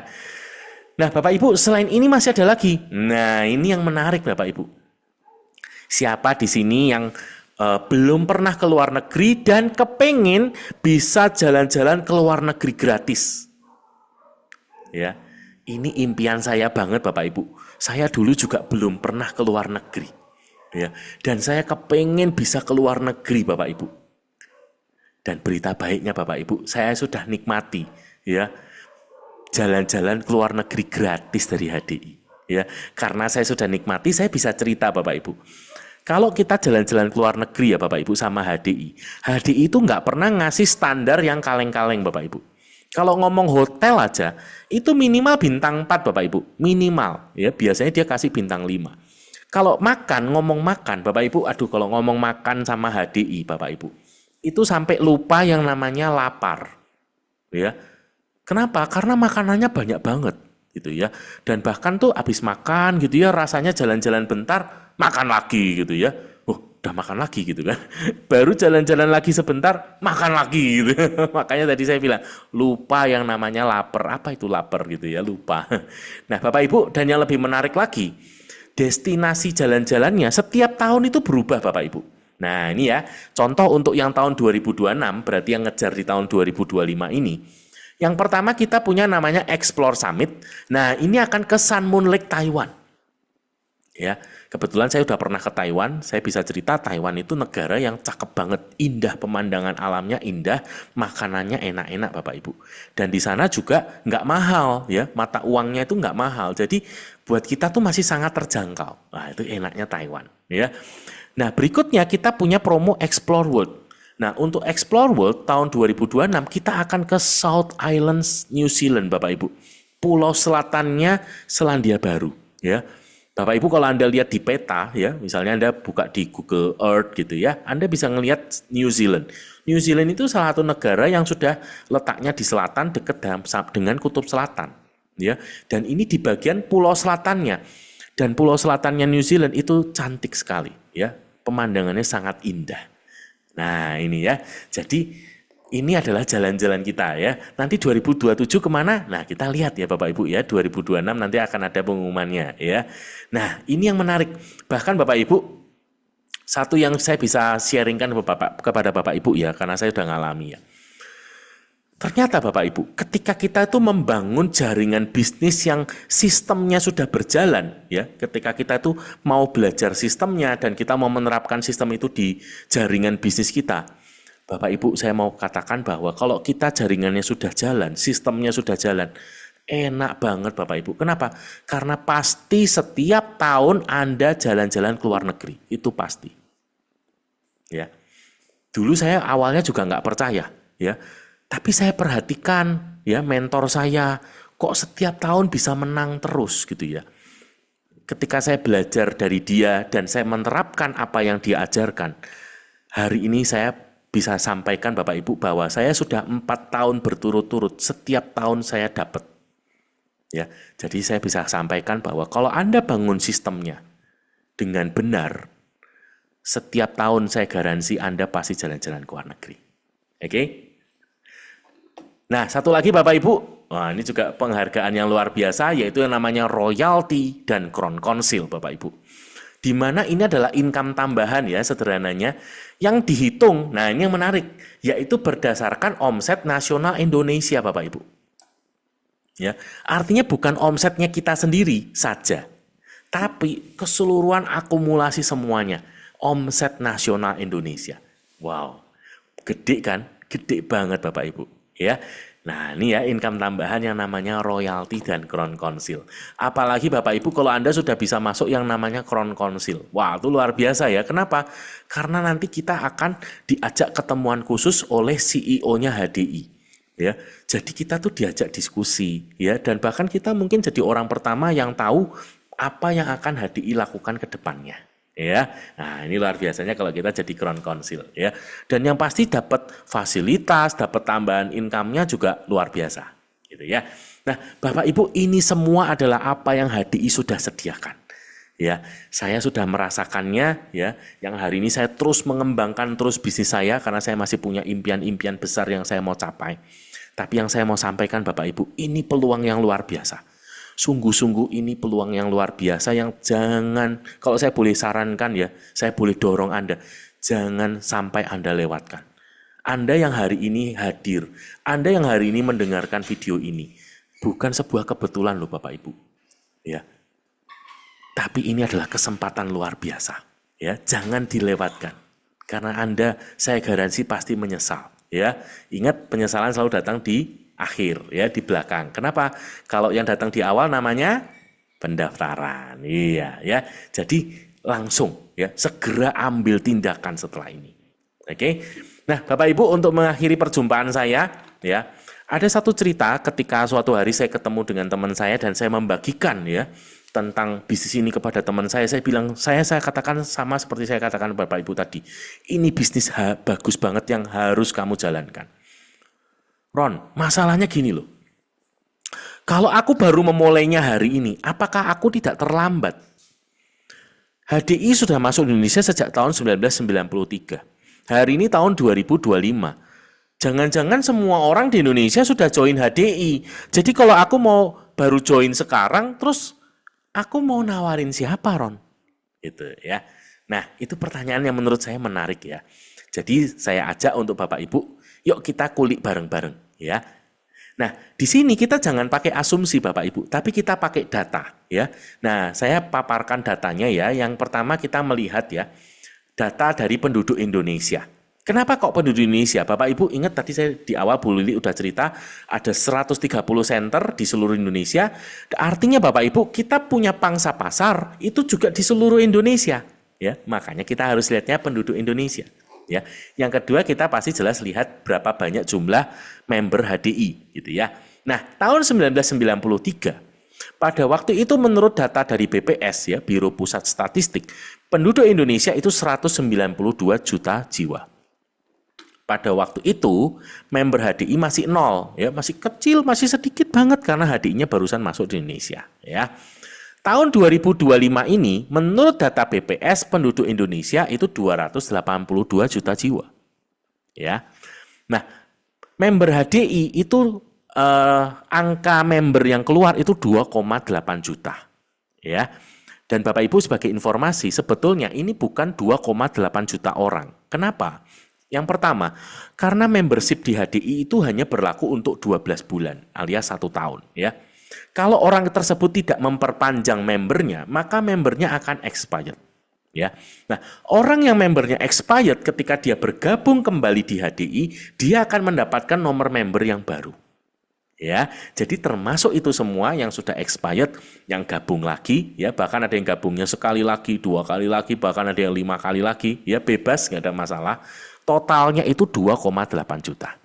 [SPEAKER 1] Nah, Bapak Ibu, selain ini masih ada lagi. Nah, ini yang menarik Bapak Ibu. Siapa di sini yang belum pernah ke luar negeri dan kepingin bisa jalan-jalan ke luar negeri gratis? Ya, ini impian saya banget Bapak Ibu. Saya dulu juga belum pernah ke luar negeri. Ya, dan saya kepingin bisa ke luar negeri Bapak Ibu. Dan berita baiknya Bapak Ibu, saya sudah nikmati ya jalan-jalan ke luar negeri gratis dari HDI. Ya, karena saya sudah nikmati, saya bisa cerita Bapak Ibu. Kalau kita jalan-jalan ke luar negeri ya Bapak Ibu sama HDI, HDI itu nggak pernah ngasih standar yang kaleng-kaleng Bapak Ibu. Kalau ngomong hotel aja, itu minimal bintang 4 Bapak Ibu. Minimal, ya biasanya dia kasih bintang 5. Kalau ngomong makan Bapak Ibu, kalau ngomong makan sama HDI Bapak Ibu, itu sampai lupa yang namanya lapar. Ya. Kenapa? Karena makanannya banyak banget gitu ya. Dan bahkan tuh habis makan gitu ya, rasanya jalan-jalan bentar, makan lagi gitu ya. Udah makan lagi gitu kan. Baru jalan-jalan lagi sebentar, makan lagi gitu. Makanya tadi saya bilang, lupa yang namanya lapar. Apa itu lapar gitu ya, lupa. Nah Bapak Ibu, dan yang lebih menarik lagi, destinasi jalan-jalannya setiap tahun itu berubah Bapak Ibu. Nah ini ya, contoh untuk yang tahun 2026, berarti yang ngejar di tahun 2025 ini. Yang pertama kita punya namanya Explore Summit. Nah ini akan ke Sun Moon Lake, Taiwan. Ya, kebetulan saya udah pernah ke Taiwan, saya bisa cerita Taiwan itu negara yang cakep banget, indah, pemandangan alamnya indah, makanannya enak-enak Bapak Ibu. Dan di sana juga nggak mahal ya, mata uangnya itu nggak mahal. Jadi buat kita tuh masih sangat terjangkau. Nah itu enaknya Taiwan ya. Nah berikutnya kita punya promo Explore World. Nah untuk Explore World tahun 2026 kita akan ke South Islands, New Zealand Bapak Ibu. Pulau selatannya Selandia Baru ya. Bapak Ibu kalau Anda lihat di peta ya, misalnya Anda buka di Google Earth gitu ya, Anda bisa ngelihat New Zealand. New Zealand itu salah satu negara yang sudah letaknya di selatan dekat dengan kutub selatan ya. Dan ini di bagian pulau selatannya. Dan pulau selatannya New Zealand itu cantik sekali ya. Pemandangannya sangat indah. Nah, ini ya. Jadi ini adalah jalan-jalan kita ya. Nanti 2027 kemana? Nah kita lihat ya Bapak Ibu ya. 2026 nanti akan ada pengumumannya ya. Nah ini yang menarik. Bahkan Bapak Ibu, satu yang saya bisa sharingkan kepada Bapak Ibu ya. Karena saya sudah ngalami ya. Ternyata Bapak Ibu, ketika kita itu membangun jaringan bisnis yang sistemnya sudah berjalan ya. Ketika kita itu mau belajar sistemnya dan kita mau menerapkan sistem itu di jaringan bisnis kita. Bapak Ibu, saya mau katakan bahwa kalau kita jaringannya sudah jalan, sistemnya sudah jalan, enak banget Bapak Ibu. Kenapa? Karena pasti setiap tahun Anda jalan-jalan ke luar negeri, itu pasti. Ya, dulu saya awalnya juga nggak percaya, ya. Tapi saya perhatikan, ya mentor saya, kok setiap tahun bisa menang terus gitu ya. ketika saya belajar dari dia dan saya menerapkan apa yang dia ajarkan, hari ini saya bisa sampaikan Bapak Ibu bahwa saya sudah 4 tahun berturut-turut, setiap tahun saya dapat. Ya, jadi saya bisa sampaikan bahwa kalau Anda bangun sistemnya dengan benar, setiap tahun saya garansi Anda pasti jalan-jalan ke luar negeri. Oke? Nah, satu lagi Bapak Ibu, wah ini juga penghargaan yang luar biasa, yaitu yang namanya royalti dan crown council Bapak Ibu. Di mana ini adalah income tambahan ya sederhananya, yang dihitung, nah ini yang menarik, yaitu berdasarkan omset nasional Indonesia Bapak Ibu. Ya, artinya bukan omsetnya kita sendiri saja, tapi keseluruhan akumulasi semuanya, omset nasional Indonesia. Wow, gede kan? Gede banget Bapak Ibu. Ya, nah ini ya income tambahan yang namanya royalti dan crown council. Apalagi Bapak Ibu kalau Anda sudah bisa masuk yang namanya crown council. Wah itu luar biasa ya. Kenapa? Karena nanti kita akan diajak ketemuan khusus oleh CEO-nya HDI. Ya, jadi kita tuh diajak diskusi ya, dan bahkan kita mungkin jadi orang pertama yang tahu apa yang akan HDI lakukan ke depannya. Ya, nah ini luar biasanya kalau kita jadi crown council ya, dan yang pasti dapat fasilitas, dapat tambahan income-nya juga luar biasa, gitu ya. Nah, Bapak Ibu ini semua adalah apa yang HDI sudah sediakan. Ya, saya sudah merasakannya ya, yang hari ini saya terus mengembangkan terus bisnis saya karena saya masih punya impian-impian besar yang saya mau capai. Tapi yang saya mau sampaikan Bapak Ibu, ini peluang yang luar biasa. Sungguh-sungguh ini peluang yang luar biasa yang jangan, kalau saya boleh sarankan ya, saya boleh dorong Anda, jangan sampai Anda lewatkan. Anda yang hari ini hadir, Anda yang hari ini mendengarkan video ini, bukan sebuah kebetulan loh Bapak Ibu. Ya. Tapi ini adalah kesempatan luar biasa. Ya, jangan dilewatkan. Karena Anda, saya garansi pasti menyesal. Ya, ingat penyesalan selalu datang di akhir ya, di belakang. Kenapa? Kalau yang datang di awal namanya pendaftaran. Iya ya. Jadi langsung ya segera ambil tindakan setelah ini. Oke. Nah, Bapak Ibu untuk mengakhiri perjumpaan saya ya, ada satu cerita ketika suatu hari saya ketemu dengan teman saya dan saya membagikan ya tentang bisnis ini kepada teman saya bilang, saya katakan sama seperti saya katakan Bapak Ibu tadi, ini bisnis bagus banget yang harus kamu jalankan. Ron, masalahnya gini loh, kalau aku baru memulainya hari ini, apakah aku tidak terlambat? HDI sudah masuk Indonesia sejak tahun 1993, hari ini tahun 2025, jangan-jangan semua orang di Indonesia sudah join HDI, jadi kalau aku mau baru join sekarang, terus aku mau nawarin siapa Ron? Gitu ya. Nah itu pertanyaan yang menurut saya menarik ya. Jadi saya ajak untuk Bapak Ibu, yuk kita kulik bareng-bareng ya. Nah di sini kita jangan pakai asumsi Bapak Ibu, tapi kita pakai data ya. Nah saya paparkan datanya ya. Yang pertama kita melihat ya, data dari penduduk Indonesia. Kenapa kok penduduk Indonesia? Bapak Ibu ingat tadi saya di awal Bu Lili udah cerita ada 130 center di seluruh Indonesia. Artinya Bapak Ibu kita punya pangsa pasar itu juga di seluruh Indonesia. Ya, makanya kita harus lihatnya penduduk Indonesia. Ya, yang kedua kita pasti jelas lihat berapa banyak jumlah member HDI gitu ya. Nah, tahun 1993 pada waktu itu menurut data dari BPS ya, Biro Pusat Statistik, penduduk Indonesia itu 192 juta jiwa. Pada waktu itu member HDI masih nol ya, masih kecil, masih sedikit banget karena HDI-nya barusan masuk di Indonesia ya. Tahun 2025 ini menurut data BPS penduduk Indonesia itu 282 juta jiwa. Ya. Nah, member HDI itu angka member yang keluar itu 2,8 juta. Ya. Dan Bapak Ibu sebagai informasi sebetulnya ini bukan 2,8 juta orang. Kenapa? Yang pertama, karena membership di HDI itu hanya berlaku untuk 12 bulan alias 1 tahun ya. Kalau orang tersebut tidak memperpanjang membernya, maka membernya akan expired ya. Nah, orang yang membernya expired ketika dia bergabung kembali di HDI, dia akan mendapatkan nomor member yang baru. Ya, jadi termasuk itu semua yang sudah expired, yang gabung lagi, ya bahkan ada yang gabungnya sekali lagi, 2 kali lagi, bahkan ada yang 5 kali lagi, ya bebas, nggak ada masalah. Totalnya itu 2,8 juta.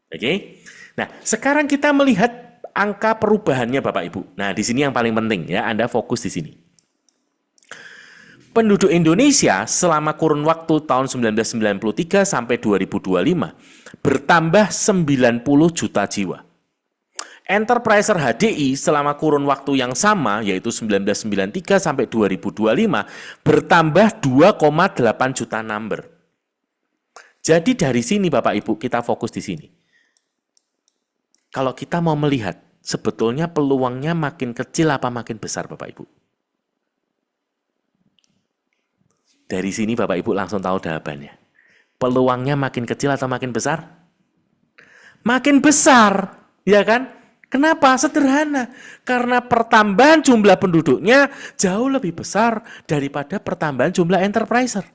[SPEAKER 1] Oke. Nah, sekarang kita melihat angka perubahannya Bapak Ibu. Nah, di sini yang paling penting ya, Anda fokus di sini. penduduk Indonesia selama kurun waktu tahun 1993 sampai 2025 bertambah 90 juta jiwa. Enterpriser HDI selama kurun waktu yang sama, yaitu 1993 sampai 2025, bertambah 2,8 juta number. Jadi dari sini Bapak Ibu, kita fokus di sini. Kalau kita mau melihat, sebetulnya peluangnya makin kecil apa makin besar Bapak Ibu? Dari sini Bapak Ibu langsung tahu jawabannya. Peluangnya makin kecil atau makin besar? Makin besar, ya kan? Kenapa? Sederhana. Karena pertambahan jumlah penduduknya jauh lebih besar daripada pertambahan jumlah enterpriser.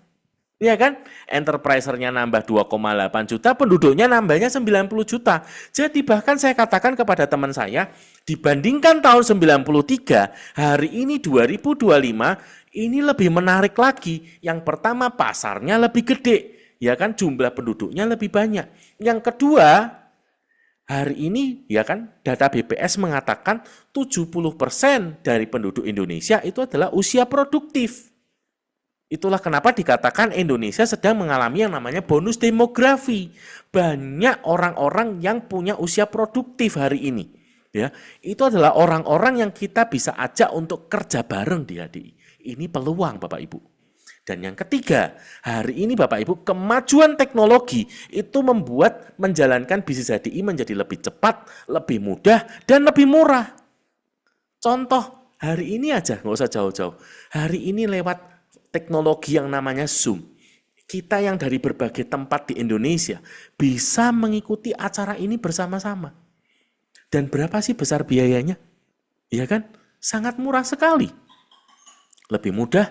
[SPEAKER 1] Ya kan? Enterprisernya nambah 2,8 juta, penduduknya nambahnya 90 juta. Jadi bahkan saya katakan kepada teman saya, dibandingkan tahun 93, hari ini 2025, ini lebih menarik lagi. Yang pertama, pasarnya lebih gede. Ya kan? Jumlah penduduknya lebih banyak. Yang kedua, hari ini ya kan data BPS mengatakan 70% dari penduduk Indonesia itu adalah usia produktif. Itulah kenapa dikatakan Indonesia sedang mengalami yang namanya bonus demografi. Banyak orang-orang yang punya usia produktif hari ini. Ya, itu adalah orang-orang yang kita bisa ajak untuk kerja bareng di HDI. Ini peluang Bapak Ibu. Dan yang ketiga, hari ini Bapak Ibu, kemajuan teknologi itu membuat menjalankan bisnis HDI menjadi lebih cepat, lebih mudah, dan lebih murah. Contoh, hari ini aja, nggak usah jauh-jauh. Hari ini lewat teknologi yang namanya Zoom. Kita yang dari berbagai tempat di Indonesia bisa mengikuti acara ini bersama-sama. Dan berapa sih besar biayanya? Ya kan? Sangat murah sekali. Lebih mudah,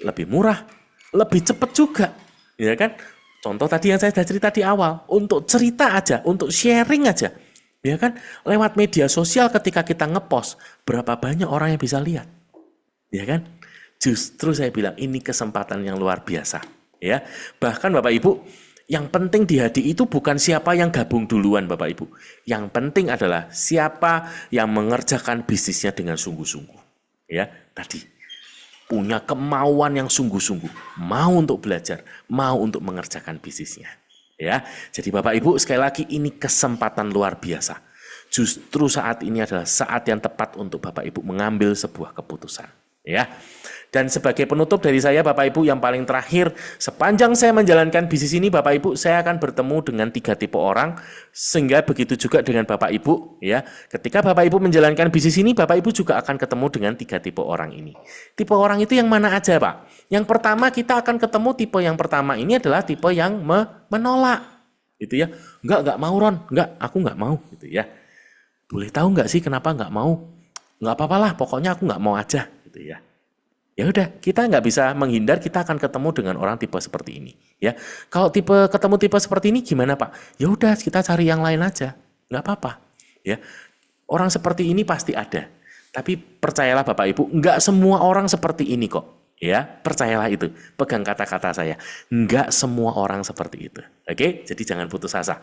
[SPEAKER 1] lebih murah, lebih cepat juga, ya kan? Contoh tadi yang saya sudah cerita di awal, untuk cerita aja, untuk sharing aja, ya kan? Lewat media sosial ketika kita ngepost, berapa banyak orang yang bisa lihat, ya kan? Justru saya bilang ini kesempatan yang luar biasa, ya. Bahkan Bapak Ibu, yang penting di HDI itu bukan siapa yang gabung duluan Bapak Ibu. Yang penting adalah siapa yang mengerjakan bisnisnya dengan sungguh-sungguh, ya. Tadi punya kemauan yang sungguh-sungguh, mau untuk belajar, mau untuk mengerjakan bisnisnya. Ya, jadi Bapak Ibu sekali lagi ini kesempatan luar biasa. Justru saat ini adalah saat yang tepat untuk Bapak Ibu mengambil sebuah keputusan. Ya, dan sebagai penutup dari saya Bapak Ibu yang paling terakhir, sepanjang saya menjalankan bisnis ini Bapak Ibu, saya akan bertemu dengan 3 tipe orang, sehingga begitu juga dengan Bapak Ibu. Ya, ketika Bapak Ibu menjalankan bisnis ini, Bapak Ibu juga akan ketemu dengan 3 tipe orang ini. Tipe orang itu yang mana aja Pak? Yang pertama kita akan ketemu tipe yang pertama ini adalah tipe yang menolak, gitu ya. Enggak mau Ron, aku enggak mau, gitu ya. Boleh tahu enggak sih kenapa enggak mau? Enggak apa-apalah, pokoknya aku enggak mau aja. Ya, ya udah, kita nggak bisa menghindar, kita akan ketemu dengan orang tipe seperti ini. Ya, kalau ketemu tipe seperti ini gimana Pak? Ya udah, kita cari yang lain aja, nggak apa-apa. Ya, orang seperti ini pasti ada. Tapi percayalah Bapak Ibu, nggak semua orang seperti ini kok. Ya, percayalah itu. Pegang kata-kata saya, nggak semua orang seperti itu. Oke, jadi jangan putus asa.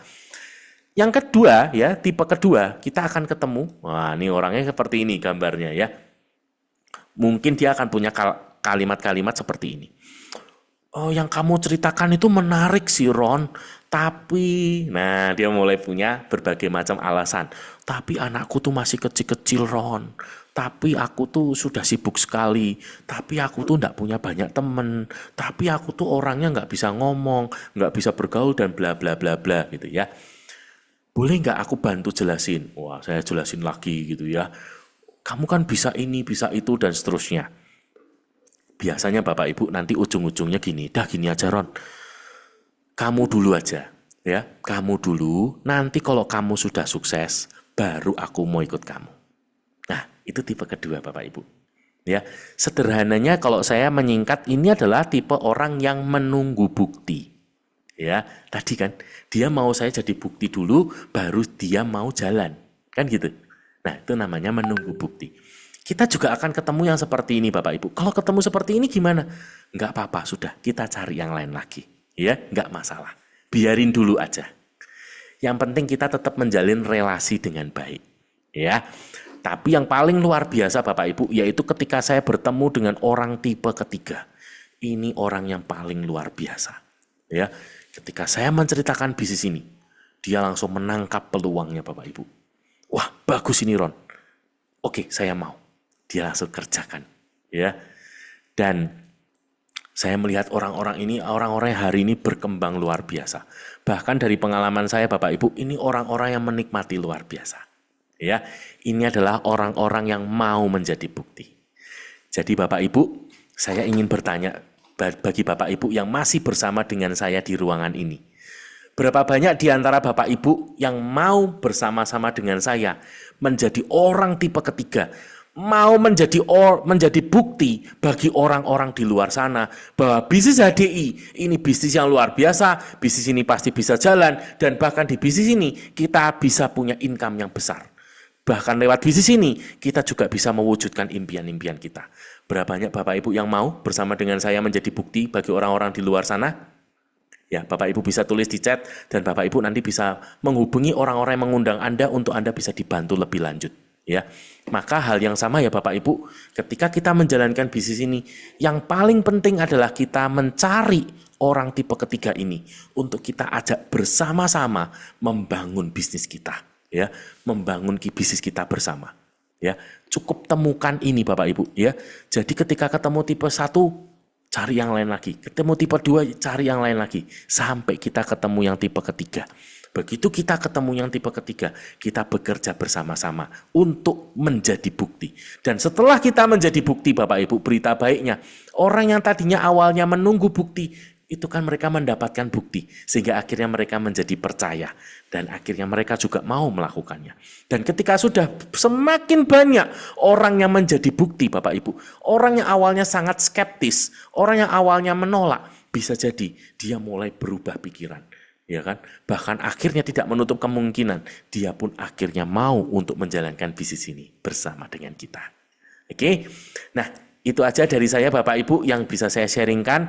[SPEAKER 1] Yang kedua, ya tipe kedua, kita akan ketemu. Wah, ini orangnya seperti ini gambarnya ya. Mungkin dia akan punya kalimat-kalimat seperti ini. Oh, yang kamu ceritakan itu menarik sih Ron, tapi, nah dia mulai punya berbagai macam alasan. Tapi anakku tuh masih kecil-kecil Ron, tapi aku tuh sudah sibuk sekali, tapi aku tuh nggak punya banyak temen, tapi aku tuh orangnya nggak bisa ngomong, nggak bisa bergaul dan bla bla bla bla gitu ya. Boleh nggak aku bantu jelasin? Wah, saya jelasin lagi gitu ya. Kamu kan bisa ini, bisa itu, dan seterusnya. Biasanya Bapak Ibu nanti ujung-ujungnya gini, dah gini aja Ron. Kamu dulu aja, ya. Kamu dulu, nanti kalau kamu sudah sukses, baru aku mau ikut kamu. Nah, itu tipe kedua Bapak Ibu. Ya, sederhananya kalau saya menyingkat, ini adalah tipe orang yang menunggu bukti. Ya, tadi kan, dia mau saya jadi bukti dulu, baru dia mau jalan. Kan gitu. Nah, itu namanya menunggu bukti. Kita juga akan ketemu yang seperti ini Bapak Ibu. Kalau ketemu seperti ini gimana? Enggak apa-apa, sudah. Kita cari yang lain lagi. Ya, enggak masalah. Biarin dulu aja. Yang penting kita tetap menjalin relasi dengan baik. Ya. Tapi yang paling luar biasa Bapak Ibu, yaitu ketika saya bertemu dengan orang tipe ketiga. ini orang yang paling luar biasa. Ya, ketika saya menceritakan bisnis ini, dia langsung menangkap peluangnya Bapak Ibu. Wah, bagus ini Ron. Oke, saya mau. Dia langsung kerjakan. Ya, dan saya melihat orang-orang ini, orang-orang yang hari ini berkembang luar biasa. Bahkan dari pengalaman saya Bapak Ibu, ini orang-orang yang menikmati luar biasa. Ya, ini adalah orang-orang yang mau menjadi bukti. Jadi Bapak Ibu, saya ingin bertanya bagi Bapak Ibu yang masih bersama dengan saya di ruangan ini. Berapa banyak di antara Bapak Ibu yang mau bersama-sama dengan saya menjadi orang tipe ketiga, mau menjadi bukti bagi orang-orang di luar sana bahwa bisnis HDI ini bisnis yang luar biasa, bisnis ini pasti bisa jalan, dan bahkan di bisnis ini kita bisa punya income yang besar. Bahkan lewat bisnis ini kita juga bisa mewujudkan impian-impian kita. Berapa banyak Bapak Ibu yang mau bersama dengan saya menjadi bukti bagi orang-orang di luar sana? Ya, Bapak Ibu bisa tulis di chat dan Bapak Ibu nanti bisa menghubungi orang-orang yang mengundang Anda untuk Anda bisa dibantu lebih lanjut. Ya, maka hal yang sama ya Bapak Ibu, ketika kita menjalankan bisnis ini, yang paling penting adalah kita mencari orang tipe ketiga ini untuk kita ajak bersama-sama membangun bisnis kita, ya, membangun bisnis kita bersama. Ya, cukup temukan ini Bapak Ibu, ya. Jadi ketika ketemu tipe 1, cari yang lain lagi. Ketemu tipe 2, cari yang lain lagi. Sampai kita ketemu yang tipe ketiga. Begitu kita ketemu yang tipe ketiga, kita bekerja bersama-sama untuk menjadi bukti. Dan setelah kita menjadi bukti Bapak Ibu, berita baiknya, orang yang tadinya awalnya menunggu bukti, itu kan mereka mendapatkan bukti, sehingga akhirnya mereka menjadi percaya, dan akhirnya mereka juga mau melakukannya. Dan ketika sudah semakin banyak orang yang menjadi bukti Bapak Ibu, orang yang awalnya sangat skeptis, orang yang awalnya menolak, bisa jadi dia mulai berubah pikiran. Ya kan? Bahkan akhirnya tidak menutup kemungkinan, dia pun akhirnya mau untuk menjalankan bisnis ini bersama dengan kita. Oke? Nah, itu aja dari saya Bapak Ibu yang bisa saya sharingkan.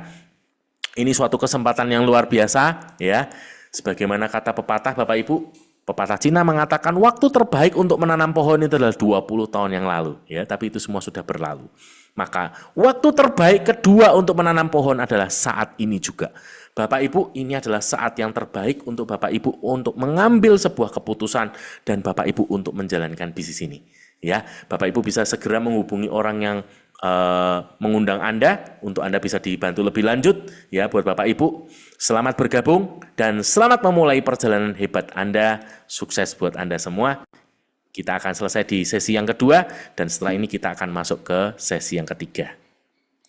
[SPEAKER 1] Ini suatu kesempatan yang luar biasa, ya. Sebagaimana kata pepatah Bapak Ibu, pepatah Cina mengatakan waktu terbaik untuk menanam pohon itu adalah 20 tahun yang lalu, ya. Tapi itu semua sudah berlalu. Maka waktu terbaik kedua untuk menanam pohon adalah saat ini juga. Bapak Ibu, ini adalah saat yang terbaik untuk Bapak Ibu untuk mengambil sebuah keputusan dan Bapak Ibu untuk menjalankan bisnis ini. Ya, Bapak Ibu bisa segera menghubungi orang yang mengundang Anda untuk Anda bisa dibantu lebih lanjut. Ya, buat Bapak Ibu, selamat bergabung dan selamat memulai perjalanan hebat Anda. Sukses buat Anda semua. Kita akan selesai di sesi yang kedua dan setelah ini kita akan masuk ke sesi yang ketiga.